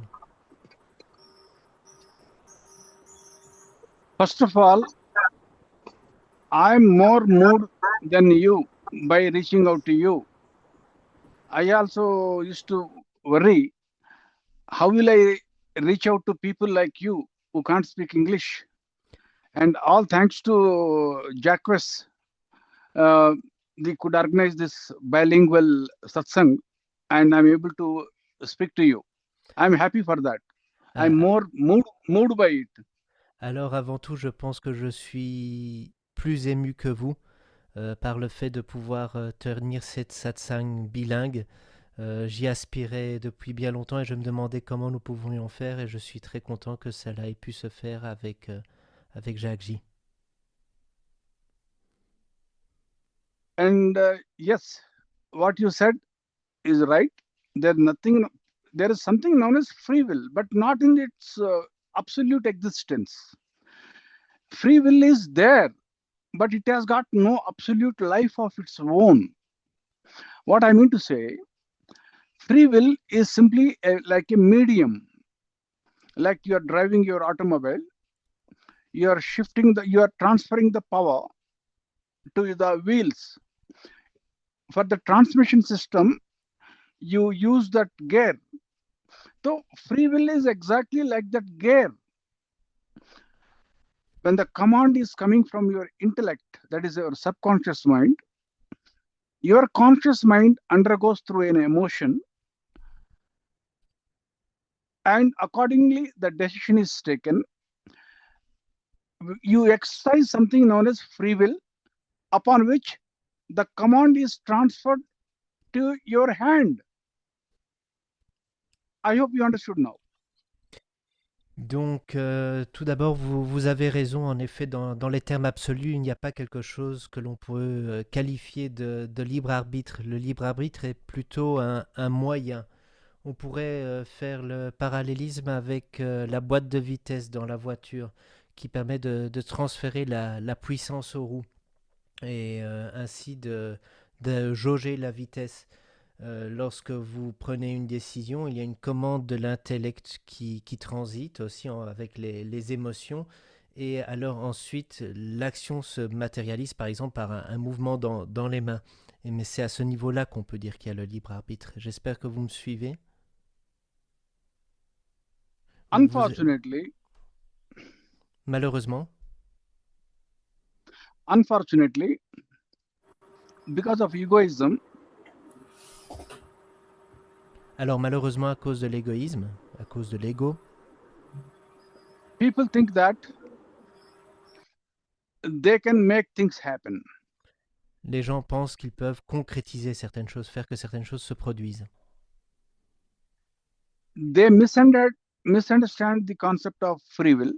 First of all, I'm more moved than you by reaching out to you. I also used to worry, how will I reach out to people like you who can't speak English? And all thanks to Jacques, they could organize this bilingual satsang, and I'm able to speak to you. I'm happy for that. I'm more moved by it. Alors avant tout, je pense que je suis plus ému que vous par le fait de pouvoir tenir cette satsang bilingue. J'y aspirais depuis bien longtemps et je me demandais comment nous pouvions faire, et je suis très content que cela ait pu se faire avec Jacques. And yes, what you said is right. There is something known as free will, but not in its absolute existence. Free will is there, but it has got no absolute life of its own. What I mean to say, free will is simply like a medium. Like you are driving your automobile, you are transferring the power to the wheels. For the transmission system, you use that gear. So free will is exactly like that gear. When the command is coming from your intellect, that is your subconscious mind, your conscious mind undergoes through an emotion, and accordingly the decision is taken. You exercise something known as free will, upon which the command is transferred to your hand. I hope you understood now. Donc, tout d'abord, vous avez raison, en effet, dans les termes absolus, il n'y a pas quelque chose que l'on peut qualifier de libre arbitre. Le libre arbitre est plutôt un moyen. On pourrait faire le parallélisme avec la boîte de vitesse dans la voiture qui permet de transférer la puissance aux roues et ainsi de jauger la vitesse. Lorsque vous prenez une décision, il y a une commande de l'intellect qui transite aussi avec les émotions. Et alors ensuite, l'action se matérialise par exemple par un mouvement dans les mains. Mais c'est à ce niveau-là qu'on peut dire qu'il y a le libre arbitre. J'espère que vous me suivez. Unfortunately, Malheureusement, because of egoism, alors malheureusement à cause de l'égoïsme, à cause de l'ego, people think that they can make things happen. les gens pensent qu'ils peuvent concrétiser certaines choses, faire que certaines choses se produisent. They misunderstand the concept of free will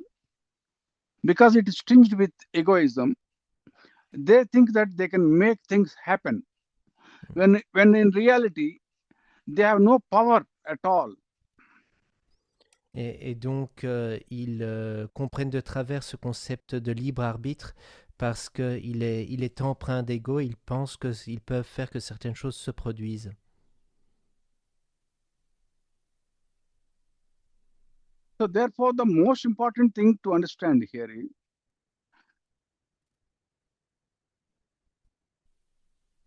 because it is tinged with egoism. They think that they can make things happen when in reality they have no power at all. Et donc, ils comprennent de travers ce concept de libre arbitre parce qu'il est empreint d'ego, ils pensent qu'ils peuvent faire que certaines choses se produisent. So therefore, the most important thing to understand here is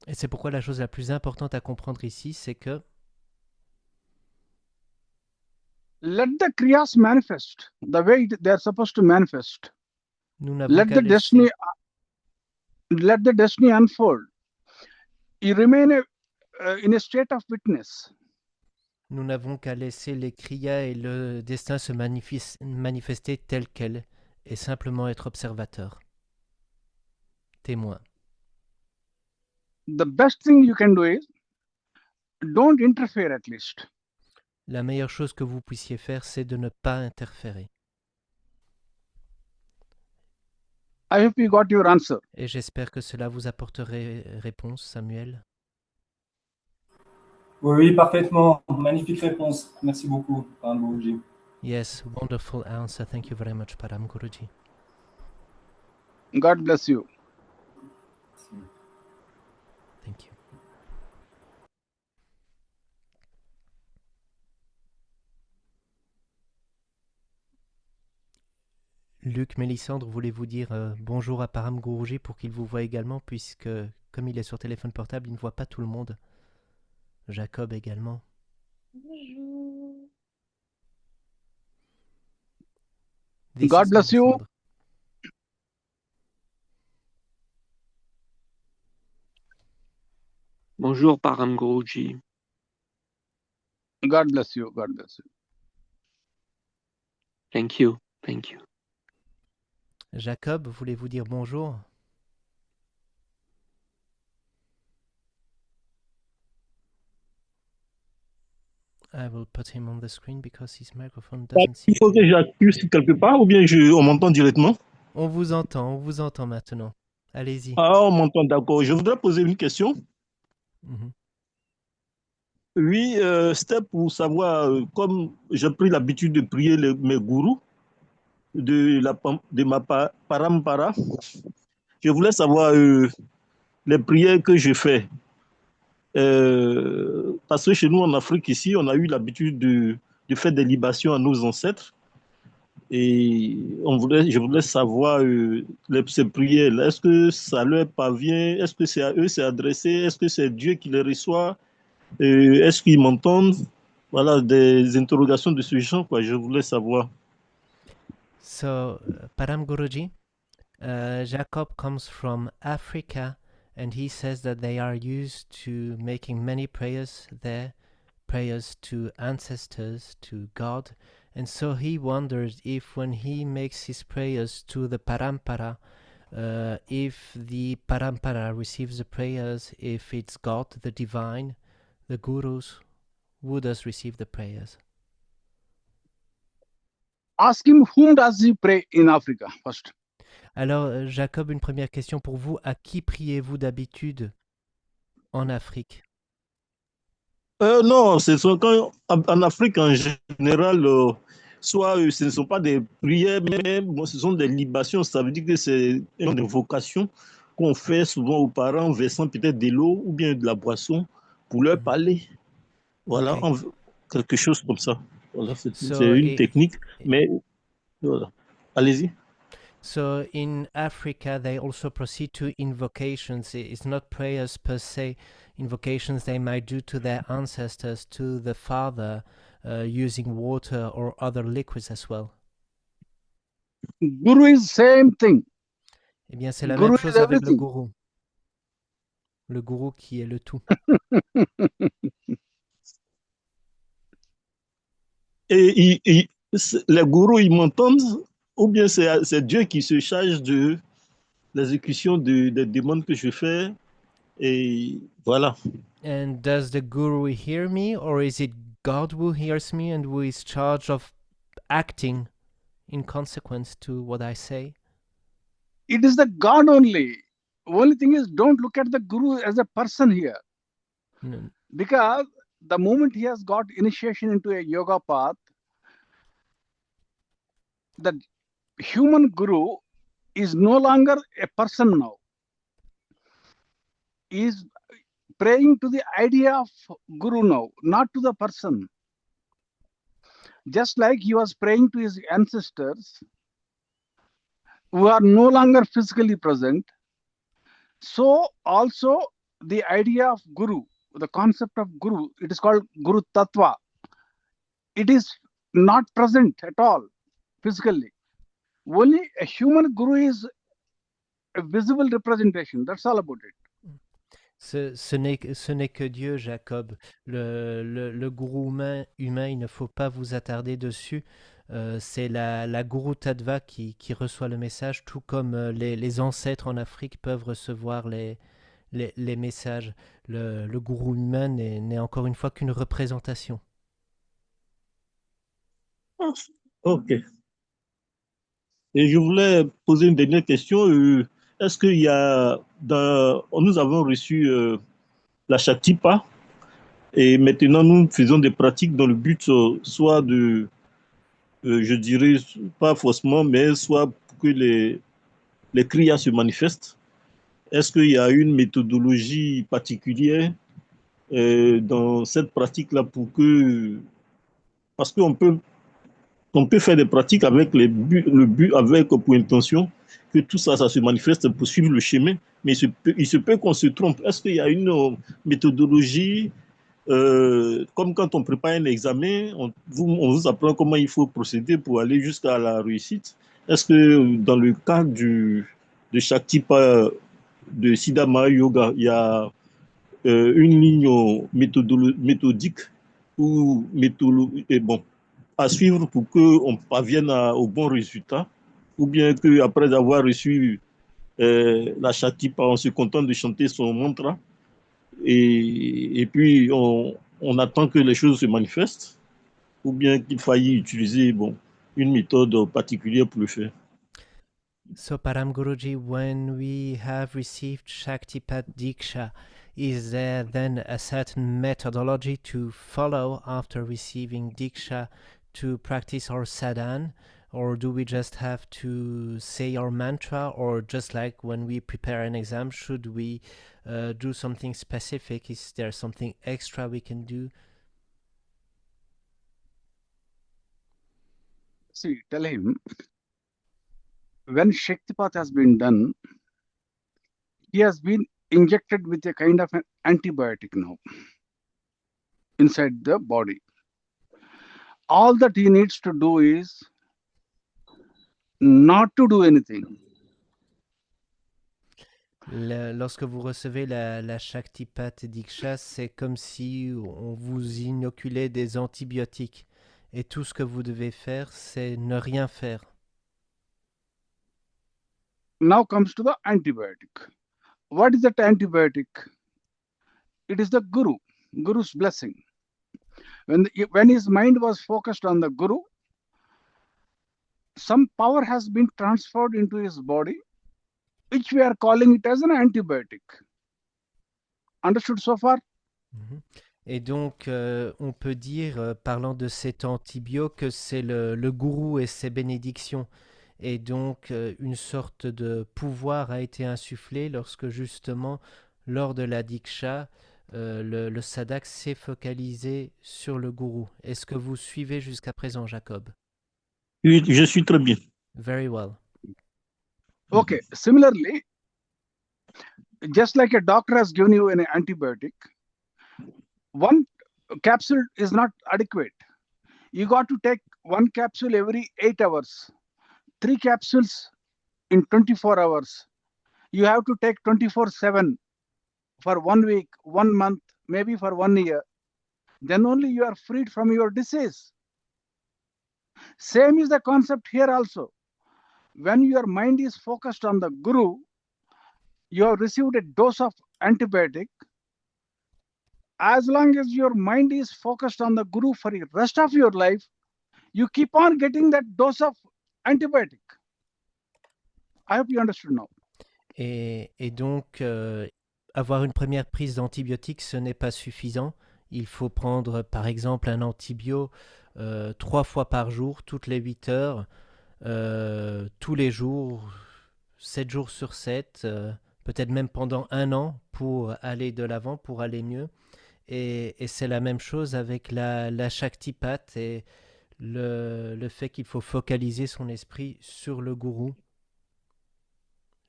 Et c'est pourquoi la chose la plus importante à comprendre ici, c'est que let the kriyas manifest the way they are supposed to manifest. nous n'avons Let qu'à the laisser... destiny unfold. You remain in a state of witness. Nous n'avons qu'à laisser les kriyas et le destin se manifester tel quel et simplement être observateur, témoin. The best thing you can do is don't interfere at least. La meilleure chose que vous puissiez faire, c'est de ne pas interférer. I hope you got your answer. Et j'espère que cela vous apporterait réponse, Samuel. Oui, parfaitement. Magnifique réponse. Merci beaucoup, paramguruji. Yes, wonderful answer. Thank you very much, paramguruji. God bless you. Thank you. Luc, Mélissandre, voulez-vous dire bonjour à paramguruji pour qu'il vous voie également, puisque comme il est sur téléphone portable, il ne voit pas tout le monde. Jacob également. Bonjour. God bless you. Mélissandre. Bonjour paramguruji. God bless you. God bless you. Thank you. Thank you. Jacob, voulez-vous dire bonjour? I will put him on the screen because his microphone doesn't seem... Il faut que j'accuse quelque part ou bien on m'entend directement? On vous entend maintenant. Allez-y. Ah, on m'entend, d'accord. Je voudrais poser une question. Oui, c'était pour savoir, comme j'ai pris l'habitude de prier mes gourous de ma parampara, je voulais savoir les prières que je fais. Parce que chez nous en Afrique, ici, on a eu l'habitude de faire des libations à nos ancêtres. Et je voulais savoir ces prières, est-ce que ça leur parvient? Est-ce que c'est à eux, c'est adressé? Est-ce que c'est Dieu qui les reçoit? Est-ce qu'ils m'entendent? Voilà, des interrogations de ce genre, quoi. Je voulais savoir. So, Param Guruji, Jacob comes from Africa, and he says that they are used to making many prayers there, prayers to ancestors, to God, and so he wonders if when he makes his prayers to the Parampara, if the Parampara receives the prayers, if it's God, the divine, the gurus, who does receive the prayers? Ask him whom does he pray in Africa first. Alors, Jacob, une première question pour vous. À qui priez-vous d'habitude en Afrique? Non, en Afrique en général, soit ce ne sont pas des prières, mais bon, ce sont des libations. Ça veut dire que c'est une invocation qu'on fait souvent aux parents, versant peut-être de l'eau ou bien de la boisson pour leur parler. Voilà, Okay. quelque chose comme ça. Voilà, c'est So, une technique, mais voilà. Allez-y. so in Africa, they also proceed to invocations. It's not prayers per se. Invocations they might do to their ancestors, to the father, using water or other liquids as well. Guru is same thing. Eh bien, c'est la Guru même is chose avec le everything. gourou. Le gourou qui est le tout. Et les gourous, ils m'entendent, ou bien c'est Dieu qui se charge de l'exécution des demandes que je fais. Et voilà. And does the guru hear me, or is it God who hears me and who is charged of acting in consequence to what I say? It is the God only. Only thing is, don't look at the Guru as a person here. No. Because the moment he has got initiation into a yoga path, the human Guru is no longer a person now. He is praying to the idea of Guru now, not to the person. Just like he was praying to his ancestors who are no longer physically present, so also the idea of Guru, the concept of Guru, it is called Guru Tattva. It is not present at all physically. Only a human Guru is a visible representation. That's all about it. Ce n'est que Dieu, Jacob. Le gourou humain, il ne faut pas vous attarder dessus. C'est la Guru Tattva qui reçoit le message, tout comme les ancêtres en Afrique peuvent recevoir les messages. Le gourou humain n'est encore une fois qu'une représentation. Ok. Et je voulais poser une dernière question. Est-ce qu'il y a nous avons reçu la Shaktipa et maintenant nous faisons des pratiques dans le but soit de, je dirais, pas forcément, mais soit pour que les kriyas se manifestent. Est-ce qu'il y a une méthodologie particulière dans cette pratique-là parce on peut faire des pratiques avec le but avec pour intention que tout ça, ça se manifeste pour suivre le chemin, mais il se peut qu'on se trompe. Est-ce qu'il y a une méthodologie comme quand on prépare un examen, on vous apprend comment il faut procéder pour aller jusqu'à la réussite? Est-ce que dans le cas de chaque type de Siddhama Yoga, il y a une ligne méthodique ou bon, à suivre pour qu'on parvienne au bon résultat, ou bien qu'après avoir reçu la Shaktipa, on se contente de chanter son mantra et puis on attend que les choses se manifestent, ou bien qu'il faille utiliser une méthode particulière pour le faire. So, Param Guruji, when we have received Shaktipat Diksha, is there then a certain methodology to follow after receiving Diksha to practice our sadhan? Or do we just have to say our mantra? Or just like when we prepare an exam, should we do something specific? Is there something extra we can do? See, tell him, when Shaktipat has been done, he has been injected with a kind of an antibiotic now inside the body. All that he needs to do is not to do anything. Lorsque vous recevez la Shaktipat Diksha, c'est comme si on vous inoculait des antibiotiques. Et tout ce que vous devez faire, c'est ne rien faire. Now comes to the antibiotic. What is that antibiotic? It is the Guru, Guru's blessing. When his mind was focused on the Guru, some power has been transferred into his body, which we are calling it as an antibiotic. Understood so far? Et donc, on peut dire, parlant de cet antibio, que c'est le gourou et ses bénédictions. Et donc, une sorte de pouvoir a été insufflé lorsque, justement, lors de la diksha, le sadak s'est focalisé sur le gourou. Est-ce que vous suivez jusqu'à présent, Jacob? Oui, je suis très bien. Very well. Okay, similarly, just like a doctor has given you an antibiotic, one capsule is not adequate. You got to take one capsule every 8 hours, 3 capsules in 24 hours. You have to take 24/7 for 1 week, 1 month, maybe for 1 year. Then only you are freed from your disease. Same is the concept here also. When your mind is focused on the Guru, you have received a dose of antibiotic. As long as your mind is focused on the Guru for the rest of your life, you keep on getting that dose of antibiotic. I hope you understood now. Et donc, avoir une première prise d'antibiotique, ce n'est pas suffisant. Il faut prendre, par exemple, un antibio 3 fois par jour, toutes les 8 heures, tous les jours, 7 jours sur 7, peut-être même pendant 1 an pour aller de l'avant, pour aller mieux. Et c'est la même chose avec la Shaktipat et le fait qu'il faut focaliser son esprit sur le gourou.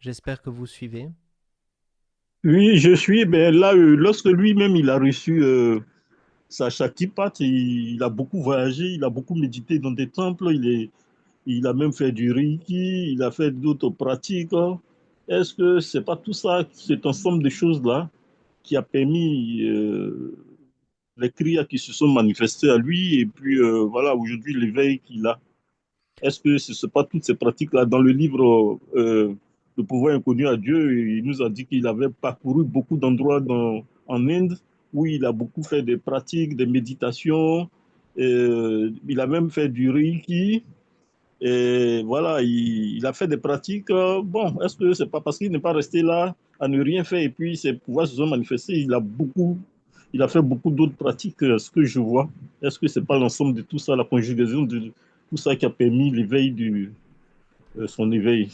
J'espère que vous suivez. Oui, je suis. Mais là, lorsque lui-même il a reçu sa Shaktipat, il a beaucoup voyagé, il a beaucoup médité dans des temples, il a même fait du Reiki, il a fait d'autres pratiques. Est-ce que c'est pas tout ça, cet ensemble de choses-là qui a permis les kriyas qui se sont manifestés à lui et puis voilà, aujourd'hui, l'éveil qu'il a? Est-ce que ce n'est pas toutes ces pratiques-là? Dans le livre Le pouvoir inconnu à Dieu, il nous a dit qu'il avait parcouru beaucoup d'endroits en Inde où il a beaucoup fait des pratiques, des méditations. Il a même fait du Reiki. Et voilà, il a fait des pratiques. Bon, est-ce que c'est pas parce qu'il n'est pas resté là à ne rien faire et puis ses pouvoirs se sont manifestés? Il a fait beaucoup d'autres pratiques, ce que je vois. Est-ce que c'est pas l'ensemble de tout ça, la conjugaison de tout ça qui a permis l'éveil son éveil?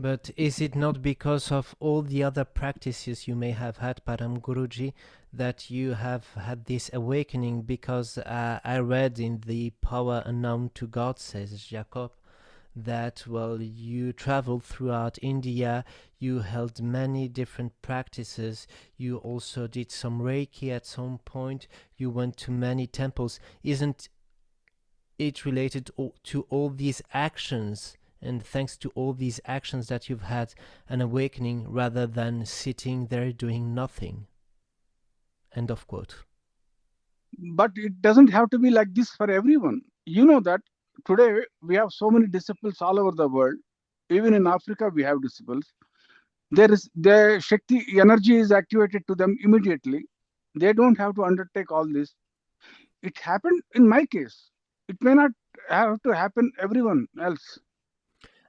But is it not because of all the other practices you may have had, paramguruji, that you have had this awakening? Because I read in the Power Unknown to God, says Jacob, that, well, you traveled throughout India, you held many different practices, you also did some Reiki at some point, you went to many temples. Isn't it related to all these actions? And thanks to all these actions that you've had an awakening rather than sitting there doing nothing. End of quote. But it doesn't have to be like this for everyone. You know that today we have so many disciples all over the world. Even in Africa, we have disciples. The Shakti energy is activated to them immediately. They don't have to undertake all this. It happened in my case. It may not have to happen everyone else.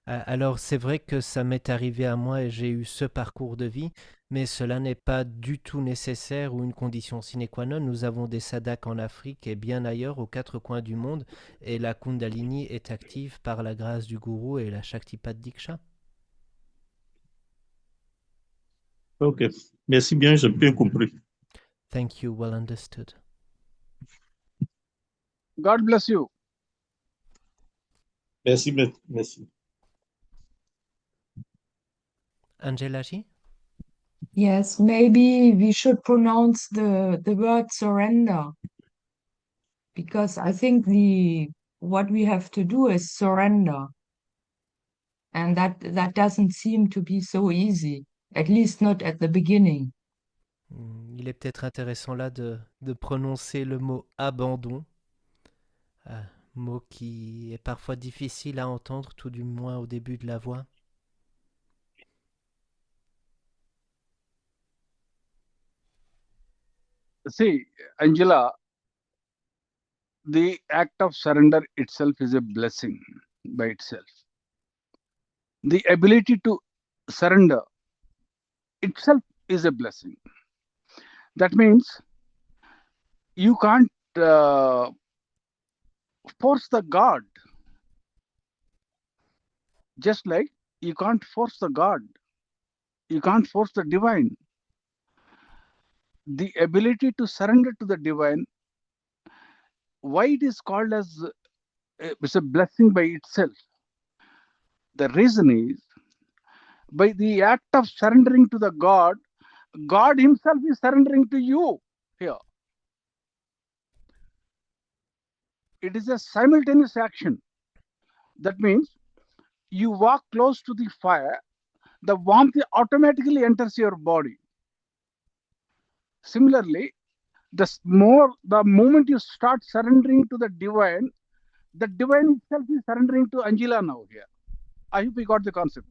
Alors c'est vrai que ça m'est arrivé à moi et j'ai eu ce parcours de vie, mais cela n'est pas du tout nécessaire ou une condition sine qua non. Nous avons des sadhaks en Afrique et bien ailleurs, aux 4 coins du monde, et la Kundalini est active par la grâce du gourou et la Shaktipat Diksha. Ok, merci bien, j'ai bien compris. Thank you, well understood. God bless you. Merci, maître. Merci. Angela G? Yes, maybe we should pronounce the word surrender, because I think what we have to do is surrender, and that doesn't seem to be so easy, at least not at the beginning. Il est peut-être intéressant là de prononcer le mot abandon, mot qui est parfois difficile à entendre, tout du moins au début de la voix. See, Angela, the act of surrender itself is a blessing by itself. The ability to surrender itself is a blessing. That means you can't force the God, just like you can't force the God. You can't force the divine. The ability to surrender to the divine, why it is called as it's a blessing by itself. The reason is, by the act of surrendering to the God, God himself is surrendering to you here. It is a simultaneous action. That means you walk close to the fire, the warmth automatically enters your body. Similarly, the moment you start surrendering to the divine itself is surrendering to Angela now here. I hope you got the concept.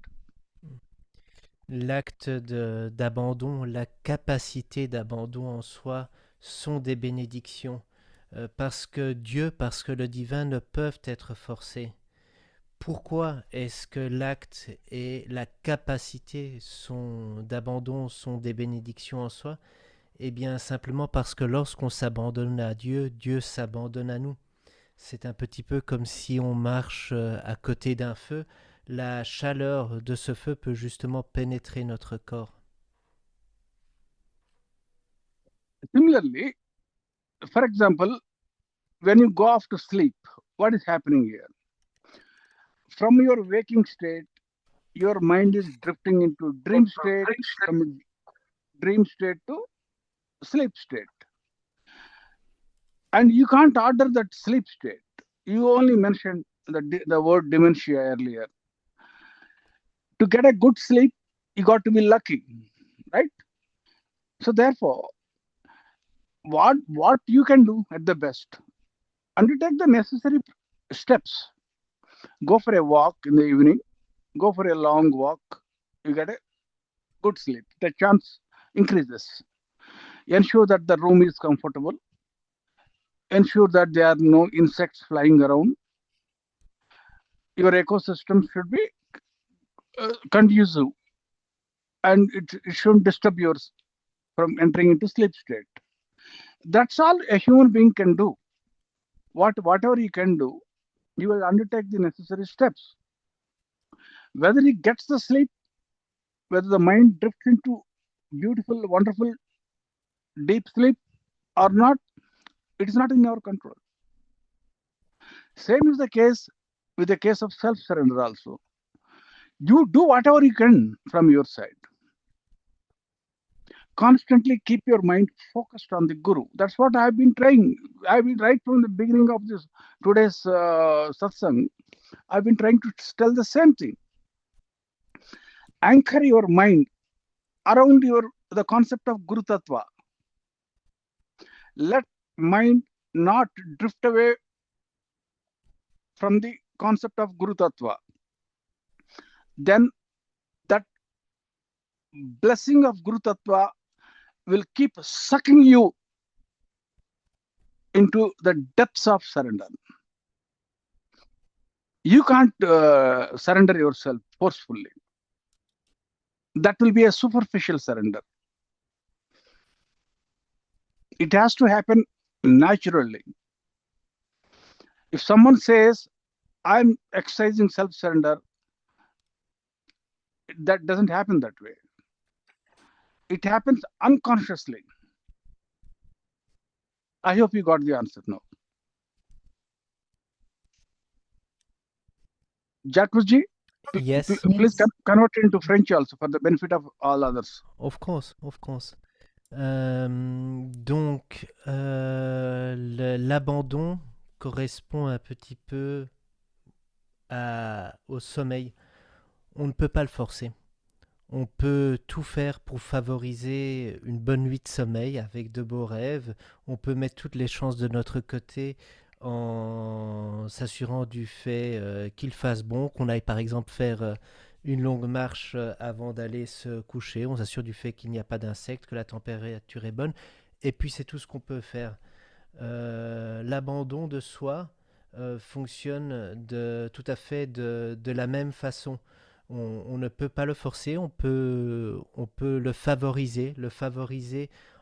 L'acte d'abandon, la capacité d'abandon en soi sont des bénédictions, parce que Dieu, parce que le divin ne peuvent être forcés. Pourquoi est-ce que l'acte et la capacité d'abandon sont des bénédictions en soi? Eh bien simplement parce que lorsqu'on s'abandonne à Dieu, Dieu s'abandonne à nous. C'est un petit peu comme si on marche à côté d'un feu. La chaleur de ce feu peut justement pénétrer notre corps. Similarly, for example, when you go off to sleep, what is happening here? From your waking state, your mind is drifting into dream state, from dream state to sleep state. And you can't order that sleep state. You only mentioned the word dementia earlier. To get a good sleep, you got to be lucky, right? So therefore, what you can do at the best, undertake the necessary steps. Go for a walk in the evening, go for a long walk, you get a good sleep. The chance increases. Ensure that the room is comfortable. Ensure that there are no insects flying around. Your ecosystem should be conducive, and it shouldn't disturb yours from entering into sleep state. That's all a human being can do. Whatever he can do, he will undertake the necessary steps. Whether he gets the sleep, whether the mind drifts into beautiful, wonderful, deep sleep or not, it is not in our control. Same is the case with the case of self-surrender also. You do whatever you can from your side. Constantly keep your mind focused on the Guru. That's what I've been trying. I've been right from the beginning of today's satsang. I've been trying to tell the same thing. Anchor your mind around the concept of Guru Tattva. Let mind not drift away from the concept of Guru Tattva. Then that blessing of Guru Tattva will keep sucking you into the depths of surrender. You can't surrender yourself forcefully. That will be a superficial surrender. It has to happen naturally. If someone says, I'm exercising self-surrender, that doesn't happen that way. It happens unconsciously. I hope you got the answer now. Jacuzzi, Yes, please convert it into French also for the benefit of all others. of course, of course. Donc, l'abandon correspond un petit peu au sommeil. On ne peut pas le forcer. On peut tout faire pour favoriser une bonne nuit de sommeil avec de beaux rêves. On peut mettre toutes les chances de notre côté en s'assurant du fait qu'il fasse bon, qu'on aille par exemple faire une longue marche avant d'aller se coucher. On s'assure du fait qu'il n'y a pas d'insectes, que la température est bonne. Et puis c'est tout ce qu'on peut faire. L'abandon de soi fonctionne tout à fait de la même façon. On ne peut pas le forcer, on peut le favoriser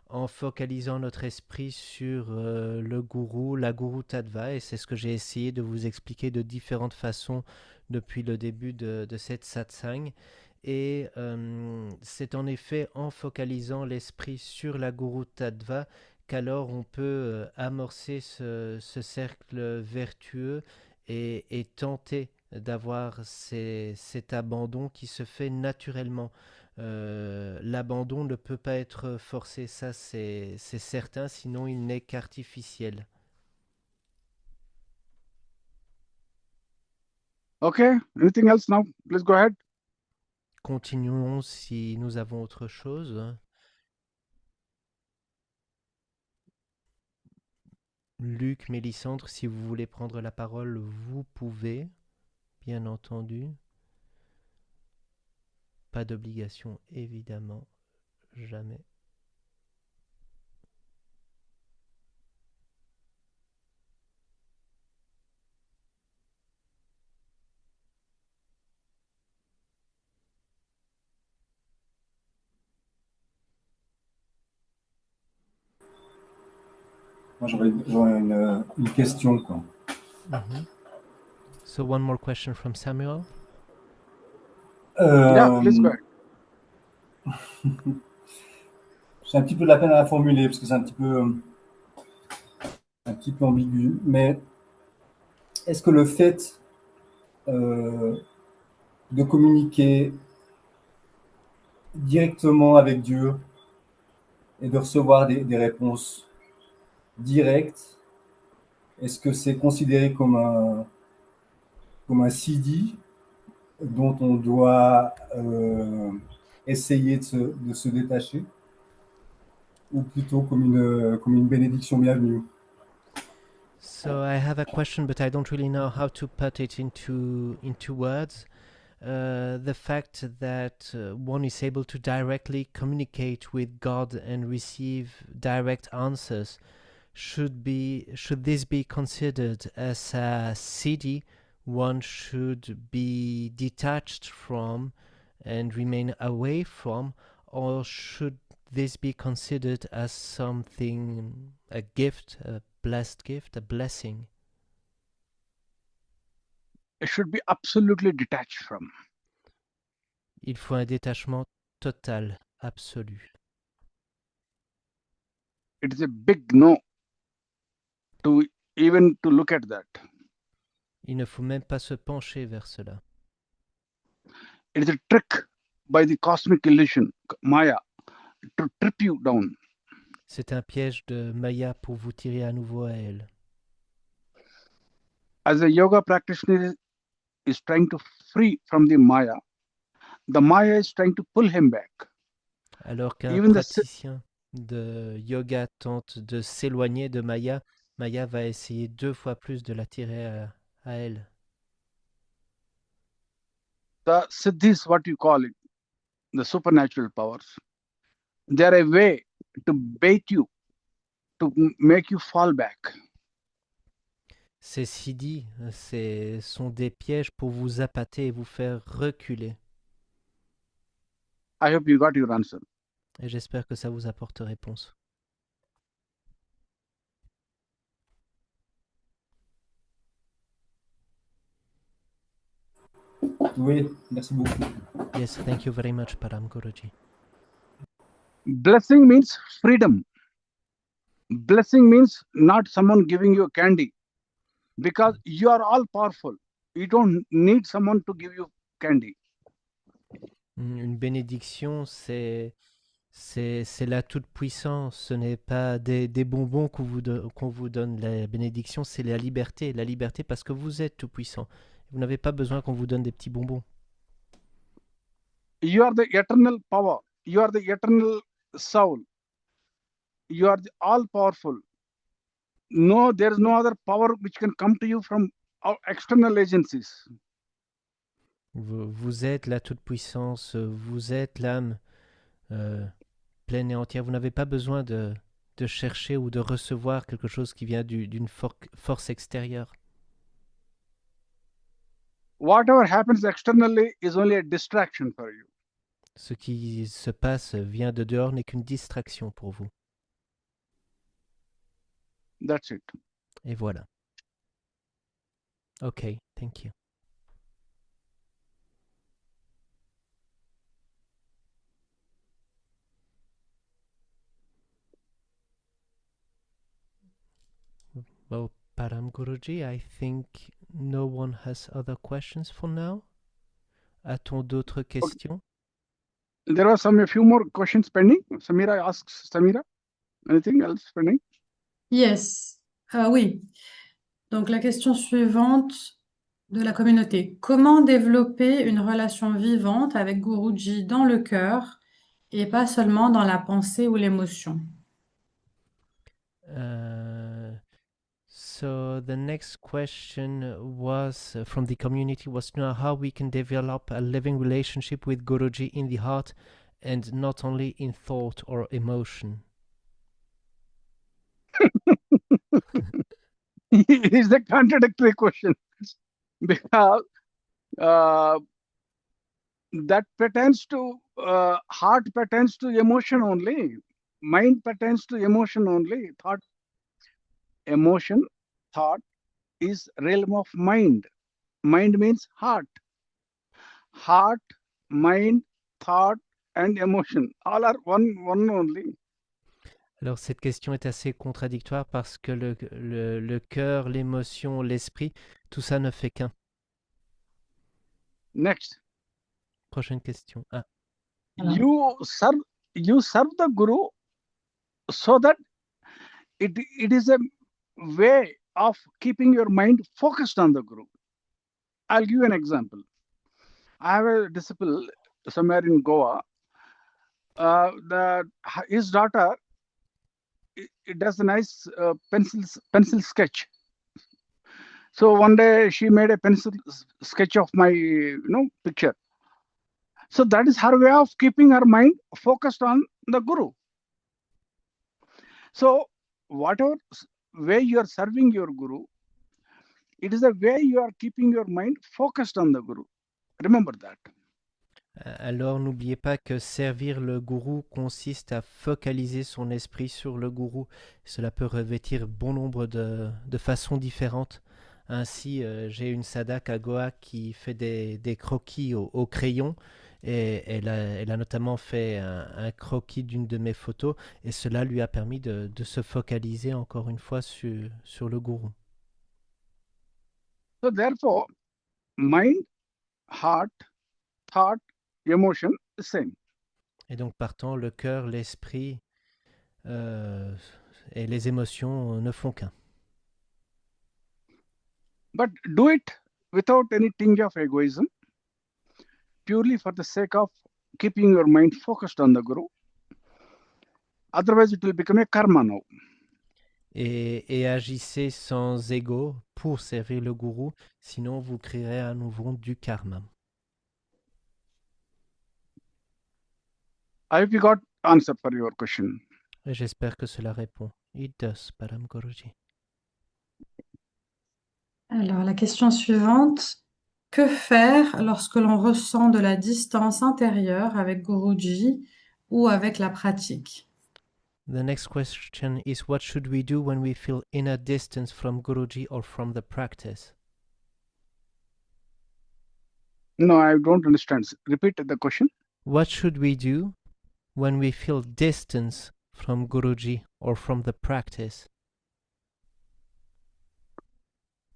en focalisant notre esprit sur le gourou, la gourou tattva, et c'est ce que j'ai essayé de vous expliquer de différentes façons depuis le début de cette satsang. Et c'est en effet en focalisant l'esprit sur la gourou tattva qu'alors on peut amorcer ce cercle vertueux et tenter d'avoir cet abandon qui se fait naturellement. L'abandon ne peut pas être forcé, ça c'est certain, sinon il n'est qu'artificiel. Okay, anything else now? Please go ahead. Continuons si nous avons autre chose. Luc, Mélissandre, si vous voulez prendre la parole, vous pouvez, bien entendu. Pas d'obligation, évidemment, jamais. Moi, j'aurais une question, quoi. So one more question from Samuel. Yeah, please go ahead. J'ai un petit peu de la peine à la formuler parce que c'est un petit peu ambigu. Mais est-ce que le fait de communiquer directement avec Dieu et de recevoir des réponses directes, est-ce que c'est considéré comme un CD dont on doit essayer de se détacher, ou plutôt comme une bénédiction bienvenue? So I have a question, but I don't really know how to put it into words. The fact that one is able to directly communicate with God and receive direct answers, should this be considered as a CD one should be detached from and remain away from, or should this be considered as something, a gift, a blessed gift, a blessing? It should be absolutely detached from. Il faut un détachement total, absolu. It is a big no to even to look at that. Il ne faut même pas se pencher vers cela. It is a trick by the cosmic illusion, Maya, to trip you down. C'est un piège de Maya pour vous tirer à nouveau à elle. As a yoga practitioner is trying to free from the Maya is trying to pull him back. Alors qu'un Even praticien de yoga tente de s'éloigner de Maya, Maya va essayer 2 fois plus de l'attirer à elle. The siddhis, what you call it, the supernatural powers, they are a way to bait you, to make you fall back. Ces siddhis sont des pièges pour vous appâter et vous faire reculer. I hope you got your answer. Et j'espère que ça vous apporte réponse. Oui, merci beaucoup. Yes, thank you very much, paramguruji. Blessing means freedom. Blessing means not someone giving you candy, because you are all powerful. You don't need someone to give you candy. Une bénédiction, c'est la toute-puissance. Ce n'est pas des bonbons qu'on vous donne. La bénédiction, c'est la liberté. La liberté parce que vous êtes tout-puissant. Vous n'avez pas besoin qu'on vous donne des petits bonbons. You are the eternal power. You are the eternal soul. You are the all-powerful. No, there is no other power which can come to you from external agencies. Vous êtes la toute-puissance. Vous êtes l'âme pleine et entière. Vous n'avez pas besoin de chercher ou de recevoir quelque chose qui vient d'une force extérieure. Whatever happens externally is only a distraction for you. Ce qui se passe vient de dehors n'est qu'une distraction pour vous. That's it. Et voilà. Okay, thank you. Well, paramguruji, I think no one has other questions for now. A-t-on d'autres questions? There are a few more questions pending. Samira asks, Samira, anything else pending? Yes. Oui. Donc la question suivante de la communauté. Comment développer une relation vivante avec Guruji dans le cœur et pas seulement dans la pensée ou l'émotion? So the next question was from the community was to know how we can develop a living relationship with Guruji in the heart and not only in thought or emotion. It is a contradictory question because that pertains to heart pertains to emotion only, mind pertains to emotion only, thought, emotion, thought is realm of mind. Mind means heart. Heart, mind, thought, and emotion all are one only. Alors cette question est assez contradictoire parce que le cœur, l'émotion, l'esprit, tout ça ne fait qu'un. Next. Prochaine question. Ah. You serve the Guru so that it is a way of keeping your mind focused on the Guru. I'll give you an example. I have a disciple somewhere in Goa. His daughter it does a nice pencil sketch. So one day she made a pencil sketch of my picture. So that is her way of keeping her mind focused on the Guru. So whatever way you are serving your Guru, it is a way you are keeping your mind focused on the Guru. Remember that. Alors n'oubliez pas que servir le gourou consiste à focaliser son esprit sur le gourou. Cela peut revêtir bon nombre de façons différentes. Ainsi, j'ai une sadak à Goa qui fait des croquis au crayon et elle a notamment fait un croquis d'une de mes photos et cela lui a permis de se focaliser encore une fois sur le gourou. So therefore, mind, heart, thought, emotion, the same. Et donc partant, le cœur, l'esprit et les émotions ne font qu'un. But do it without any tinge of egoism, purely for the sake of keeping your mind focused on the Guru. Otherwise, it will become a karma now. Et agissez sans ego pour servir le gourou, sinon vous créerez à nouveau du karma. I hope you got answer for your question. Et j'espère que cela répond. It does, paramguruji. Alors, la question suivante. Que faire lorsque l'on ressent de la distance intérieure avec Guruji ou avec la pratique? The next question is what should we do when we feel inner distance from Guruji or from the practice? No, I don't understand. Repeat the question. What should we do when we feel distance from Guruji or from the practice?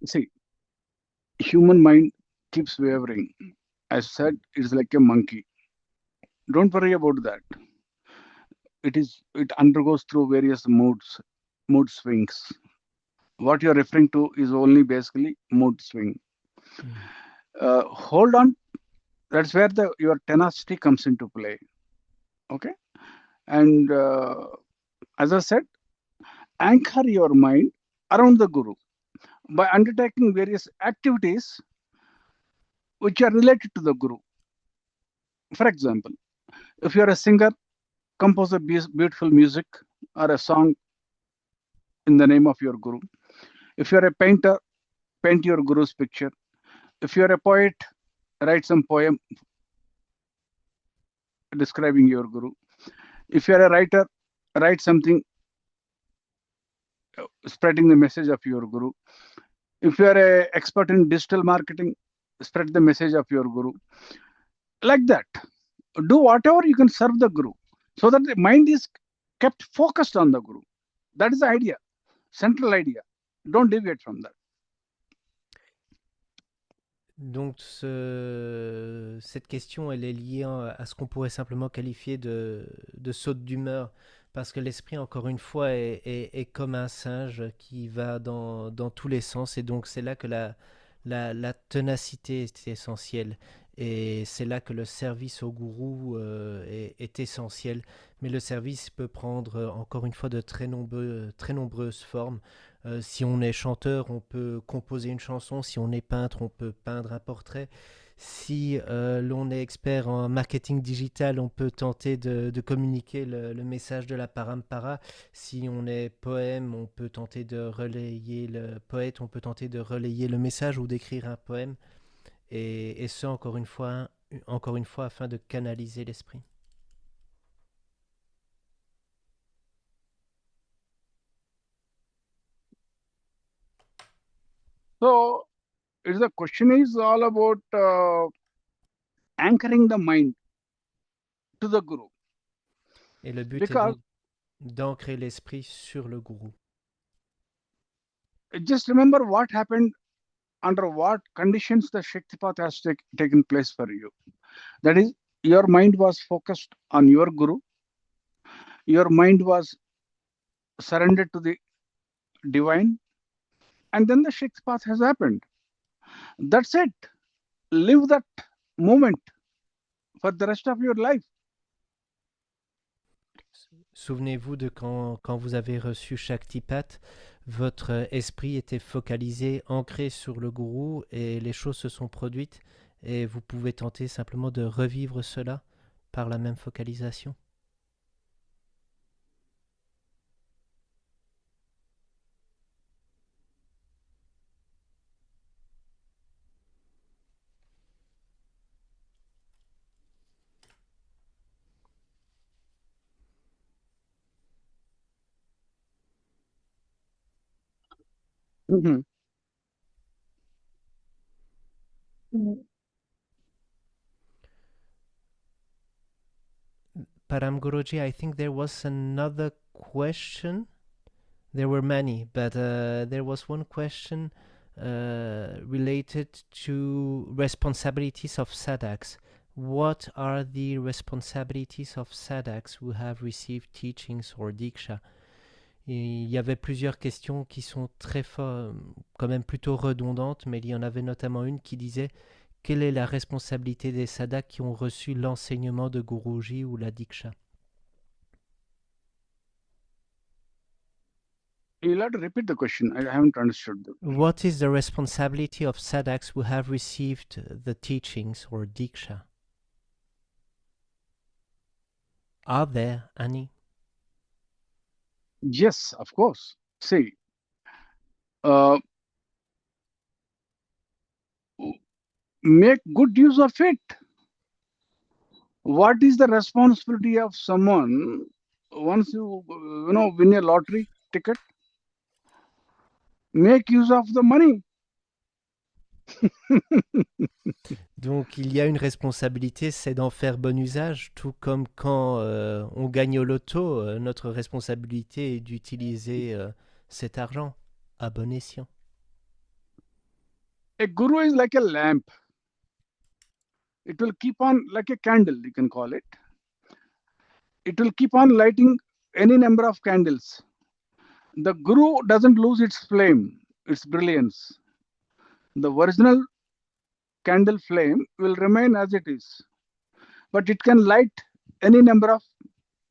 See, human mind keeps wavering. I said it's like a monkey. Don't worry about that. It undergoes through various mood swings. What you're referring to is only basically mood swing. Hold on. That's where your tenacity comes into play. Okay. And as I said, anchor your mind around the Guru by undertaking various activities which are related to the Guru. For example, if you're a singer, compose a beautiful music or a song in the name of your Guru. If you're a painter, paint your Guru's picture. If you're a poet, write some poem describing your Guru. If you're a writer, write something spreading the message of your Guru. If you are an expert in digital marketing, spread the message of your Guru. Like that. Do whatever you can serve the Guru so that the mind is kept focused on the Guru. That is the idea, central idea. Don't deviate from that. Donc cette question, elle est liée à ce qu'on pourrait simplement qualifier de saute d'humeur, parce que l'esprit, encore une fois, est comme un singe qui va dans tous les sens, et donc c'est là que la ténacité est essentielle, et c'est là que le service au gourou est essentiel. Mais le service peut prendre, encore une fois, de très nombreuses formes. Si on est chanteur, on peut composer une chanson. Si on est peintre, on peut peindre un portrait. Si l'on est expert en marketing digital, on peut tenter de communiquer le message de la parampara. Si on est poème, on peut tenter de relayer on peut tenter de relayer le message ou d'écrire un poème. Et ce, encore une fois, afin de canaliser l'esprit. So, the question is all about anchoring the mind to the Guru. Et le but est donc d'ancrer l'esprit sur le gourou. Just remember what happened, under what conditions the Shaktipat has taken place for you. That is, your mind was focused on your Guru. Your mind was surrendered to the divine. And then the Shaktipat has happened. That's it. Live that moment for the rest of your life. Souvenez-vous de quand vous avez reçu Shaktipat, votre esprit était focalisé, ancré sur le gourou, et les choses se sont produites, et vous pouvez tenter simplement de revivre cela par la même focalisation. Mm-hmm. Paramguruji, I think there was another question. There were many, but there was one question related to responsibilities of sadhaks. What are the responsibilities of sadhaks who have received teachings or diksha? Il y avait plusieurs questions qui sont très quand même plutôt redondantes, mais il y en avait notamment une qui disait: quelle est la responsabilité des sadhaks qui ont reçu l'enseignement de Guruji ou la diksha? You'll have to repeat the question. I haven't understood. What is the responsibility of sadhaks who have received the teachings or diksha? Are there any? Yes, of course. See, make good use of it. What is the responsibility of someone once you win a lottery ticket? Make use of the money. Donc il y a une responsabilité, c'est d'en faire bon usage, tout comme quand on gagne au loto, notre responsabilité est d'utiliser cet argent à bon escient. A guru is like a lamp. It will keep on like a candle, you can call it. It will keep on lighting any number of candles. The guru doesn't lose its flame, its brilliance. The original candle flame will remain as it is, but it can light any number of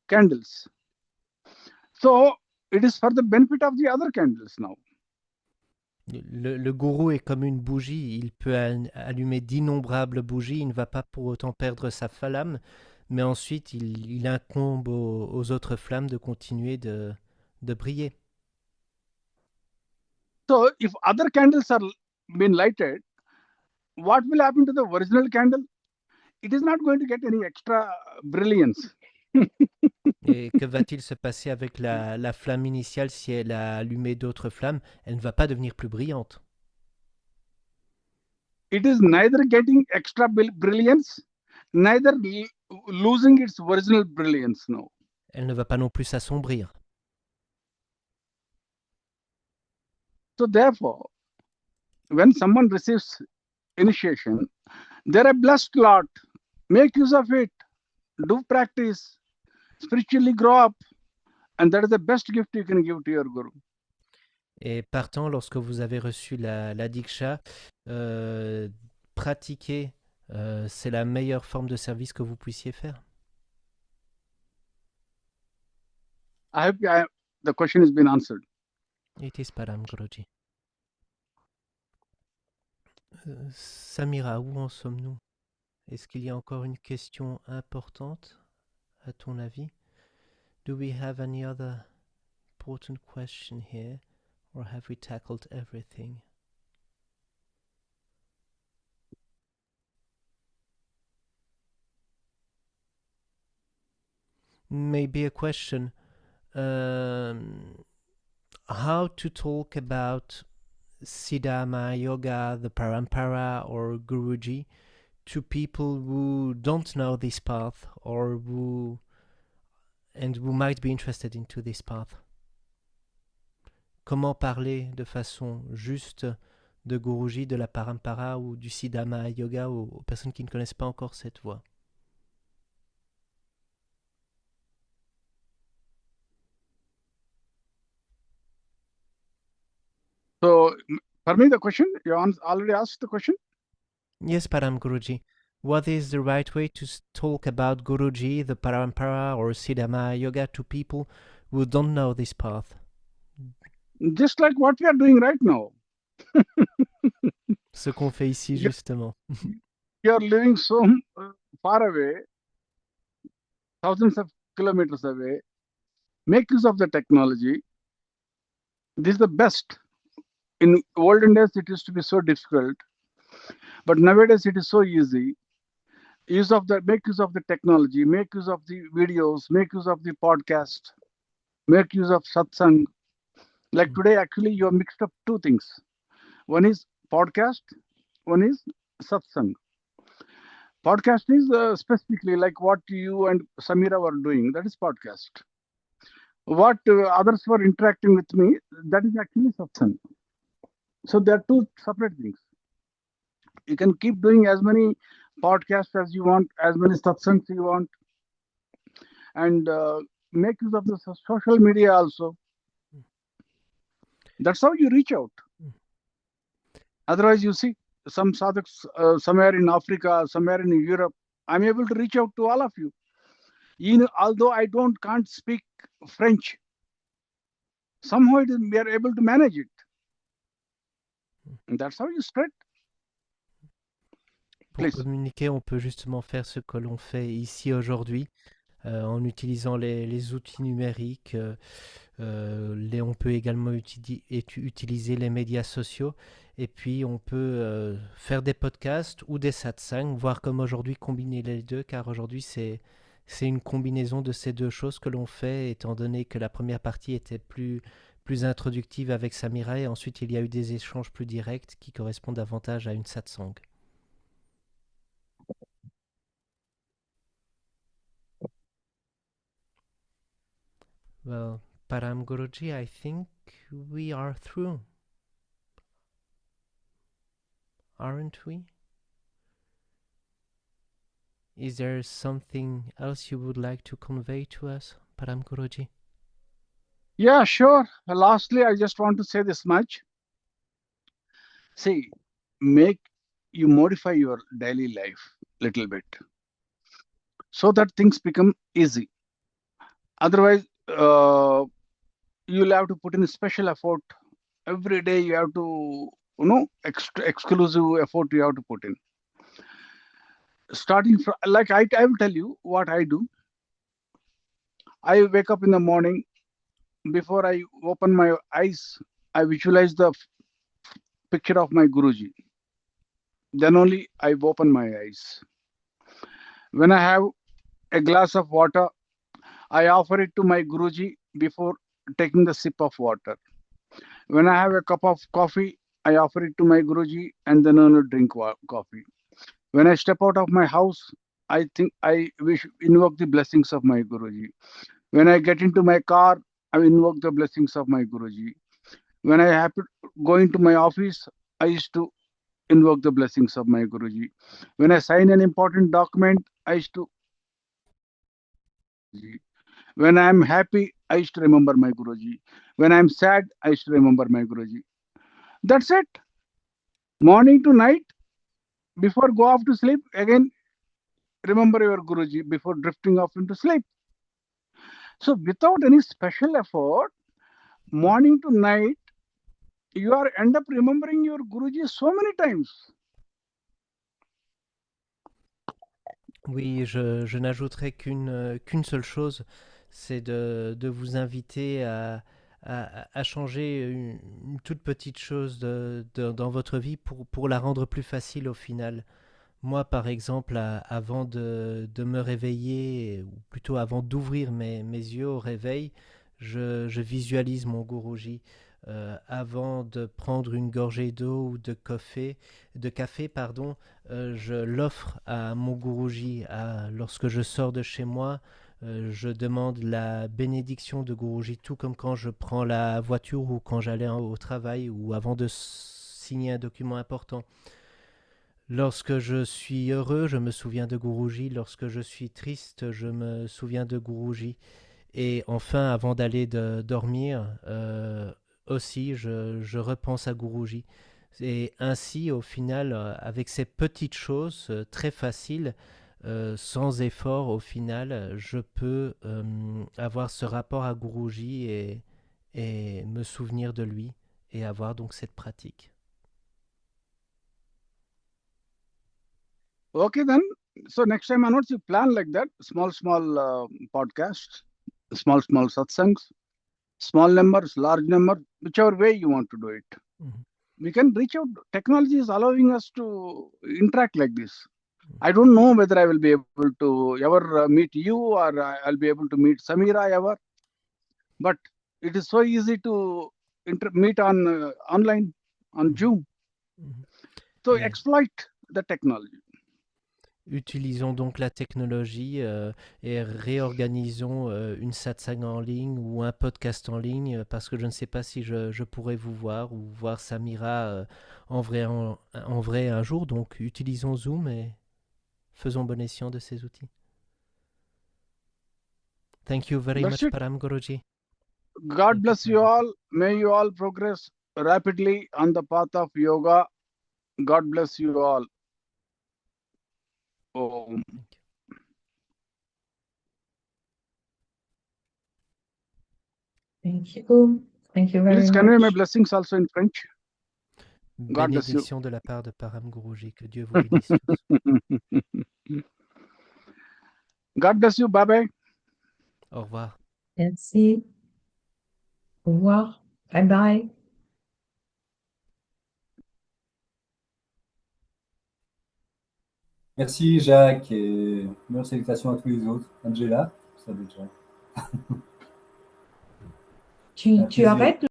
candles. So it is for the benefit of the other candles now. Le gourou est comme une bougie, il peut allumer d'innombrables bougies, il ne va pas pour autant perdre sa flamme, mais ensuite il incombe aux autres flammes de continuer de briller. So if other candles are being lighted, what will happen to the original candle? It is not going to get any extra brilliance. Et que va-t-il se passer avec la flamme initiale si elle a allumé d'autres flammes? Elle ne va pas devenir plus brillante. It is neither getting extra brilliance, neither losing its original brilliance now. Elle ne va pas non plus s'assombrir. So therefore, when someone receives initiation, they're a blessed lot. Make use of it. Do practice. Spiritually grow up. And that is the best gift you can give to your guru. Et partant, lorsque vous avez reçu la diksha, pratiquer, c'est la meilleure forme de service que vous puissiez faire. I hope the question has been answered. It is paramguruji. Samira, où en sommes-nous? Est-ce qu'il y a encore une question importante, à ton avis? Do we have any other important question here, or have we tackled everything? Maybe a question. How to talk about Siddhama Yoga, the Parampara, or Guruji to people who don't know this path or who might be interested into this path. Comment parler de façon juste de Guruji, de la Parampara ou du Siddhama Yoga aux personnes qui ne connaissent pas encore cette voie? So, for me, the question, you already asked the question? Yes, Param Guruji. What is the right way to talk about Guruji, the Parampara, or Siddhama Yoga to people who don't know this path? Just like what we are doing right now. Ce qu'on fait ici, justement. You are living so far away, thousands of kilometers away. Make use of the technology. This is the best. In olden days, it used to be so difficult, but nowadays it is so easy. Make use of the technology, make use of the videos, make use of the podcast, make use of satsang. Like today, actually, you have mixed up two things. One is podcast, one is satsang. Podcast is specifically like what you and Samira were doing. That is podcast. What others were interacting with me, that is actually satsang. So there are two separate things. You can keep doing as many podcasts as you want, as many satsangs you want, and make use of the social media also. That's how you reach out. Otherwise, you see some sadhaks somewhere in Africa, somewhere in Europe. I'm able to reach out to all of you. Although I can't speak French, somehow we are able to manage it. And that's how you spread. Pour communiquer, on peut justement faire ce que l'on fait ici aujourd'hui, en utilisant les outils numériques. On peut également utiliser les médias sociaux. Et puis, on peut faire des podcasts ou des satsangs, voire comme aujourd'hui combiner les deux, car aujourd'hui, c'est une combinaison de ces deux choses que l'on fait, étant donné que la première partie était plus introductive avec Samira, et ensuite il y a eu des échanges plus directs qui correspondent davantage à une satsang. Well, Param Guruji, I think we are through. aren't we? Is there something else you would like to convey to us, paramguruji? Yeah, sure. Lastly, I just want to say this much. See, you modify your daily life little bit so that things become easy. Otherwise, you'll have to put in special effort. Every day you have to, exclusive effort you have to put in. Starting from, like I will tell you what I do. I wake up in the morning. Before I open my eyes, I visualize the picture of my Guruji. Then only I open my eyes. When I have a glass of water, I offer it to my Guruji before taking the sip of water. When I have a cup of coffee, I offer it to my Guruji and then only drink coffee. When I step out of my house, I wish invoke the blessings of my Guruji. When I get into my car, I invoke the blessings of my Guruji. When I have to go into my office, I used to invoke the blessings of my Guruji. When I sign an important document, I used to. When I am happy, I used to remember my Guruji. When I am sad, I used to remember my Guruji. That's it. Morning to night, before go off to sleep, again remember your Guruji before drifting off into sleep. So without any special effort, morning to night, you are end up remembering your Guruji so many times. Oui, je n'ajouterai qu'une seule chose, c'est de vous inviter à changer une toute petite chose dans votre vie pour la rendre plus facile au final. Moi, par exemple, avant de me réveiller, ou plutôt avant d'ouvrir mes yeux au réveil, je visualise mon Guruji. Avant de prendre une gorgée d'eau ou de café, pardon, je l'offre à mon Guruji. Lorsque je sors de chez moi, je demande la bénédiction de Guruji, tout comme quand je prends la voiture ou quand j'allais au travail ou avant de signer un document important. Lorsque je suis heureux, je me souviens de Guruji. Lorsque je suis triste, je me souviens de Guruji. Et enfin, avant d'aller dormir, aussi, je repense à Guruji. Et ainsi, au final, avec ces petites choses très faciles, sans effort, au final, je peux avoir ce rapport à Guruji et me souvenir de lui et avoir donc cette pratique. Okay, then. So next time onwards, you plan like that. Small podcasts, small satsangs, small numbers, large number, whichever way you want to do it. Mhm. We can reach out. Technology is allowing us to interact like this. I don't know whether I will be able to ever meet you or I'll be able to meet Samira ever. But it is so easy to meet on online, on Zoom. So Yeah. exploit the technology. Utilisons donc la technologie et réorganisons une satsang en ligne ou un podcast en ligne parce que je ne sais pas si je pourrai vous voir ou voir Samira en vrai un jour. Donc utilisons Zoom et faisons bon escient de ces outils. Thank you very That's much, it. Param Guruji. God bless you all. May you all progress rapidly on the path of yoga. God bless you all. Om. Thank you. Thank you very Please convey my much. blessings also in French. God bless you. Bénédiction de la part de Param Guruji. Que Dieu vous bénisse tous. God bless you. Bye bye. Au revoir. Merci. Au revoir. Bye bye. Merci Jacques et meilleures salutations à tous les autres. Angela, ça déjà. Tu arrêtes